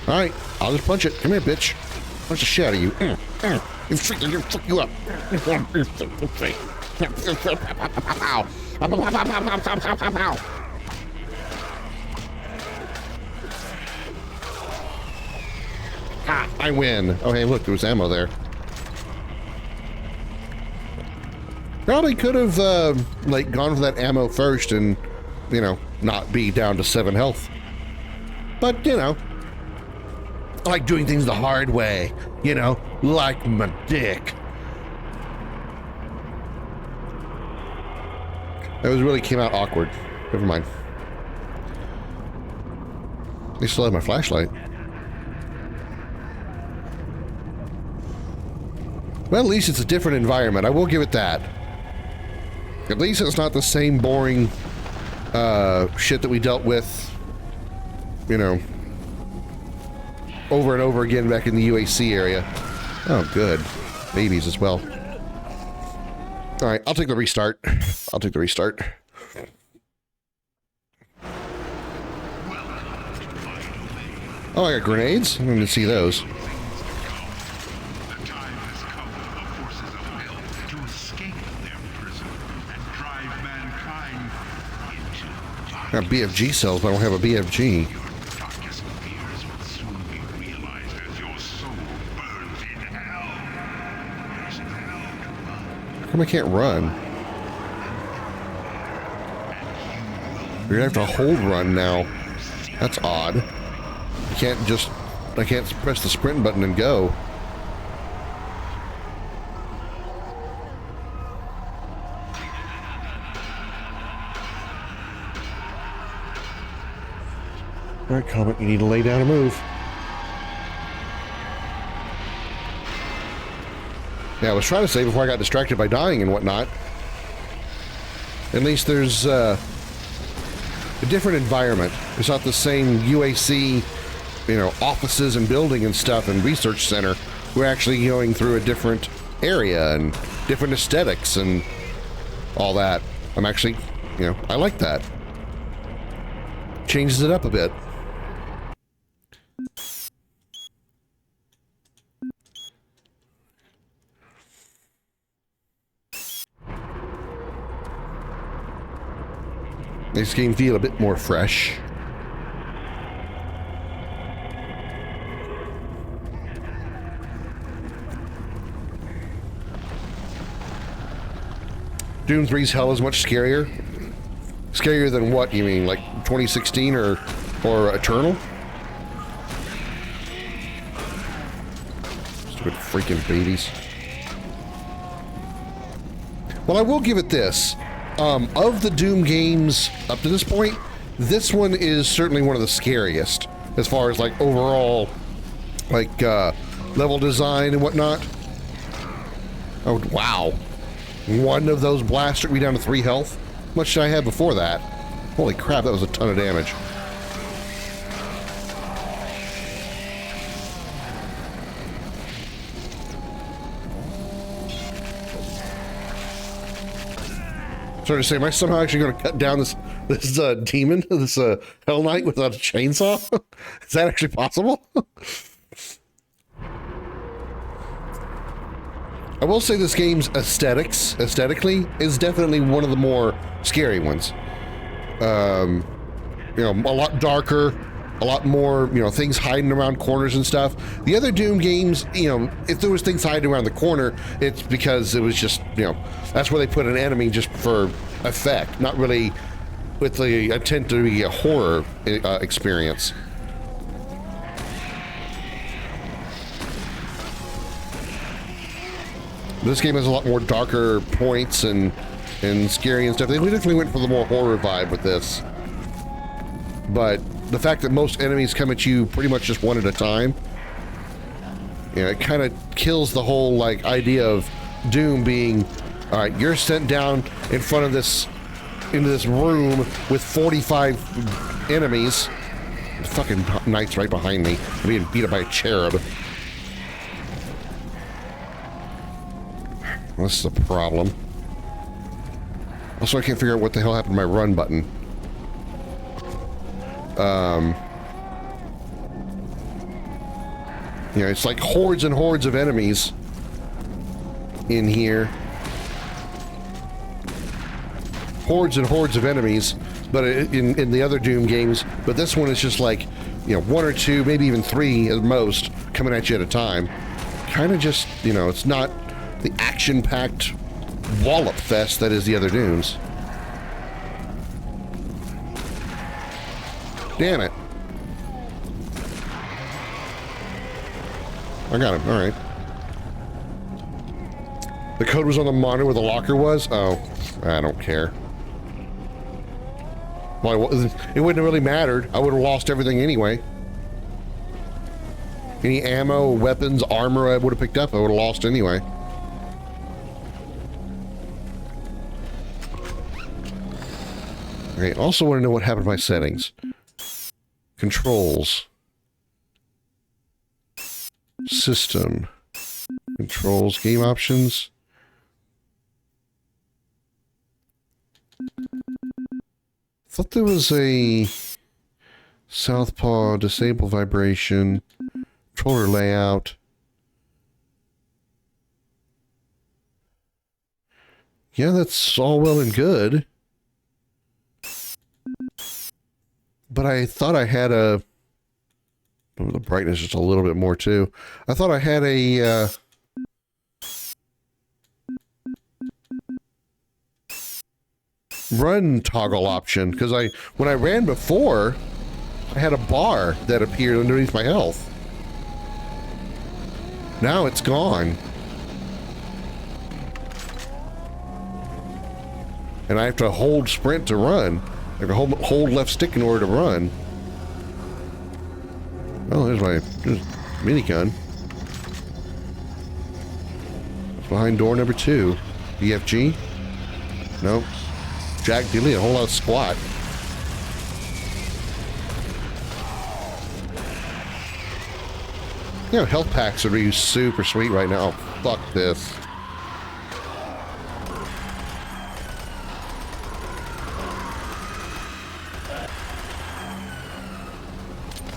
alright, I'll just punch it. Come here, bitch. Punch the shit out of you. You fuck you up. Ah, I win. Oh, hey, look, there was ammo there. Probably could have, like, gone for that ammo first and, you know, not be down to 7 health. But, you know, I like doing things the hard way, you know, like my dick. That really came out awkward. Never mind. I still have my flashlight. Well, at least it's a different environment. I will give it that. At least it's not the same boring shit that we dealt with, you know, over and over again back in the UAC area. Oh, good. Babies as well. All right, I'll take the restart. I'll take the restart. Oh, I got grenades? I didn't see those. I got BFG cells, but I don't have a BFG. How come I can't run? You're gonna have to hold run now. That's odd. I can't press the sprint button and go. Alright, Comet, you need to lay down and move. Yeah, I was trying to say before I got distracted by dying and whatnot. At least there's a different environment. It's not the same UAC, you know, offices and building and stuff and research center. We're actually going through a different area and different aesthetics and all that. I'm actually, you know, I like that. Changes it up a bit. Makes the game feel a bit more fresh. Doom 3's hell is much scarier. Scarier than what, you mean? Like 2016 or Eternal? Stupid freaking babies. Well, I will give it this. Of the Doom games up to this point, this one is certainly one of the scariest as far as like overall like level design and whatnot. Oh wow. One of those blasts took me down to 3 health. How much did I have before that? Holy crap, that was a ton of damage. Sorry to say, am I somehow actually going to cut down this demon, this Hell Knight without a chainsaw? Is that actually possible? I will say this game's aesthetically, is definitely one of the more scary ones. You know, a lot darker, a lot more, you know, things hiding around corners and stuff. The other Doom games, you know, if there was things hiding around the corner, it's because it was just, you know, that's where they put an enemy just for effect, not really with the intent to be a horror experience. This game has a lot more darker points and scary and stuff. They definitely went for the more horror vibe with this. But the fact that most enemies come at you pretty much just one at a time, you know, it kind of kills the whole like idea of Doom being, all right, you're sent down in front of this, into this room with 45 enemies. The fucking knight's right behind me. I'm being beat up by a cherub. This is a problem. Also, I can't figure out what the hell happened to my run button. You know, it's like hordes and hordes of enemies in here. Hordes and hordes of enemies, but in the other Doom games, but this one is just like, you know, 1 or 2, maybe even 3 at most, coming at you at a time. Kind of just, you know, it's not the action-packed wallop fest that is the other Dooms. Damn it. I got him, alright. The code was on the monitor where the locker was? Oh, I don't care. Well, it wouldn't have really mattered. I would have lost everything anyway. Any ammo, weapons, armor I would have picked up, I would have lost anyway. Okay, also want to know what happened to my settings. Controls. System. Controls, game options. Thought there was a southpaw, disable vibration, controller layout. Yeah, that's all well and good. But I thought I had a... Oh, the brightness just a little bit more too. I thought I had a... run toggle option, because when I ran before, I had a bar that appeared underneath my health. Now it's gone. And I have to hold sprint to run. I have to hold left stick in order to run. Oh, there's my minigun. Behind door number 2. BFG? Nope. Jack Dilly, a whole lot of squat. You know, health packs would be super sweet right now. Oh, fuck this.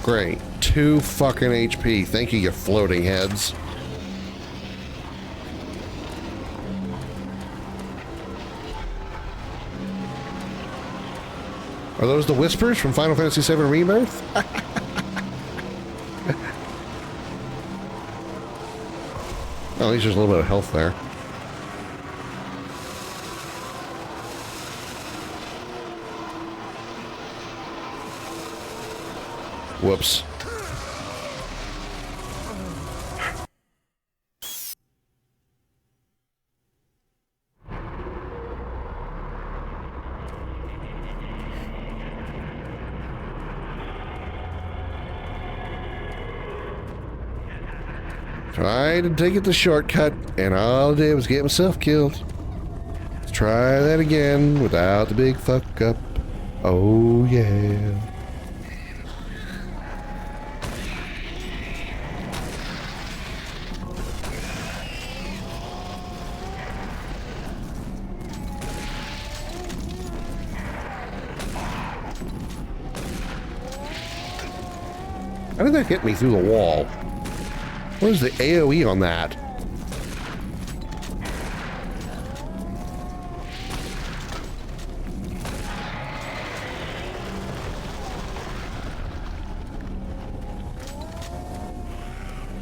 Great. 2 fucking HP. Thank you, you floating heads. Are those the whispers from Final Fantasy VII Rebirth? Oh, at least there's a little bit of health there. Whoops. Tried to take it the shortcut, and all I did was get myself killed. Let's try that again without the big fuck up. Oh yeah. How did that hit me through the wall? What is the AoE on that?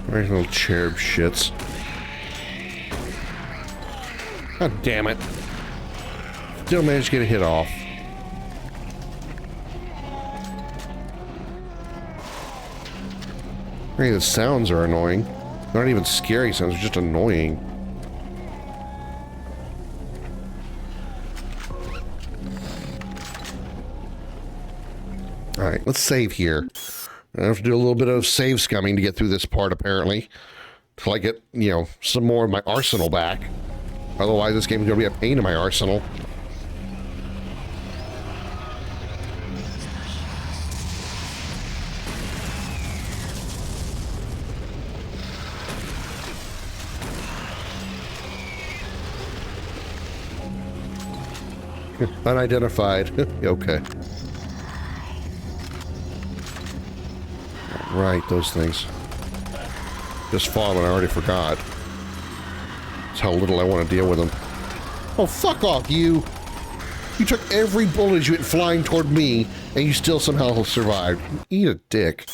There's little cherub shits. God damn it. Still managed to get a hit off. Hey, the sounds are annoying. They're not even scary sounds, they're just annoying. Alright, let's save here. I have to do a little bit of save scumming to get through this part, apparently. Till I get, you know, some more of my arsenal back. Otherwise, this game is going to be a pain in my arsenal. Unidentified. Okay. Right, those things. Just fought and I already forgot. That's how little I want to deal with them. Oh, fuck off, you! You took every bullet you went flying toward me, and you still somehow survived. Eat a dick.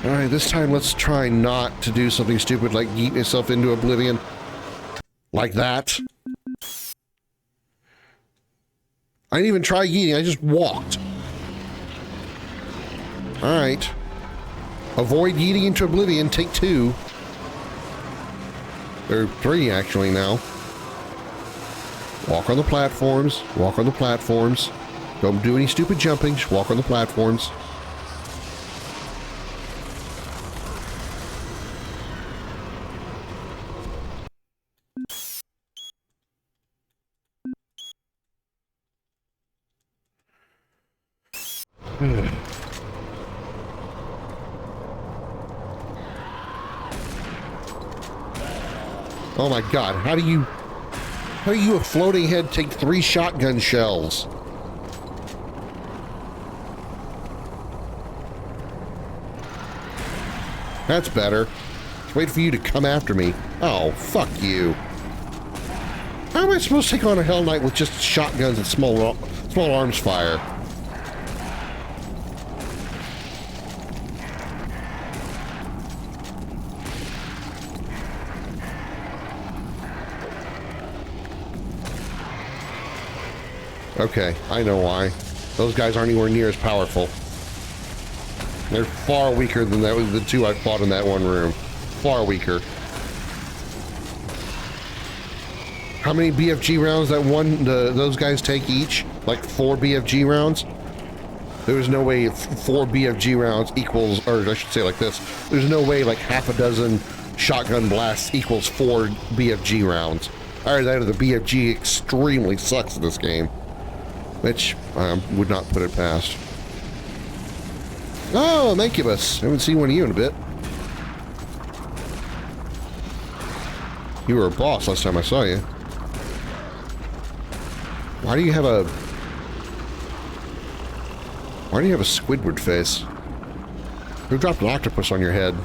Alright, this time let's try not to do something stupid like yeet myself into oblivion. Like that. I didn't even try yeeting, I just walked. Alright. Avoid yeeting into oblivion, take 2. Or 3, actually, now. Walk on the platforms, walk on the platforms. Don't do any stupid jumping, just walk on the platforms. Oh my god, how do you, a floating head, take 3 shotgun shells? That's better. Let's wait for you to come after me. Oh, fuck you. How am I supposed to take on a Hell Knight with just shotguns and small arms fire? Okay, I know why. Those guys aren't anywhere near as powerful. They're far weaker than the 2 I fought in that one room. Far weaker. How many BFG rounds those guys take each? Like 4 BFG rounds? There's no way 4 BFG rounds equals, or I should say like this, there's no way like half a dozen shotgun blasts equals 4 BFG rounds. Either the BFG extremely sucks in this game, which I would not put it past. Oh, Mancubus. Haven't seen one of you in a bit. You were a boss last time I saw you. Why do you have a Squidward face? Who dropped an octopus on your head?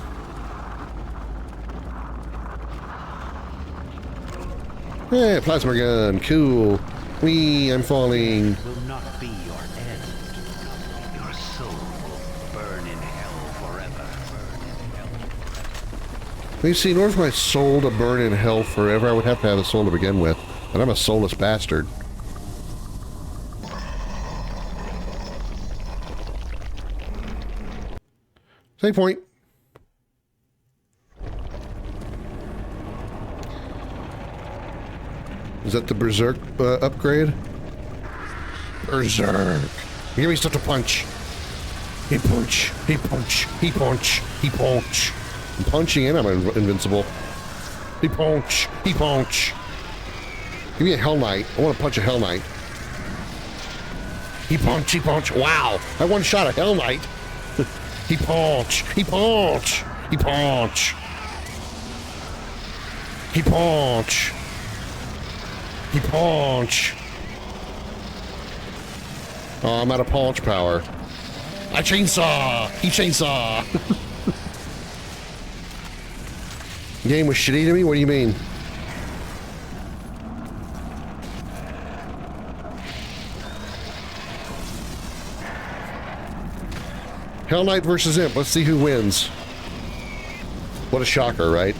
Hey, plasma gun, cool. Wee, I'm falling. Will not be your end. Your soul will burn in hell forever. You see, in order for my soul to burn in hell forever, I would have to have a soul to begin with. And I'm a soulless bastard. Same point. Is that the Berserk upgrade? Berserk. Give me stuff to punch. He punch. He punch. He punch. He punch. I'm punching in. I'm invincible. He punch. He punch. Give me a Hell Knight. I want to punch a Hell Knight. He punch. He punch. Wow. I one shot a Hell Knight. He punch. He punch. He punch. He punch. He punch. Oh, I'm out of punch power. I chainsaw. He chainsaw. Game was shitty to me? What do you mean? Hell Knight versus Imp. Let's see who wins. What a shocker, right?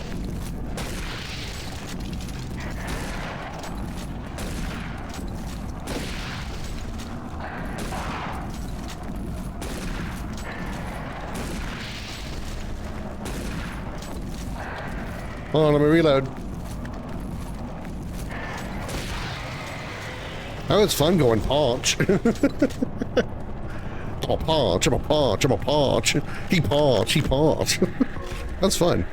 Hold on, let me reload. That was fun going punch. I'm a punch, I'm a punch, I'm a punch. He punch, he punch. That's fun.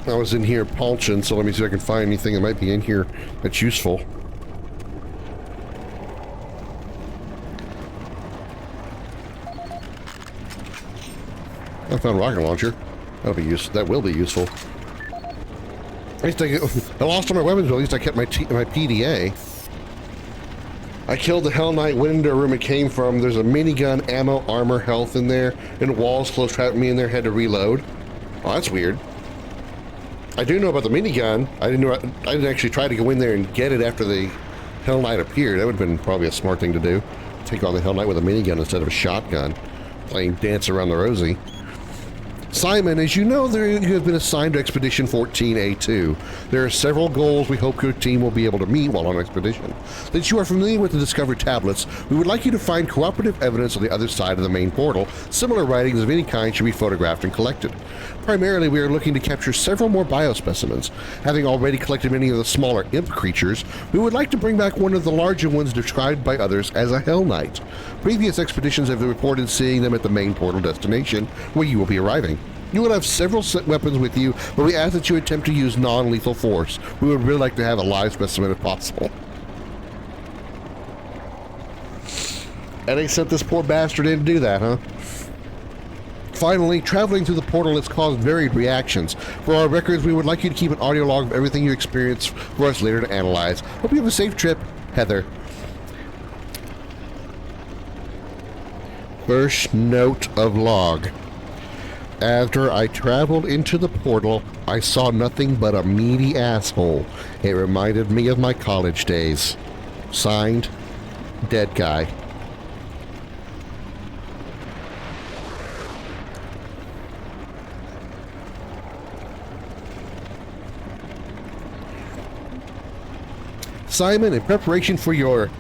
I was in here punching, so let me see if I can find anything that might be in here that's useful. I found a rocket launcher. That'll be useful. That will be useful. At least I lost all my weapons, but at least I kept my PDA. I killed the Hell Knight, went into a room it came from. There's a minigun, ammo, armor, health in there, and walls close trapped me in there, had to reload. Oh, that's weird. I do know about the minigun. I didn't actually try to go in there and get it after the Hell Knight appeared. That would have been probably a smart thing to do. Take on the Hell Knight with a minigun instead of a shotgun. Playing Dance Around the Rosie. Simon, as you know, you have been assigned to Expedition 14A2. There are several goals we hope your team will be able to meet while on expedition. Since you are familiar with the discovered tablets, we would like you to find cooperative evidence on the other side of the main portal. Similar writings of any kind should be photographed and collected. Primarily, we are looking to capture several more biospecimens. Having already collected many of the smaller imp creatures, we would like to bring back one of the larger ones described by others as a Hell Knight. Previous expeditions have reported seeing them at the main portal destination, where you will be arriving. You will have several weapons with you, but we ask that you attempt to use non-lethal force. We would really like to have a live specimen if possible. And they sent this poor bastard in to do that, huh? Finally, traveling through the portal has caused varied reactions. For our records, we would like you to keep an audio log of everything you experience for us later to analyze. Hope you have a safe trip, Heather. First note of log. After I traveled into the portal, I saw nothing but a meaty asshole. It reminded me of my college days. Signed, Dead Guy. Simon, in preparation for your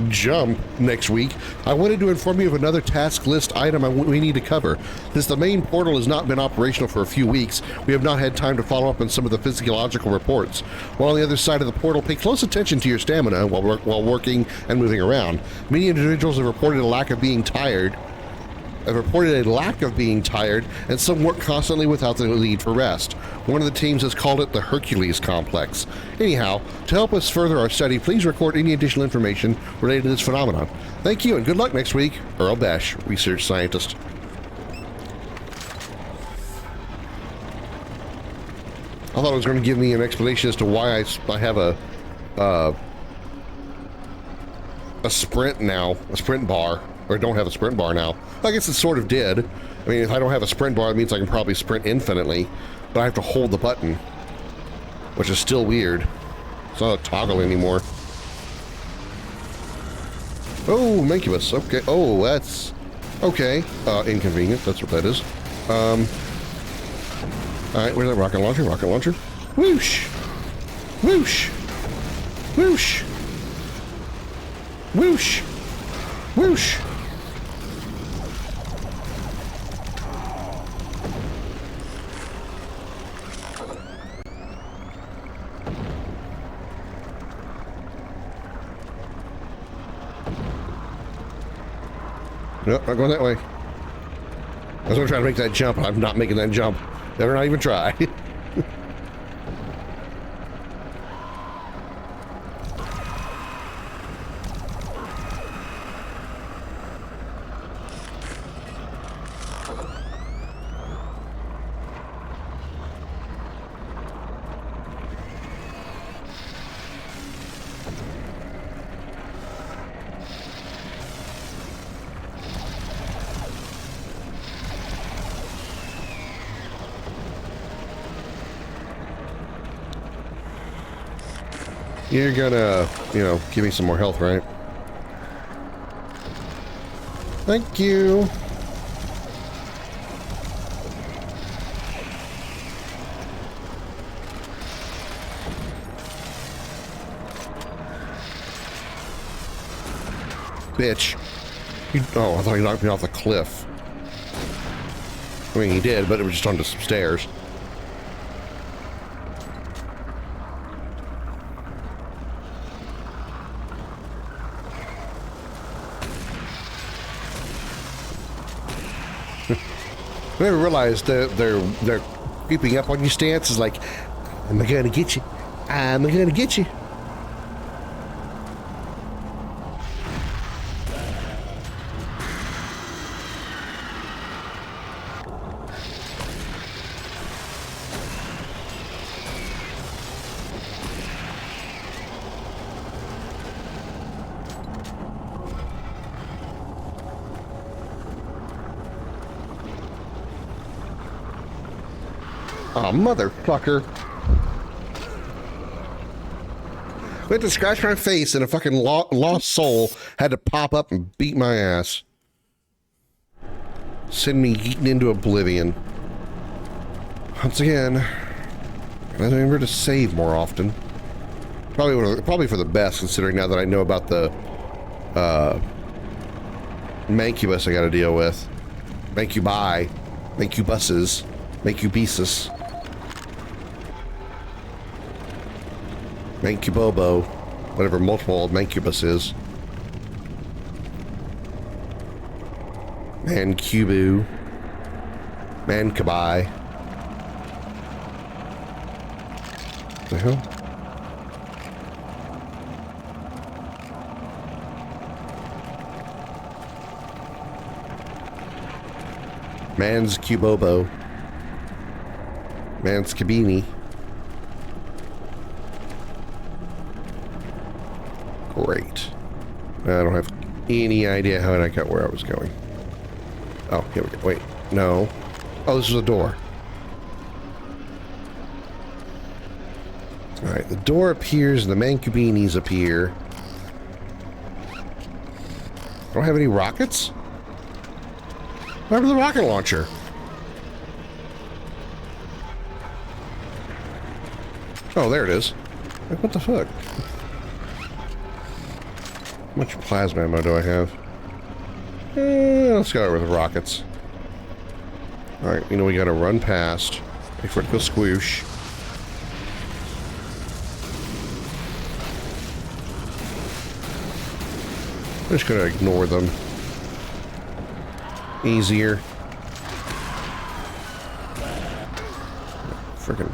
jump next week, I wanted to inform you of another task list item we need to cover. Since the main portal has not been operational for a few weeks, we have not had time to follow up on some of the physiological reports. While on the other side of the portal, pay close attention to your stamina while working and moving around. Many individuals have reported a lack of being tired, and some work constantly without the need for rest. One of the teams has called it the Hercules Complex. Anyhow, to help us further our study, please record any additional information related to this phenomenon. Thank you and good luck next week. Earl Bash, Research Scientist. I thought it was going to give me an explanation as to why I have a sprint now, a sprint bar, or don't have a sprint bar now. I guess it sort of did. I mean, if I don't have a sprint bar, it means I can probably sprint infinitely, but I have to hold the button, which is still weird. It's not a toggle anymore. Oh, Mancubus. Okay. Oh, that's okay. Inconvenient. That's what that is. All right, where's that rocket launcher? Rocket launcher. Whoosh! Whoosh! Whoosh! Whoosh! Whoosh! Nope, not going that way. I was going to try to make that jump. I'm not making that jump. Better not even try. You're gonna, give me some more health, right? Thank you. Bitch. Oh, I thought he knocked me off the cliff. I mean, he did, but it was just onto some stairs. I never realized that they're creeping up on you stance is like, am I gonna get you? Am I gonna get you? Oh, motherfucker. I went to scratch my face and a fucking lost soul had to pop up and beat my ass. Send me eating into oblivion. Once again, I remember to save more often. Probably for the best, considering now that I know about the Mancubus I gotta deal with. Mancubi. Mancubuses. Mancubesus. Mancubobo, whatever multiple old Mancubus is. Mancubu. Mancubi. What the hell? Man's Cubobo. Man's Cabini. Great. I don't have any idea how I got where I was going. Oh, here we go. Wait, no. Oh, this is a door. Alright, the door appears, the Mancubinis appear. I don't have any rockets? What happened to the rocket launcher? Oh, there it is. What the fuck? How much plasma ammo do I have? Let's go over the rockets. Alright, you know we gotta run past. Wait for it to go squoosh. I'm just gonna ignore them. Easier. Freaking.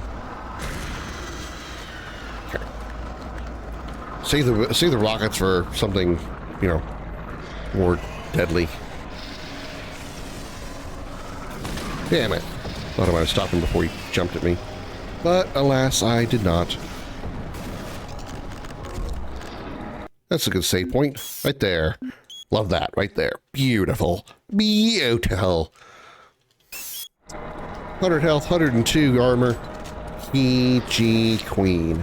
Okay. Save the rockets for something, you know, more deadly. Damn it. Thought I might have stopped him before he jumped at me. But alas, I did not. That's a good save point. Right there. Love that. Right there. Beautiful. Beautiful. 100 health, 102 armor. PG Queen.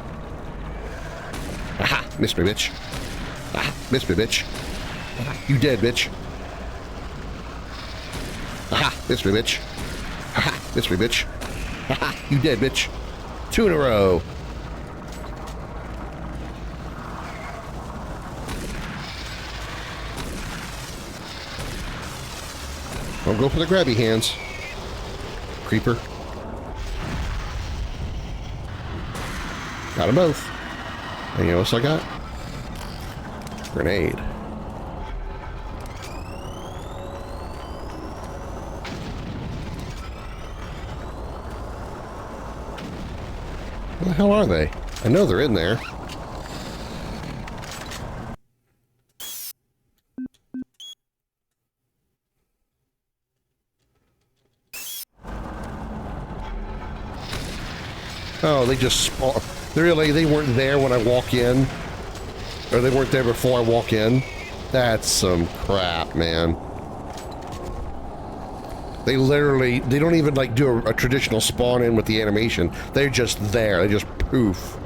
Aha! Missed me, bitch. Aha! Missed me, bitch. Aha, you dead, bitch. Aha! Missed me, bitch. Aha! Missed me, bitch. Aha! You dead, bitch. 2 in a row. Don't go for the grabby hands. Creeper. Got them both. And you know what else I got? Grenade. Where the hell are they? I know they're in there. Oh, they just spawn. They weren't there when I walk in. Or they weren't there before I walk in. That's some crap, man. They don't even like do a traditional spawn in with the animation. They're just there. They just poof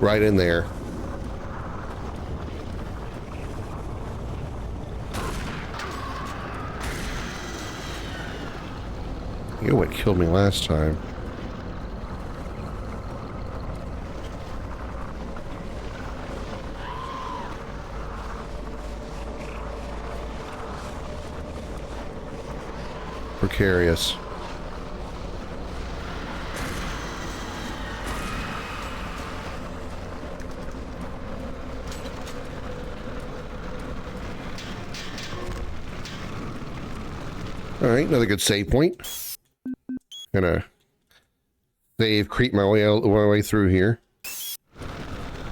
right in there. You know what killed me last time? Precarious. All right, another good save point. Gonna creep my way through here.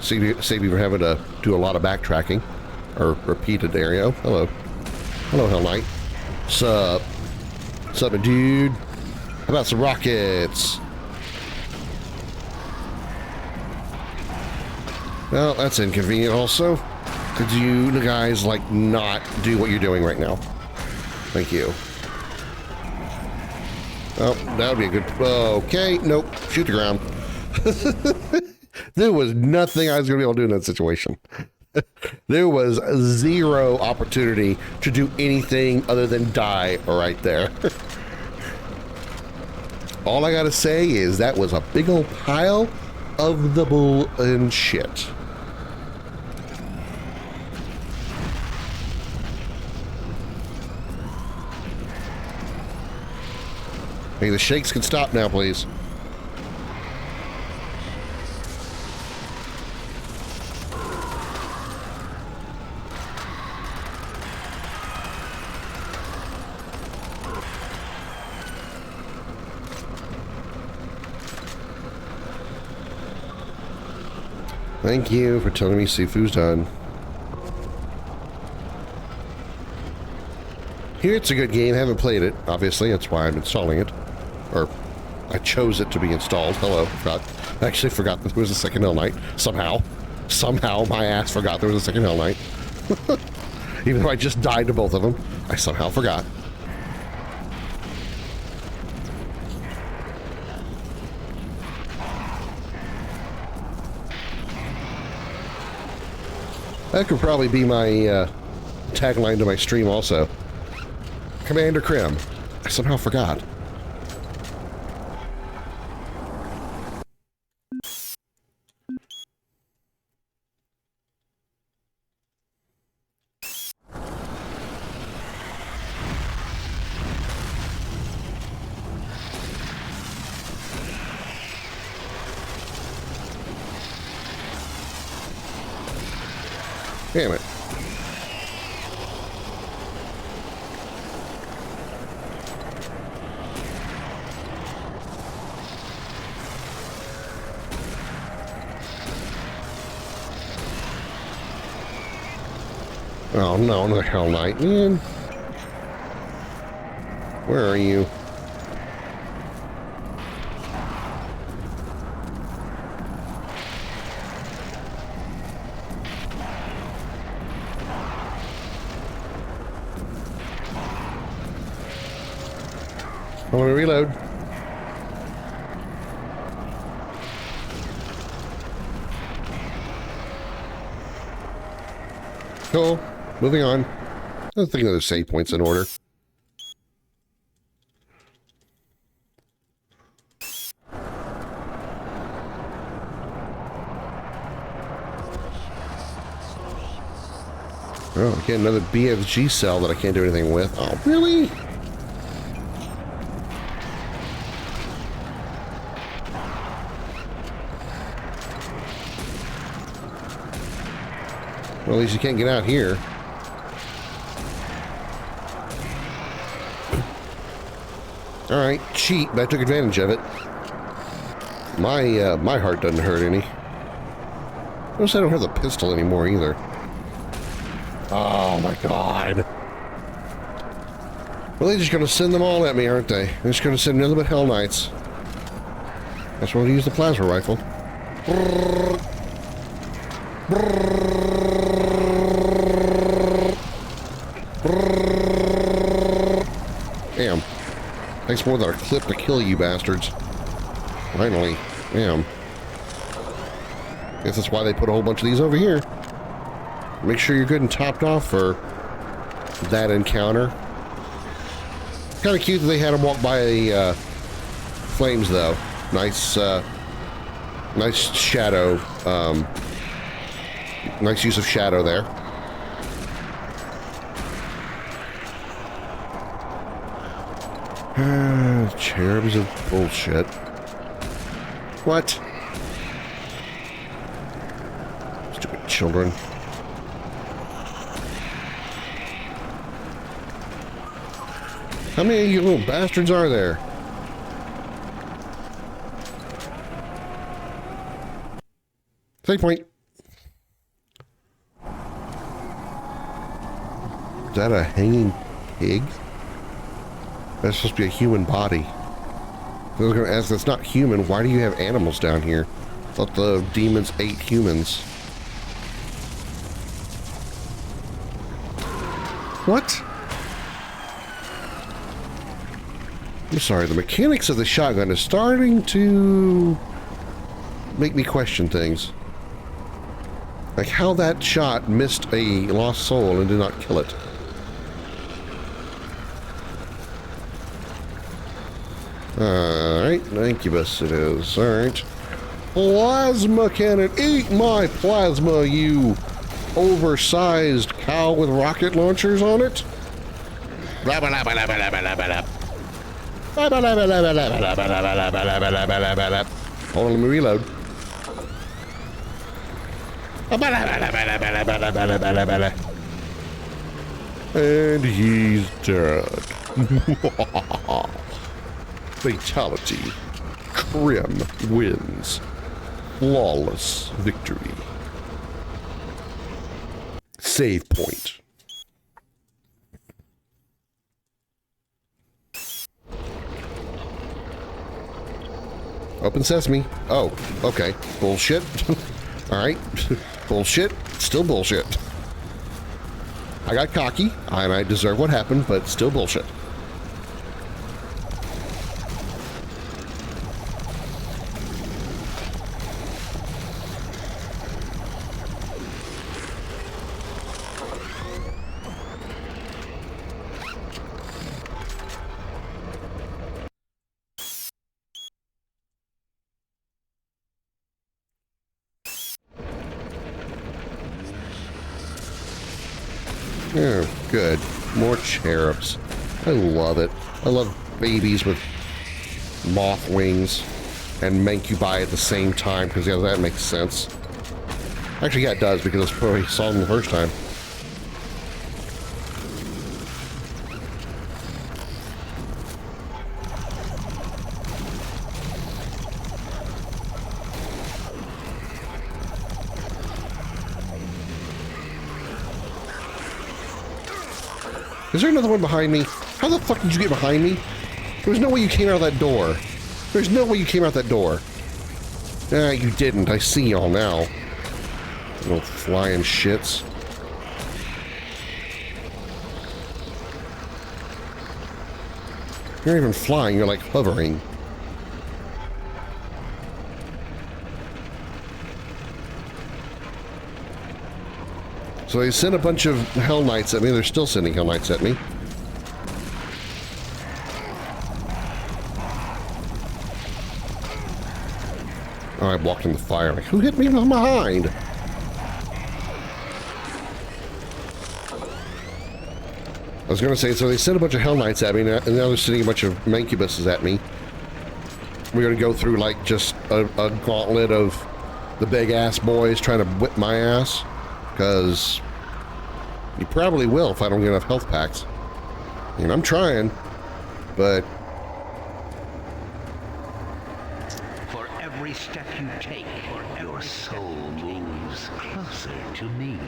Save you from having to do a lot of backtracking or repeated area. Hello, Hell Knight. Sup? What's up, dude? How about some rockets? Well, that's inconvenient also. Could you guys, like, not do what you're doing right now? Thank you. Oh, that would be a good... Okay, nope. Shoot the ground. There was nothing I was going to be able to do in that situation. There was zero opportunity to do anything other than die right there. All I gotta say is that was a big old pile of the bull and shit. Hey, the shakes can stop now, please. Thank you for telling me Sifu's done. Here, it's a good game. I haven't played it, obviously. That's why I'm installing it. Or, I chose it to be installed. Hello. I actually forgot that there was a second Hell Knight. Somehow. Somehow, my ass forgot there was a second Hell Knight. Even though I just died to both of them, I somehow forgot. That could probably be my tagline to my stream also. Commander Krim. I somehow forgot. Damn it. Oh no, another Hell Knight, man. Where are you? I'm gonna reload. Cool. Moving on. I think there's save points in order. Oh, again, another BFG cell that I can't do anything with. Oh, really? Well, at least you can't get out here. Alright, cheat, but I took advantage of it. My heart doesn't hurt any. Notice I don't have the pistol anymore either. Oh my god. Well, they're just gonna send them all at me, aren't they? They're just gonna send nothing but Hell Knights. That's why I use the plasma rifle. Damn. Takes more than a clip to kill you bastards. Finally. Damn. Guess that's why they put a whole bunch of these over here. Make sure you're good and topped off for that encounter. Kind of cute that they had him walk by the flames, though. Nice, nice shadow. Nice use of shadow there. Cherubs of bullshit. What? Stupid children. How many of you little bastards are there? Save point. Is that a hanging pig? That's supposed to be a human body. I was going to ask, that's not human. Why do you have animals down here? I thought the demons ate humans. What? I'm sorry, the mechanics of the shotgun is starting to make me question things. Like how that shot missed a lost soul and did not kill it. Alright, incubus it is. Alright. Plasma cannon! Eat my plasma, you oversized cow with rocket launchers on it! Hold on, let me reload. And he's dead. Fatality. Krim wins. Flawless victory. Save point. Open sesame. Oh, okay. Bullshit. Alright. Bullshit. Still bullshit. I got cocky, and I deserve what happened, but still bullshit. Oh, good. More cherubs. I love it. I love babies with moth wings and mancubi at the same time, because yeah, that makes sense. Actually, yeah, it does, because it's probably saw them the first time. Is there another one behind me? How the fuck did you get behind me? There's no way you came out of that door. There's no way you came out that door. Ah, you didn't. I see y'all now. Little flying shits. You're not even flying, you're like hovering. So they sent a bunch of Hell Knights at me. They're still sending Hell Knights at me. Oh, I walked in the fire. Like, who hit me from behind? I was going to say, so they sent a bunch of Hell Knights at me, and now they're sending a bunch of Mancubuses at me. We're going to go through, like, just a gauntlet of the big-ass boys trying to whip my ass. Because you probably will if I don't get enough health packs. And I'm trying, but... For every step you take, your soul moves closer to me.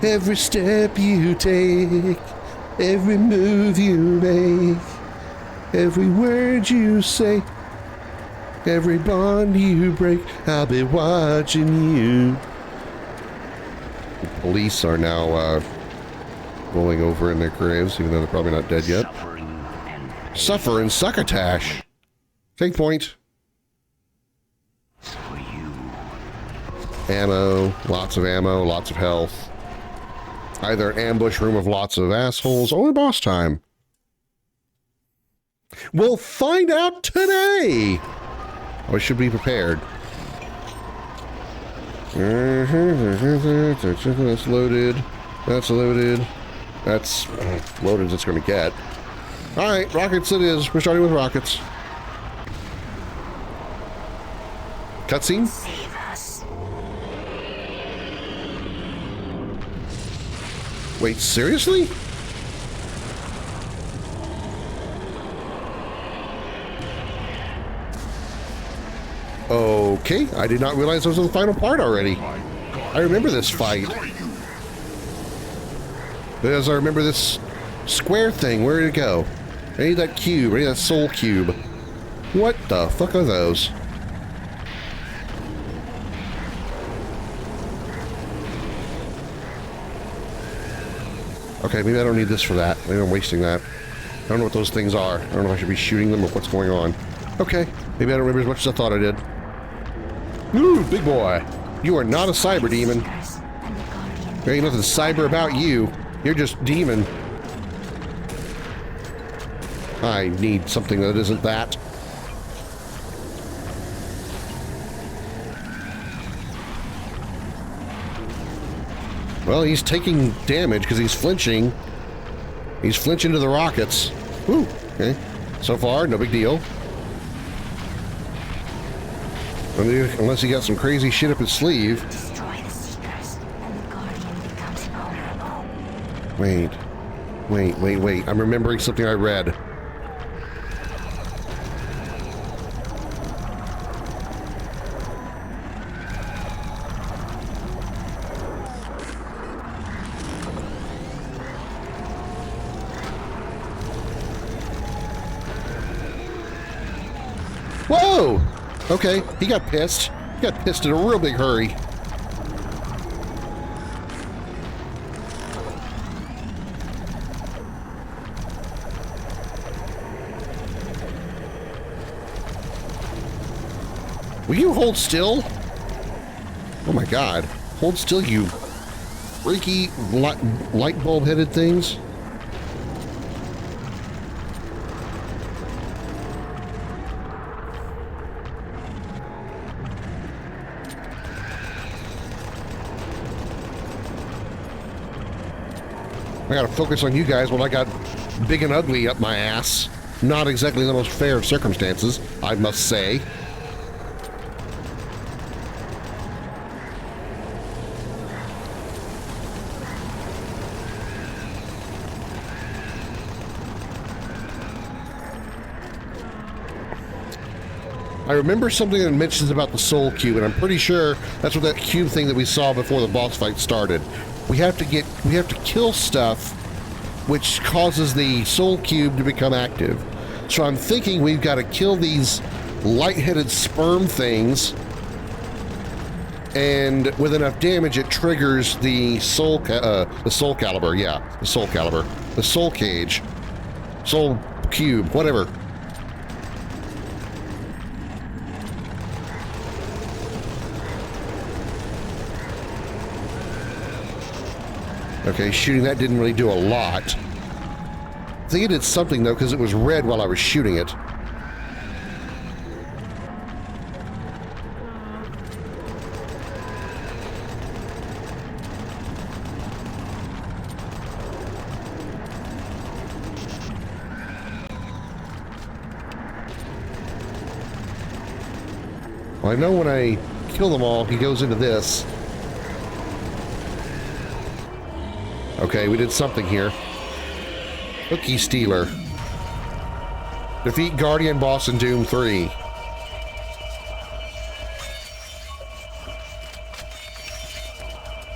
Every step you take, every move you make, every word you say, every bond you break, I'll be watching you. The police are now rolling over in their graves, even though they're probably not dead yet. Suffer and succotash. Take point. Ammo, lots of health. Either an ambush room of lots of assholes or boss time. We'll find out today. I should be prepared. That's loaded. That's loaded. That's loaded as it's going to get. Alright, rockets it is. We're starting with rockets. Cutscene? Save us. Wait, seriously? Okay, I did not realize this was the final part already. I remember this fight. Because I remember this square thing. Where did it go? I need that cube. I need that soul cube. What the fuck are those? Okay, maybe I don't need this for that. Maybe I'm wasting that. I don't know what those things are. I don't know if I should be shooting them or what's going on. Okay, maybe I don't remember as much as I thought I did. Ooh, big boy. You are not a cyber demon. There ain't nothing cyber about you. You're just demon. I need something that isn't that. Well, he's taking damage because he's flinching. He's flinching to the rockets. Woo, okay. So far, no big deal. Unless he got some crazy shit up his sleeve. Destroy the Seekers, and the Guardian becomes vulnerable. Wait. I'm remembering something I read. Whoa! Okay, he got pissed. He got pissed in a real big hurry. Will you hold still? Oh my god. Hold still, you freaky light bulb headed things. I gotta focus on you guys while I got big and ugly up my ass. Not exactly the most fair of circumstances, I must say. I remember something that mentions about the soul cube, and I'm pretty sure that's what that cube thing that we saw before the boss fight started. We have to kill stuff which causes the soul cube to become active. So I'm thinking we've got to kill these light-headed sperm things, and with enough damage it triggers the soul caliber, yeah, the soul caliber, the soul cage, soul cube, whatever. Okay, shooting that didn't really do a lot. I think it did something though, because it was red while I was shooting it. Well, I know when I kill them all, he goes into this. Okay, we did something here. Cookie Stealer. Defeat Guardian boss in Doom 3.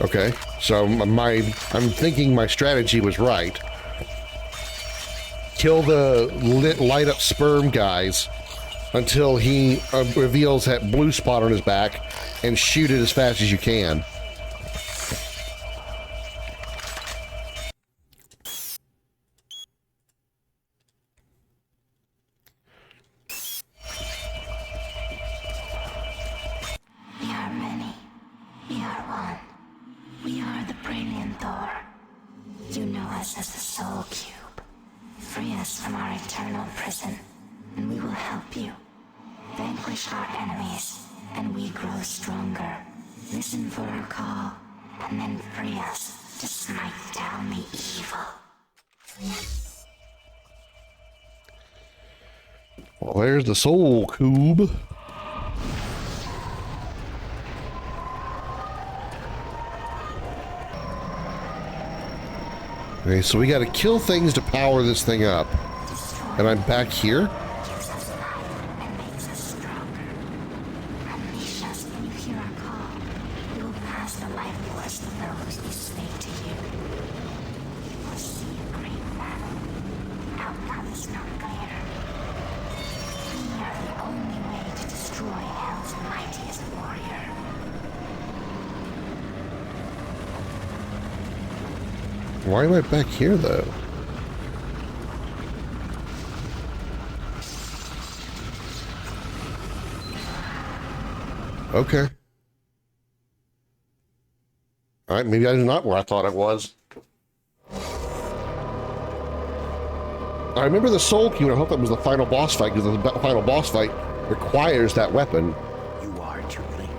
Okay, so I'm thinking my strategy was right. Kill the light up sperm guys until he reveals that blue spot on his back, and shoot it as fast as you can. Well, there's the soul cube. Okay, so we got to kill things to power this thing up. And I'm back here? Why am I back here, though? Okay. Alright, maybe I'm not where I thought it was. I remember the soul cube, and I hope that was the final boss fight, because the final boss fight requires that weapon. You are too late.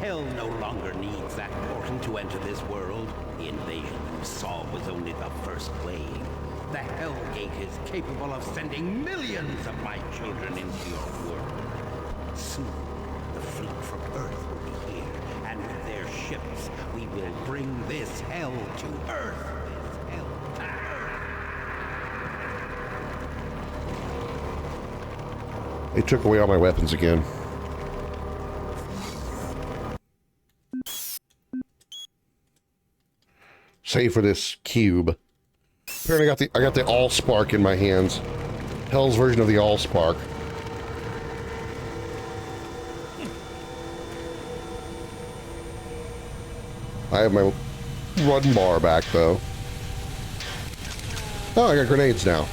Hell no longer needs that portal to enter this world. The invasion you saw was only the first wave. The Hell Gate is capable of sending millions of my children into your world. Soon, the fleet from Earth will be here, and with their ships, we will bring this hell to Earth. This hell to Earth. They took away all my weapons again. Save for this cube. Apparently I got the Allspark in my hands. Hell's version of the Allspark. I have my run bar back though. Oh, I got grenades now.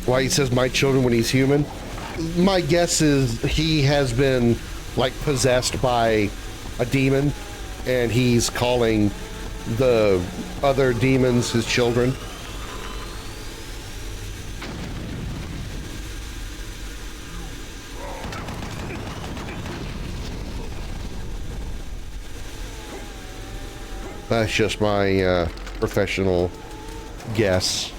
Why he says my children when he's human? My guess is he has been like possessed by a demon and he's calling the other demons his children. That's just my professional guess.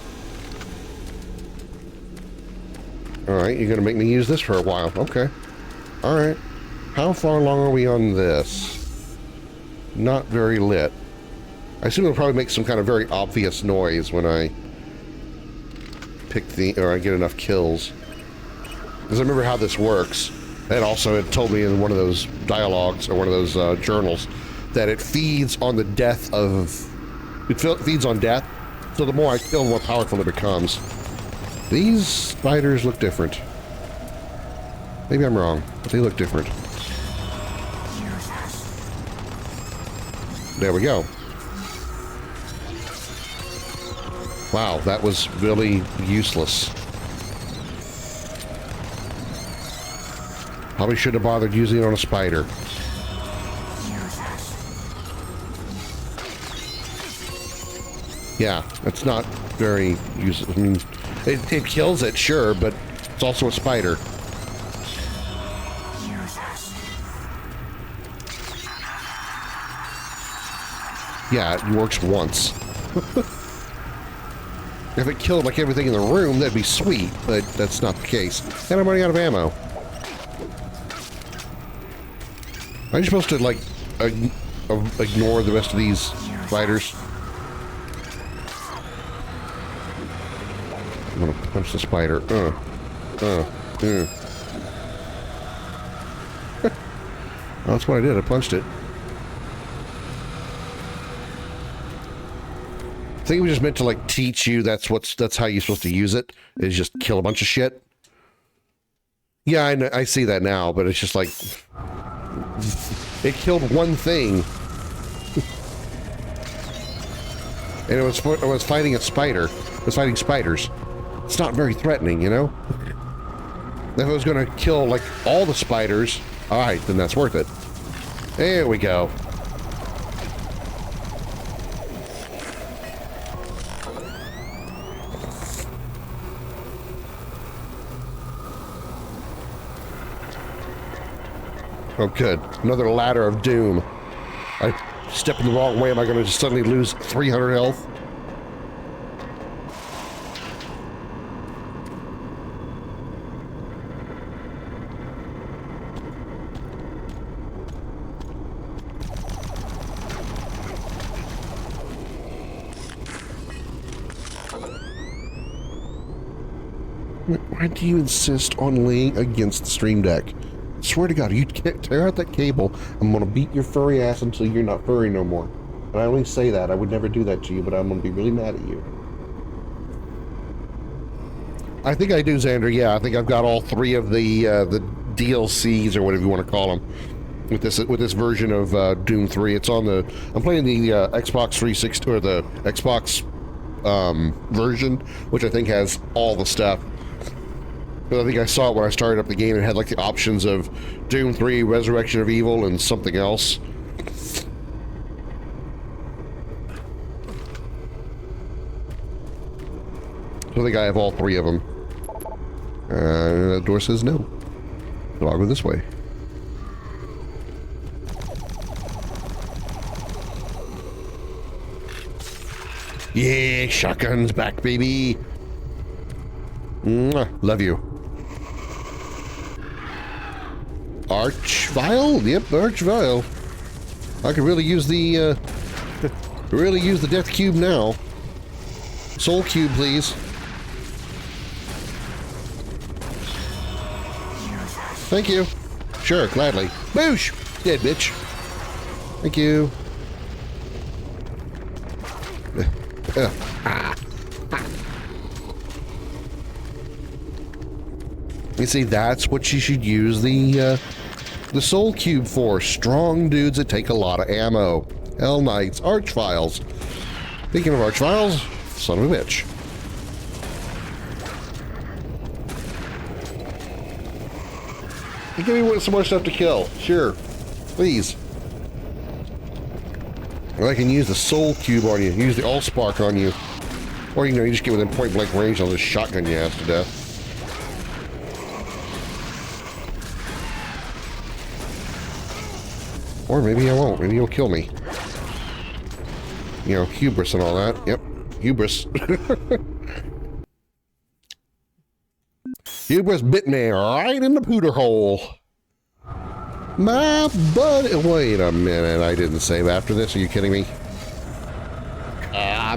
Alright, you're gonna make me use this for a while. Okay. Alright. How far along are we on this? Not very lit. I assume it'll probably make some kind of very obvious noise when I pick the, or I get enough kills. Because I remember how this works. And also it told me in one of those dialogues, or one of those journals, that it feeds on the death of, it feeds on death. So the more I kill, the more powerful it becomes. These spiders look different. Maybe I'm wrong, but they look different. There we go. Wow, that was really useless. Probably should have bothered using it on a spider. Yeah, that's not very useful. I mean, it kills it, sure, but it's also a spider. Yeah, it works once. If it killed like everything in the room, that'd be sweet, but that's not the case. And I'm running out of ammo. Am I supposed to, like, ignore the rest of these fighters? I'm gonna punch the spider. Well, that's what I did. I punched it. I think it was just meant to, like, teach you that's how you're supposed to use it, is just kill a bunch of shit. Yeah, I know, I see that now, but it's just like, it killed one thing. And it was fighting a spider. It was fighting spiders. It's not very threatening, you know? If it was gonna kill, like, all the spiders, alright, then that's worth it. There we go. Oh, good. Another ladder of doom. I step in the wrong way, am I going to just suddenly lose 300 health? Why do you insist on laying against the stream deck? I swear to God, you can't tear out that cable, I'm gonna beat your furry ass until you're not furry no more. And I only say that, I would never do that to you, but I'm gonna be really mad at you. I think I do, Xander, yeah, I think I've got all 3 of the DLCs, or whatever you want to call them, with this version of Doom 3. It's on the, I'm playing the Xbox 360, or the Xbox version, which I think has all the stuff. But I think I saw it when I started up the game. It had like the options of Doom 3, Resurrection of Evil, and something else. So I think I have all 3 of them. The door says no. So I'll go this way. Yeah, shotgun's back, baby. Mwah, love you. Arch vial? Yep, arch vial. I could really use the death cube now. Soul cube, please. Thank you. Sure, gladly. Boosh! Dead bitch. Thank you. You see, that's what you should use the soul cube for. Strong dudes that take a lot of ammo. Hell Knights, arch vials. Speaking of arch vials, son of a bitch. You give me some more stuff to kill. Sure. Please. Or I can use the soul cube on you. Use the allspark on you. Or, you know, you just get within point blank range, I'll just shotgun your ass to death. Or maybe I won't. Maybe you'll kill me. You know, hubris and all that. Yep. Hubris. Hubris bit me right in the pooter hole. My buddy. Wait a minute. I didn't save after this. Are you kidding me? Ha!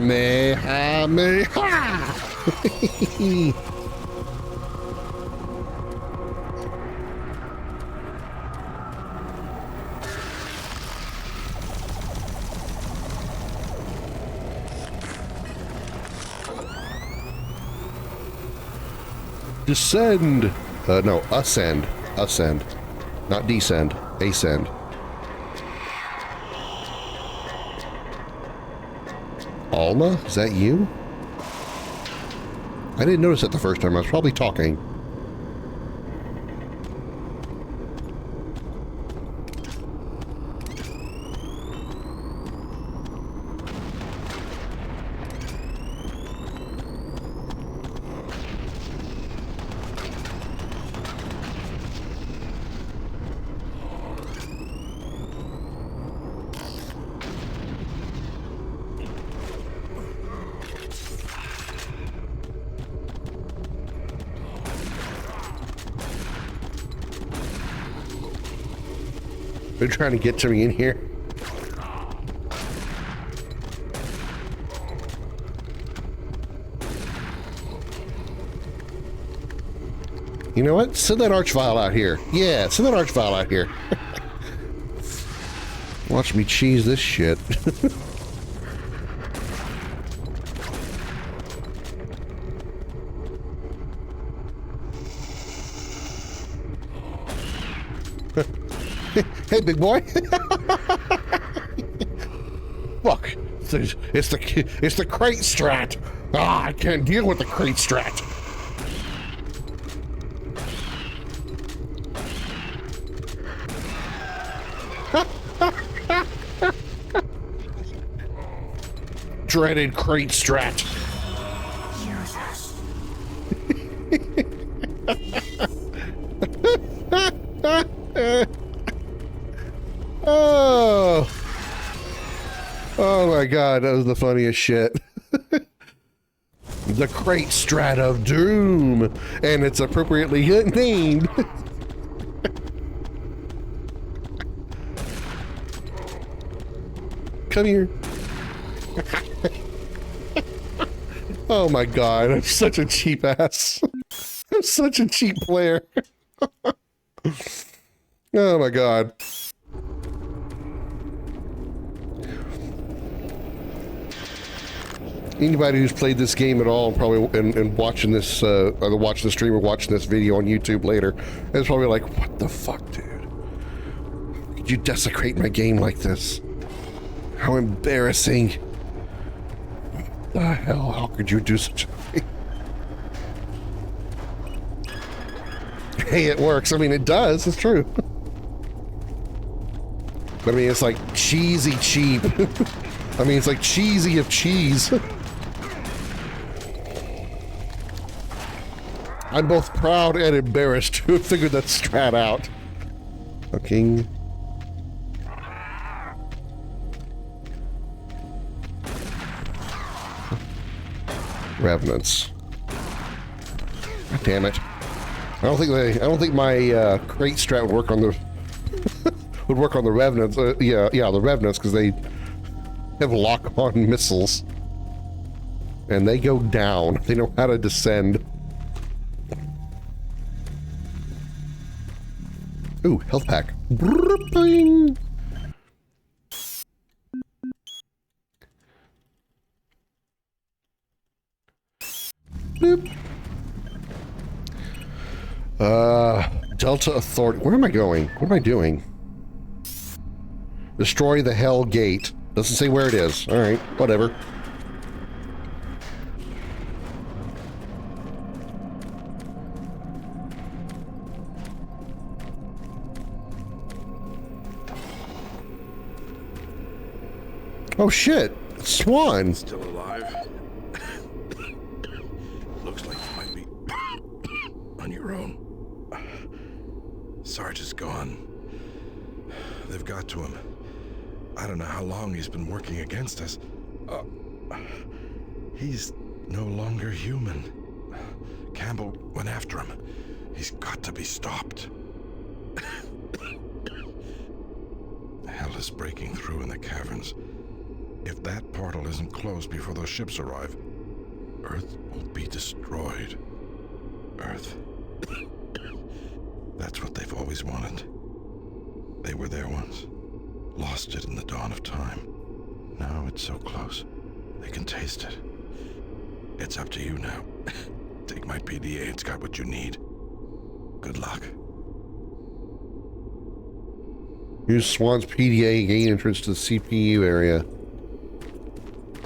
Descend. No, ascend. Ascend. Not descend. Ascend. Alma? Is that you? I didn't notice it the first time. I was probably talking. They're trying to get to me in here. You know what? Send that archvile out here. Yeah, send that archvile out here. Watch me cheese this shit. Hey, big boy. Look, it's the crate strat. Ah, I can't deal with the crate strat. Dreaded crate strat. Oh my god, that was the funniest shit. The crate strat of doom, and it's appropriately named. Come here. Oh my god, I'm such a cheap ass. I'm such a cheap player. Oh my god. Anybody who's played this game at all, probably, and watching this, either watching the stream or watching this video on YouTube later, is probably like, what the fuck, dude? Could you desecrate my game like this? How embarrassing. What the hell? How could you do such a thing? Hey, it works. I mean, it does. It's true. But I mean, it's like cheesy cheap. I mean, it's like cheesy of cheese. I'm both proud and embarrassed to have figured that strat out. Okay. Revenants. God damn it. I don't think my crate strat would work on the would work on the Revenants. Yeah, the Revenants, because they have lock-on missiles. And they go down. They know how to descend. Ooh, health pack. Boop. Delta Authority. Where am I going? What am I doing? Destroy the Hell Gate. Doesn't say where it is. Alright, whatever. Oh shit! Swan! Still alive? Looks like you might be on your own. Sarge is gone. They've got to him. I don't know how long he's been working against us. He's no longer human. Campbell went after him. He's got to be stopped. Hell is breaking through in the caverns. If that portal isn't closed before those ships arrive, Earth will be destroyed. Earth. That's what they've always wanted. They were there once. Lost it in the dawn of time. Now it's so close. They can taste it. It's up to you now. Take my PDA, it's got what you need. Good luck. Use Swan's PDA to gain entrance to the CPU area.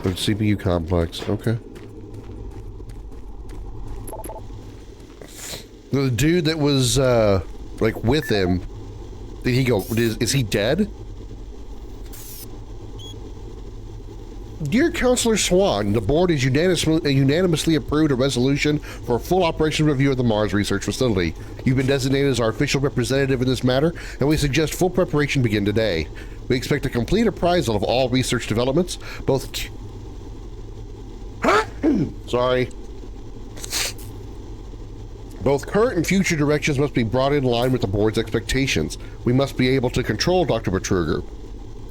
The CPU complex. Okay. The dude that was, like, with him, did he go, is he dead? Dear Counselor Swan, the board has unanimously approved a resolution for a full operations review of the Mars Research Facility. You've been designated as our official representative in this matter, and we suggest full preparation begin today. We expect a complete appraisal of all research developments, both... Sorry. Both current and future directions must be brought in line with the board's expectations. We must be able to control Dr. Betruger.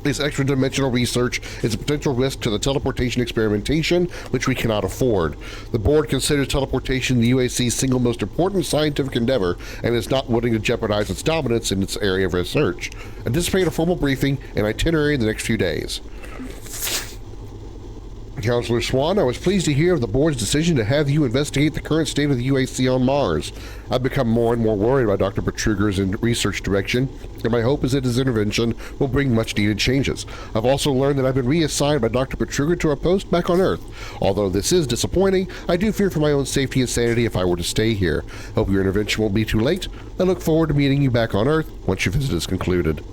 This extra-dimensional research is a potential risk to the teleportation experimentation, which we cannot afford. The board considers teleportation the UAC's single most important scientific endeavor and is not willing to jeopardize its dominance in its area of research. Anticipate a formal briefing and itinerary in the next few days. Counselor Swan, I was pleased to hear of the board's decision to have you investigate the current state of the UAC on Mars. I've become more and more worried about Dr. Betruger's research direction, and my hope is that his intervention will bring much-needed changes. I've also learned that I've been reassigned by Dr. Betruger to a post back on Earth. Although this is disappointing, I do fear for my own safety and sanity if I were to stay here. Hope your intervention won't be too late. I look forward to meeting you back on Earth once your visit is concluded.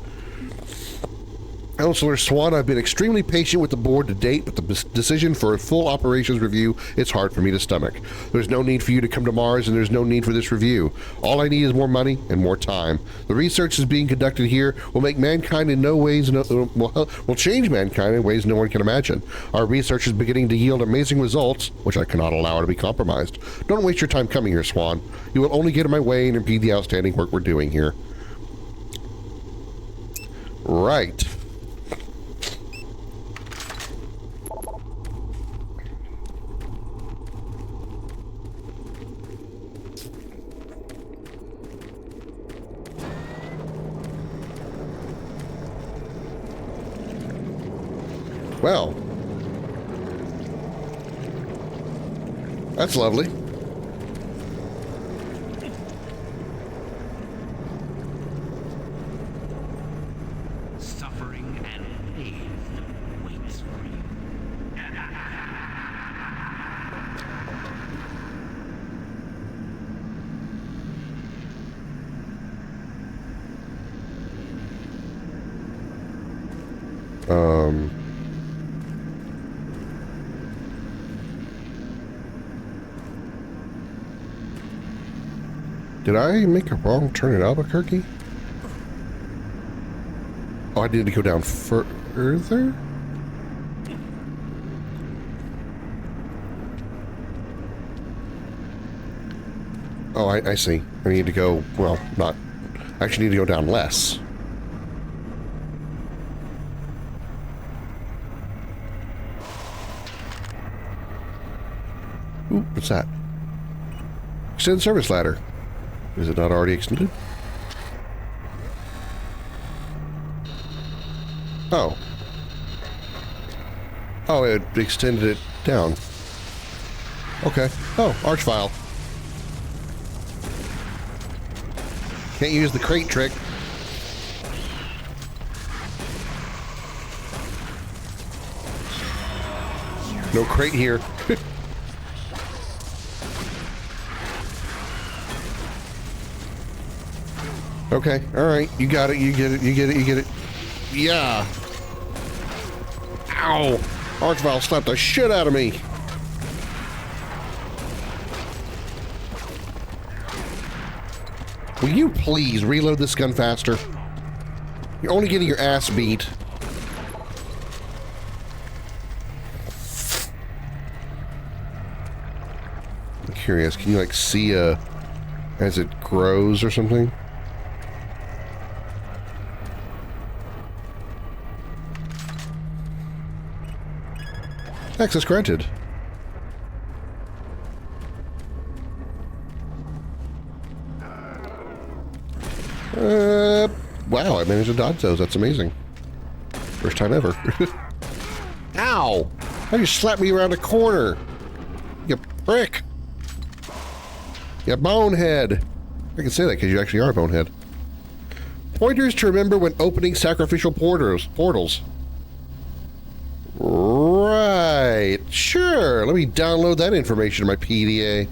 Counselor Swan, I've been extremely patient with the board to date, but the decision for a full operations review is hard for me to stomach. There's no need for you to come to Mars, and there's no need for this review. All I need is more money and more time. The research is being conducted here will make mankind in no ways, will change mankind in ways no one can imagine. Our research is beginning to yield amazing results, which I cannot allow to be compromised. Don't waste your time coming here, Swan. You will only get in my way and impede the outstanding work we're doing here. Right. Well, that's lovely. Suffering and pain waits for you. Did I make a wrong turn at Albuquerque? Oh, I need to go down further? Oh, I see. I need to go, well, not... I actually need to go down less. Ooh, what's that? Extend service ladder. Is it not already extended? Oh. Oh, it extended it down. Okay. Oh, arch file. Can't use the crate trick. No crate here. Okay, alright, you got it, you get it, you get it, you get it. Yeah! Ow! Archvile slapped the shit out of me! Will you please reload this gun faster? You're only getting your ass beat. I'm curious, can you like see as it grows or something? Access granted. managed to dodge those. That's amazing. First time ever. Ow! How you slap me around a corner? You prick! You bonehead! I can say that because you actually are a bonehead. Pointers to remember when opening sacrificial portals. Right. Sure. Let me download that information in my PDA.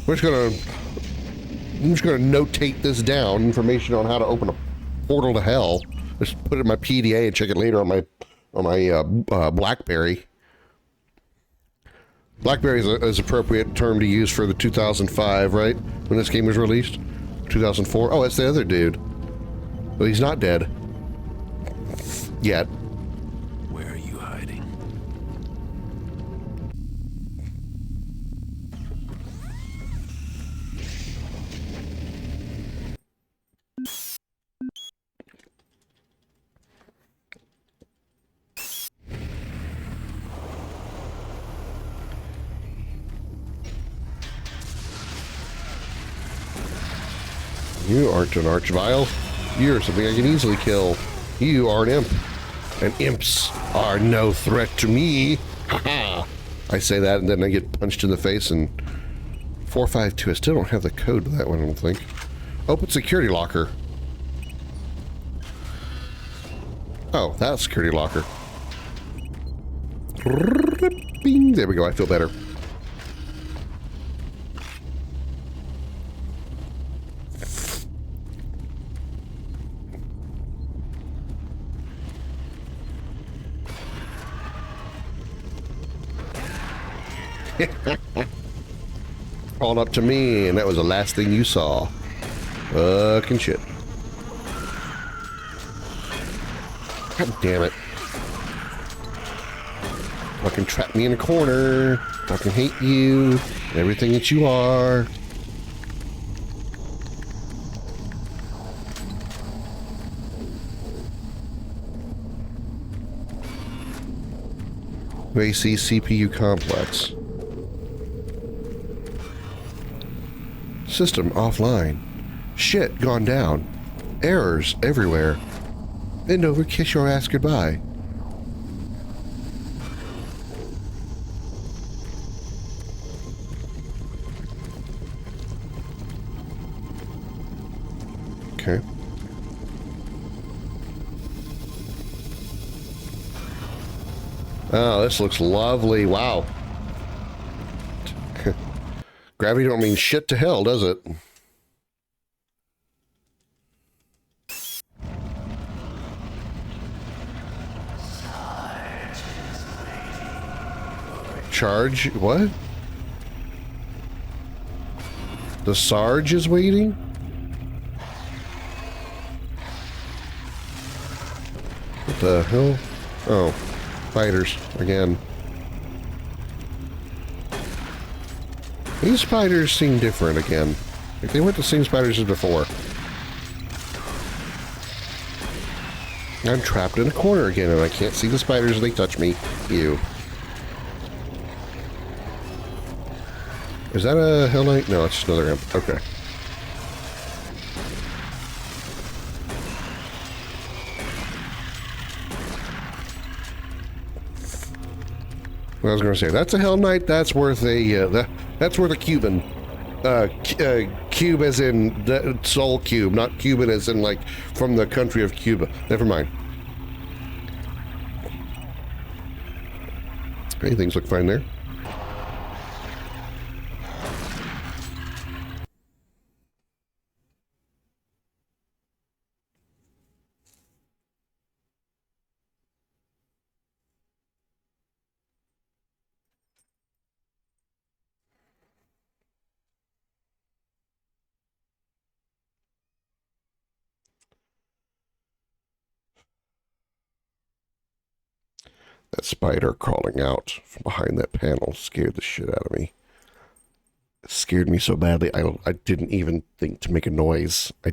I'm just gonna notate this down, information on how to open a portal to hell. Just put it in my PDA and check it later on my BlackBerry. BlackBerry is an appropriate term to use for the 2005, right? When this game was released? 2004? Oh, that's the other dude. But he's not dead. Yet. Where are you hiding? You aren't an archvile. You're something I can easily kill. You are an imp. And imps are no threat to me. Haha. I say that and then I get punched in the face and 452. I still don't have the code to that one, I don't think. Open security locker. Oh, that's security locker. Bing. There we go. I feel better. Crawled up to me, and that was the last thing you saw. Fucking shit. God damn it. Fucking trap me in a corner. Fucking hate you. Everything that you are. AC CPU complex. System offline. Shit gone down. Errors everywhere. Bend over, kiss your ass goodbye. Okay. Oh, this looks lovely. Wow. Gravity don't mean shit to hell, does it? Charge? What? The Sarge is waiting? What the hell? Oh. Spiders again. These spiders seem different again. Like they weren't the same spiders as before. I'm trapped in a corner again and I can't see the spiders as they touch me. Ew. Is that a Hell Knight? No, it's just another imp. Okay. I was going to say that's a Hell Knight. That's worth a that's worth a Cuban. Cube as in the Soul Cube, not Cuban as in like from the country of Cuba. Never mind. Okay, things look fine there. That spider crawling out from behind that panel scared the shit out of me. It scared me so badly, I didn't even think to make a noise. I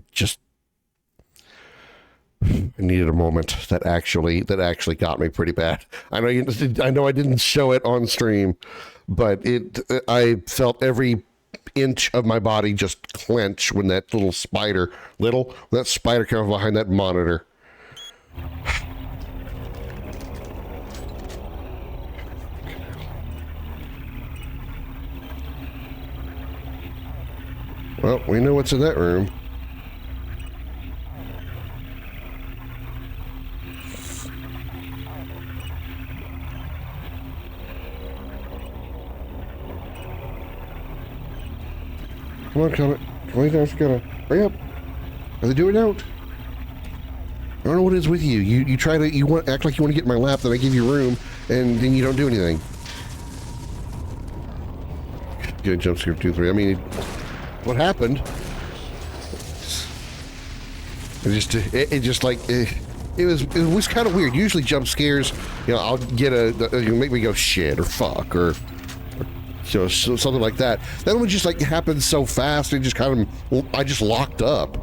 needed a moment that actually got me pretty bad. I know I didn't show it on stream, but I felt every inch of my body just clench when that spider comes behind that monitor. Well, we know what's in that room. Come on, Comet. Come on, guys, gotta hurry up. Are they doing out? I don't know what it is with you. You try to act like you want to get in my lap, then I give you room, and then you don't do anything. Good jump scare 2-3. I mean, what happened? It was kind of weird. Usually jump scares, I'll get make me go shit or fuck or something like that. That one just happened so fast. It just I just locked up.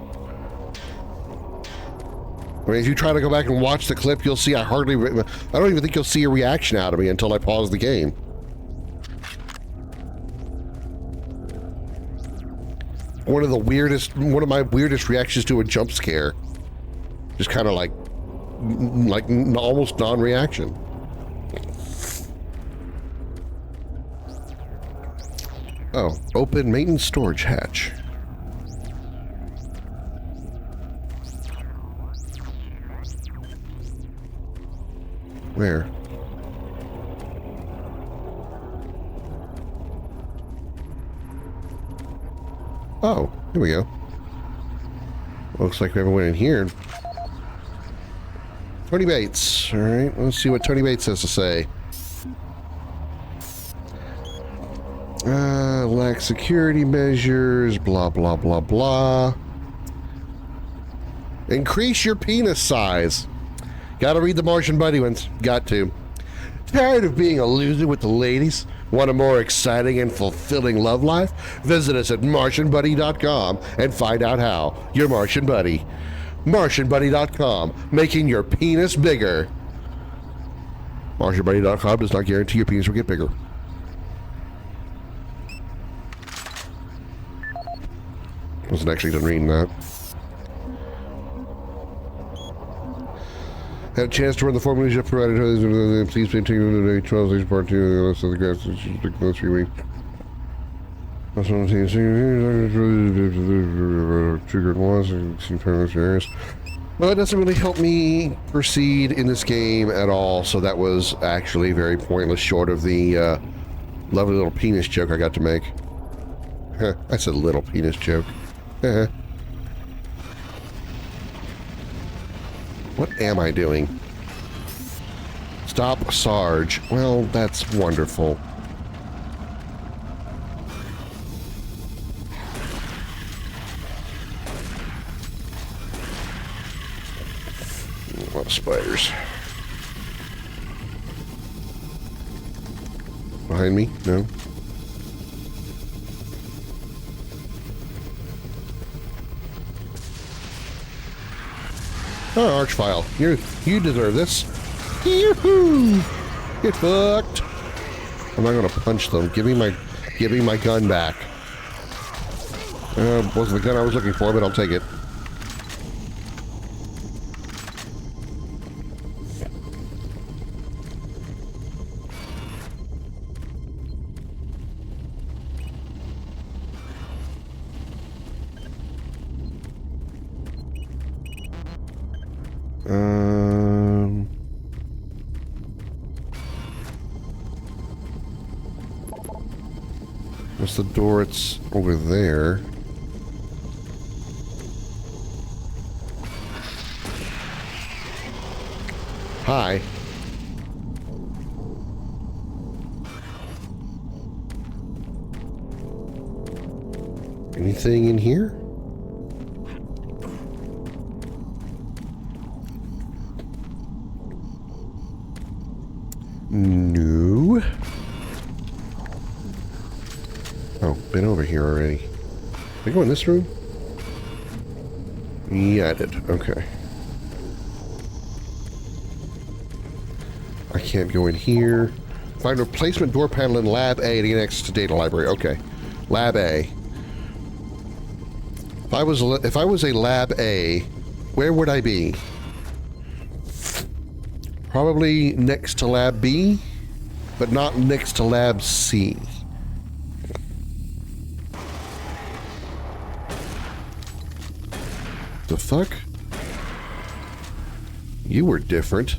I mean, if you try to go back and watch the clip, you'll see I don't even think you'll see a reaction out of me until I pause the game. One of my weirdest reactions to a jump scare. Just kind of like almost non-reaction. Oh, open maintenance storage hatch. Where? Oh, here we go. Looks like we haven't went in here. Tony Bates. All right, let's see what Tony Bates has to say. Lax security measures, blah, blah, blah, blah. Increase your penis size. Gotta read the Martian Buddy ones. Got to. Tired of being a loser with the ladies? Want a more exciting and fulfilling love life? Visit us at MartianBuddy.com and find out how. Your Martian Buddy. MartianBuddy.com, making your penis bigger. MartianBuddy.com does not guarantee your penis will get bigger. Wasn't actually done reading that. Had a chance to run the formula you provided. Please maintain the 12 days part 2 of the list of the graphs. Those 3 weeks. That's what I'm saying. Triggered once. Areas. Well, it doesn't really help me proceed in this game at all, so that was actually very pointless, short of the lovely little penis joke I got to make. I said little penis joke. What am I doing? Stop Sarge. Well, that's wonderful. A lot of spiders. Behind me? No. Oh, Archvile. You deserve this. Yoo-hoo! Get fucked. I'm not gonna punch them. Give me my gun back. Wasn't the gun I was looking for, but I'll take it. What's the door? It's over there. Hi. Anything in here? No. Oh, been over here already. Did I go in this room? Yeah, I did. Okay. I can't go in here. Find a replacement door panel in Lab A to get access to data library. Okay. Lab A. If I was a Lab A, where would I be? Probably next to Lab B, but not next to Lab C. The fuck? You were different.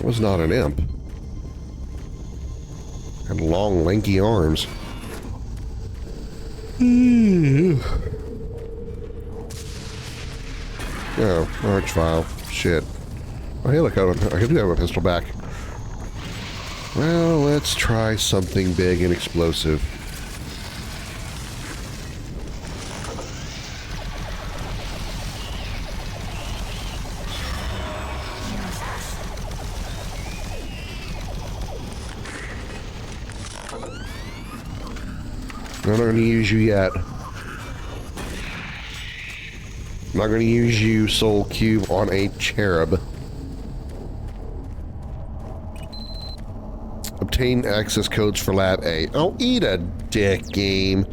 I was not an imp. Had long, lanky arms. Oh, large file. Shit. Oh, hey, look, I do have a pistol back. Well, let's try something big and explosive. I'm not going to use you yet. I'm not going to use you, Soul Cube, on a cherub. Obtain access codes for Lab A. Oh, eat a dick, game.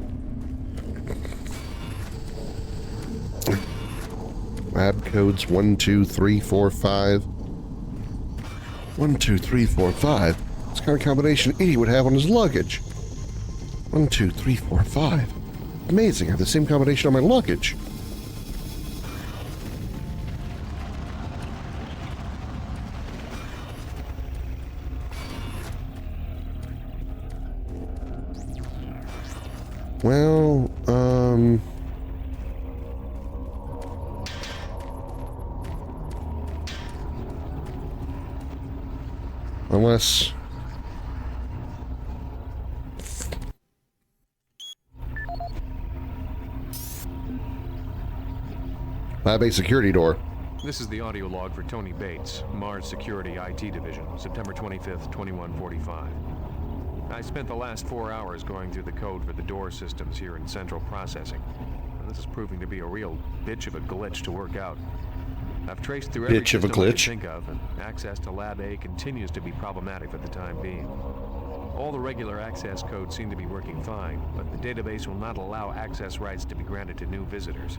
Lab codes 1, 2, 3, 4, 5. 1, 2, 3, 4, 5. What kind of combination an idiot would have on his luggage? 1, 2, 3, 4, 5. Amazing, I have the same combination on my luggage. Well, unless... Lab A security door. This is the audio log for Tony Bates, Mars Security IT Division, September 25th, 2145. I spent the last 4 hours going through the code for the door systems here in Central Processing. This is proving to be a real bitch of a glitch to work out. I've traced through every system I can think of, and access to Lab A continues to be problematic for the time being. All the regular access codes seem to be working fine, but the database will not allow access rights to be granted to new visitors.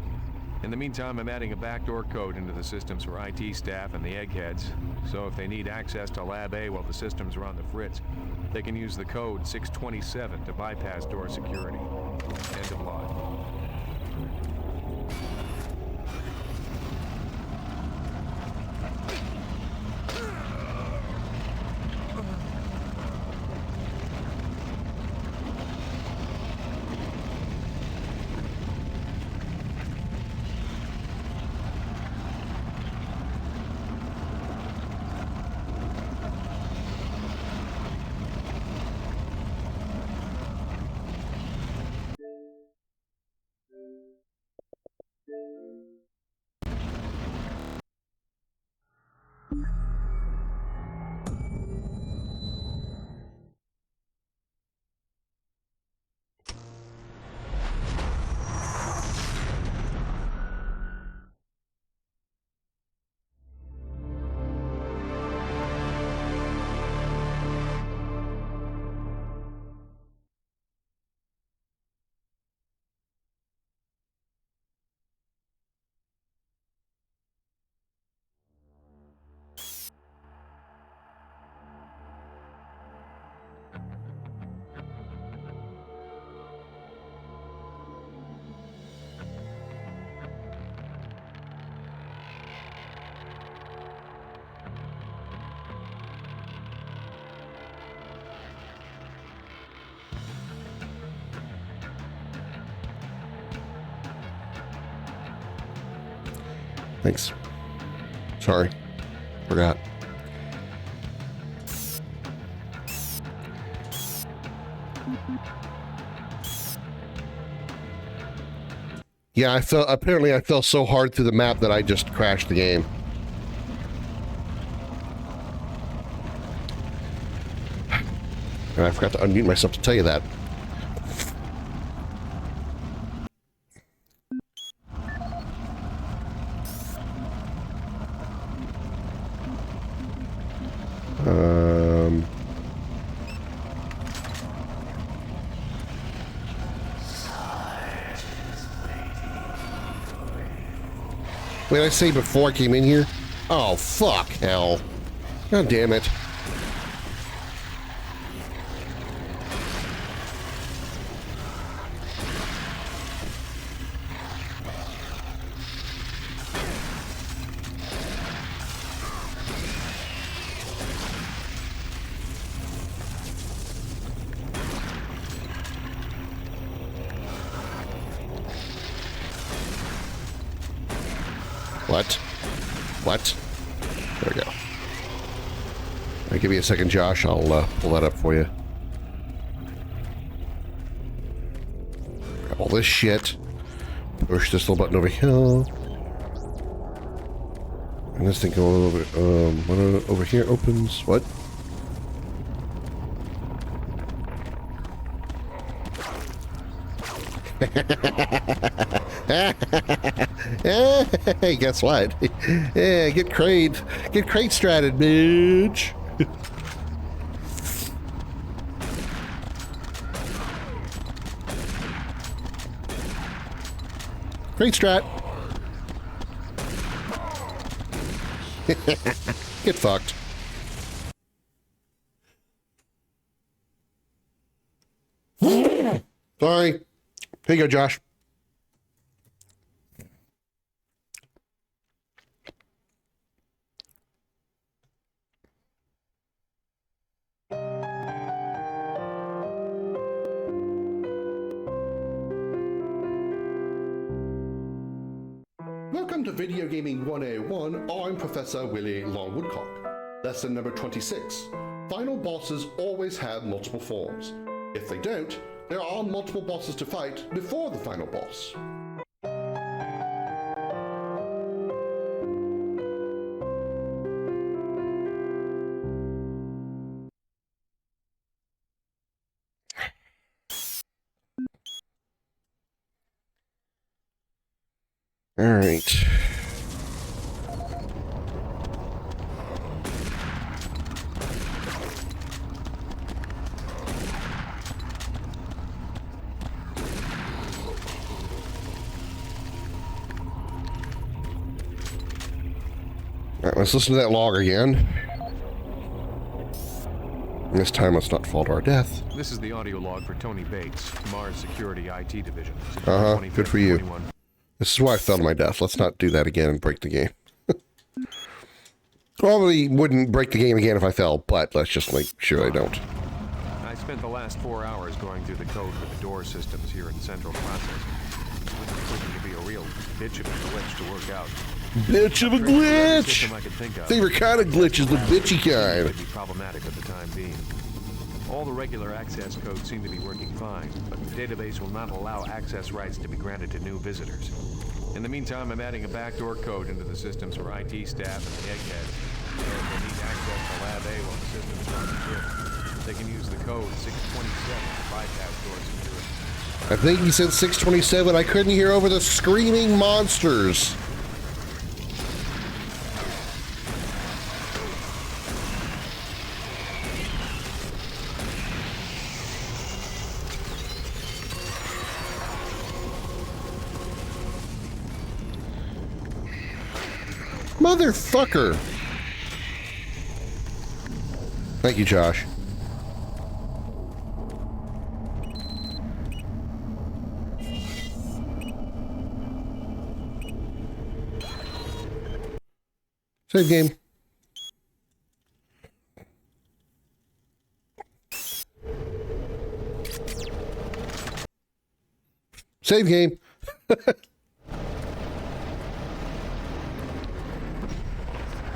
In the meantime, I'm adding a backdoor code into the systems for IT staff and the eggheads, so if they need access to Lab A while the systems are on the fritz, they can use the code 627 to bypass door security. End of log. Thanks. Sorry. Forgot. Yeah, apparently I fell so hard through the map that I just crashed the game. And I forgot to unmute myself to tell you that. What did I say before I came in here? Oh, fuck hell. God damn it. What? What? There we go. All right, give me a second, Josh. I'll pull that up for you. Grab all this shit. Push this little button over here. And this thing go over. One over here opens. What? Hey, guess what? Yeah, get crate stratted, bitch. Crate strat. Get fucked. Sorry. Here you go, Josh. Welcome to Video Gaming 101. I'm Professor Willie Longwoodcock. Lesson number 26. Final bosses always have multiple forms. If they don't, there are multiple bosses to fight before the final boss. All right. All right, let's listen to that log again. This time, let's not fall to our death. This is the audio log for Tony Bates, Mars Security IT Division. Good for you. This is why I fell to my death. Let's not do that again and break the game. Probably wouldn't break the game again if I fell, but let's just make sure I don't. I spent the last 4 hours going through the code for the door systems here in Central Processing. It was proving to be a real bitch of a glitch to work out. Bitch of a glitch! Favorite kind of glitch is the bitchy kind. Would be problematic at the time being. All the regular access codes seem to be working fine, but the database will not allow access rights to be granted to new visitors. In the meantime, I'm adding a backdoor code into the systems for IT staff and the eggheads. So if they need access to Lab A while the system is running through, they can use the code 627 to bypass door security. I think he said 627. I couldn't hear over the screaming monsters. Motherfucker! Thank you, Josh. Save game. Save game.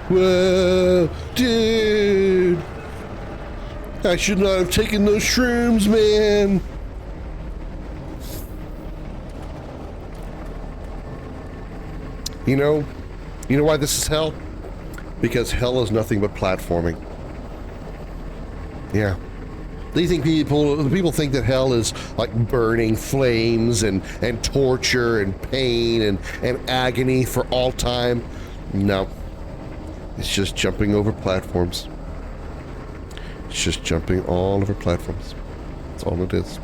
Whoa, dude. I should not have taken those shrooms, man. You know why this is hell? Because hell is nothing but platforming. Yeah. They think people think that hell is like burning flames and torture and pain and agony for all time. No. It's just jumping over platforms. It's just jumping all over platforms. That's all it is.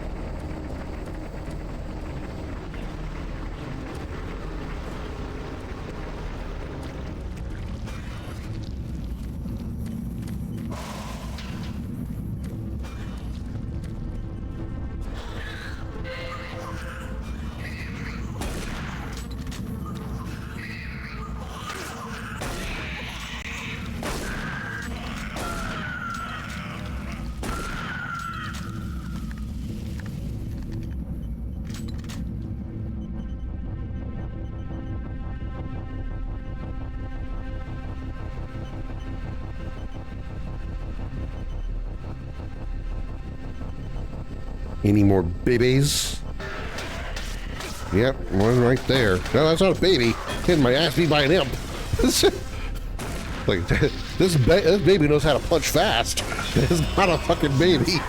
Any more babies? Yep, one right there. No, that's not a baby. Hitting my ass beat by an imp. Like, this baby knows how to punch fast. It's not a fucking baby.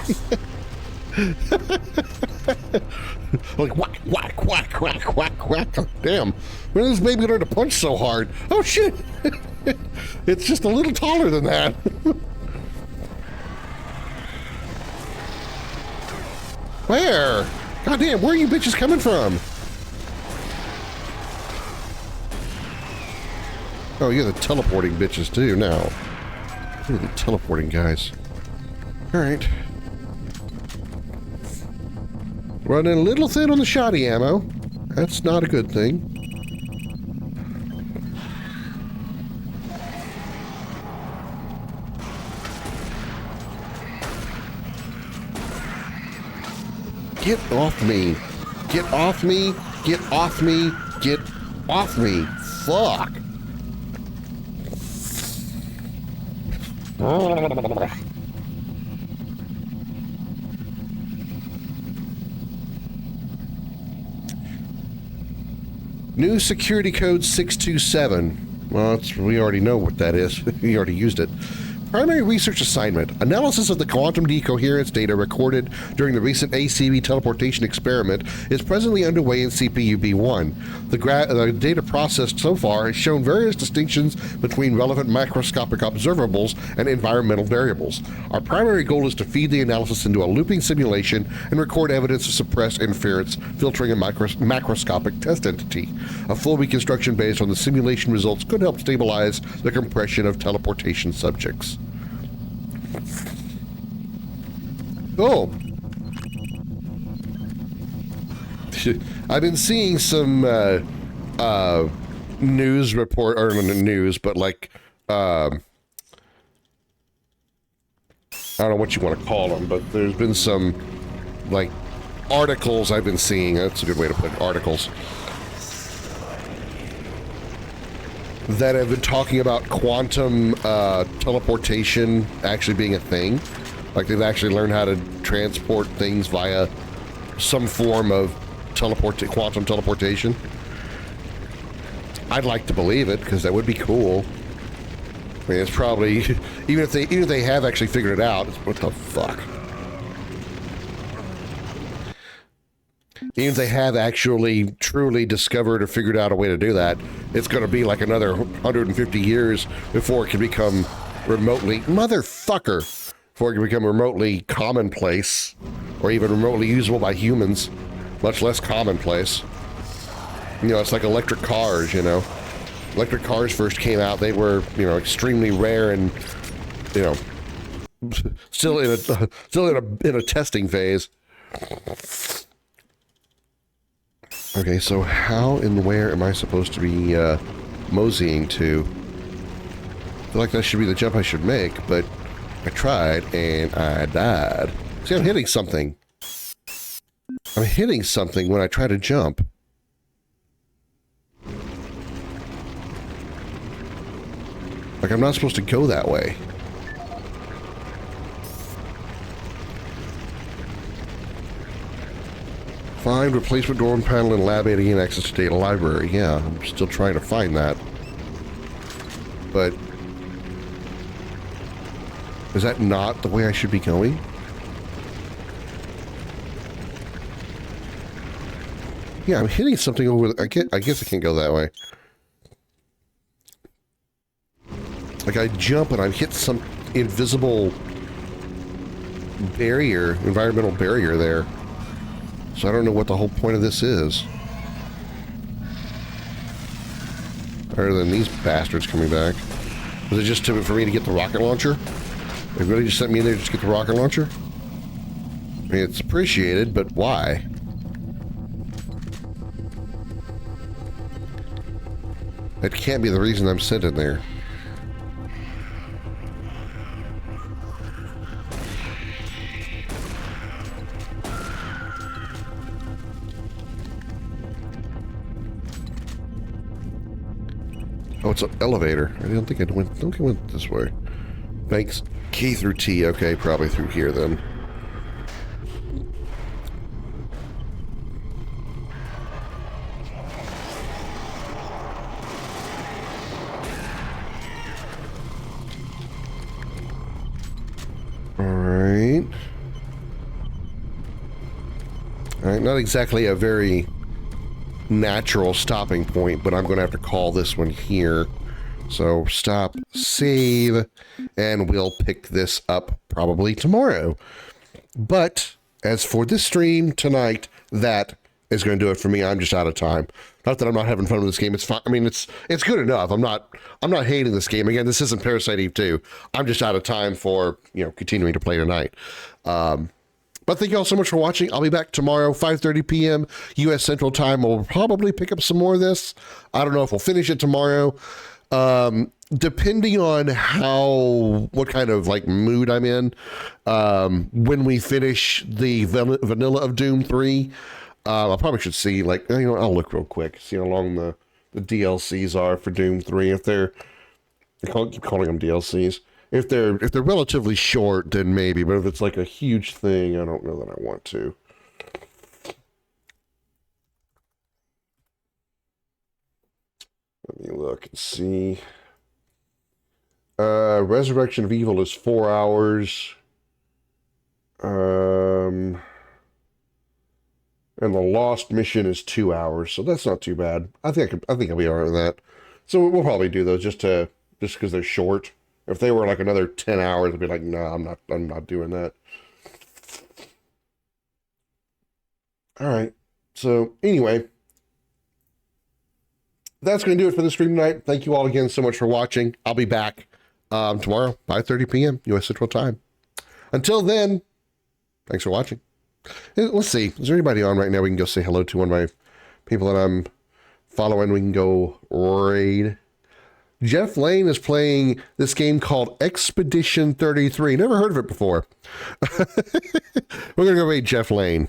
Like, whack, whack, whack, whack, whack, whack. Damn, when did this baby learn to punch so hard? Oh, shit. It's just a little taller than that. Where? Goddamn, where are you bitches coming from? Oh, you're the teleporting bitches too now. You're the teleporting guys. Alright. Running a little thin on the shoddy ammo. That's not a good thing. Get off me. Get off me. Get off me. Get off me. Fuck. New security code 627. Well, we already know what that is. We already used it. Primary research assignment. Analysis of the quantum decoherence data recorded during the recent ACB teleportation experiment is presently underway in CPU B1. The data processed so far has shown various distinctions between relevant macroscopic observables and environmental variables. Our primary goal is to feed the analysis into a looping simulation and record evidence of suppressed interference, filtering a macroscopic test entity. A full reconstruction based on the simulation results could help stabilize the compression of teleportation subjects. Oh. I've been seeing some news report, or not news, but like I don't know what you want to call them, but there's been some like articles I've been seeing. That's a good way to put it, articles that have been talking about quantum teleportation actually being a thing. Like they've actually learned how to transport things via some form of quantum teleportation. I'd like to believe it because that would be cool. I mean, it's probably even if they have actually figured it out. What the fuck? Even if they have actually truly discovered or figured out a way to do that, it's going to be like another 150 years before it can become remotely before it can become remotely commonplace or even remotely usable by humans, much less commonplace. You know, it's like electric cars, you know. Electric cars first came out, they were, you know, extremely rare and, you know, still in a testing phase. Okay, so how and where am I supposed to be moseying to? I feel like that should be the jump I should make, but I tried and I died. See, I'm hitting something. I'm hitting something when I try to jump. Like, I'm not supposed to go that way. Find replacement door panel in lab 80 and access to data library. Yeah, I'm still trying to find that. But is that not the way I should be going? Yeah, I'm hitting something over. I guess I can't go that way. Like I jump and I hit some invisible barrier, environmental barrier there. So I don't know what the whole point of this is. Other than these bastards coming back. Was it just for me to get the rocket launcher? They really just sent me in there just to get the rocket launcher? I mean, it's appreciated, but why? That can't be the reason I'm sent in there. Oh, it's an elevator. I don't think I went this way. Banks, key through T. Okay, probably through here then. All right. All right, not exactly a very natural stopping point, but I'm going to have to call this one here. So stop, save, and we'll pick this up probably tomorrow. But as for this stream tonight, that is going to do it for me. I'm just out of time. Not that I'm not having fun with this game. It's fine. I mean, it's good enough. I'm not hating this game. Again, this isn't Parasite Eve 2. I'm just out of time for, continuing to play tonight. But thank you all so much for watching. I'll be back tomorrow, 5:30 p.m. U.S. Central Time. We'll probably pick up some more of this. I don't know if we'll finish it tomorrow. Depending on what kind of mood I'm in, when we finish the vanilla of Doom 3, I probably should see I'll look real quick, see how long the DLCs are for Doom 3. If I keep calling them DLCs. If they're relatively short, then maybe, but if it's a huge thing, I don't know that I want to. Let me look and see. Resurrection of Evil is 4 hours. And the Lost mission is 2 hours, so that's not too bad. I think I'll be alright with that. So we'll probably do those just because they're short. If they were another 10 hours, I'd be like, no, I'm not doing that. All right. So anyway, that's going to do it for the stream tonight. Thank you all again so much for watching. I'll be back tomorrow, 5:30 p.m. U.S. Central Time. Until then, thanks for watching. Let's see. Is there anybody on right now we can go say hello to? One of my people that I'm following, we can go raid. Jeff Lane is playing this game called Expedition 33. Never heard of it before. We're going to go raid Jeff Lane.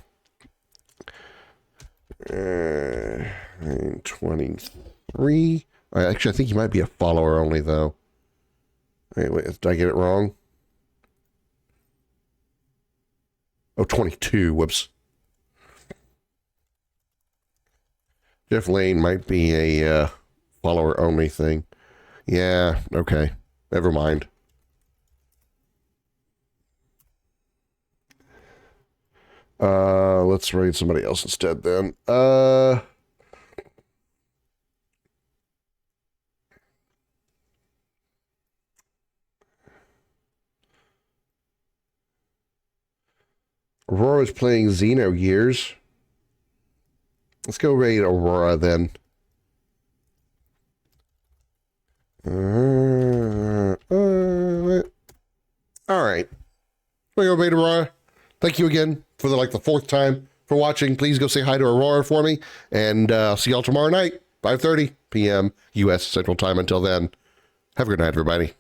23. Actually, I think he might be a follower only, though. Wait, did I get it wrong? Oh, 22. Whoops. Jeff Lane might be a follower only thing. Yeah, okay. Never mind. Let's raid somebody else instead then. Aurora's playing Xenogears. Let's go raid Aurora then. All right. We go raid Aurora. Thank you again for the fourth time for watching. Please go say hi to Aurora for me, and I'll see y'all tomorrow night, 5:30 p.m. U.S. Central Time. Until then, have a good night, everybody.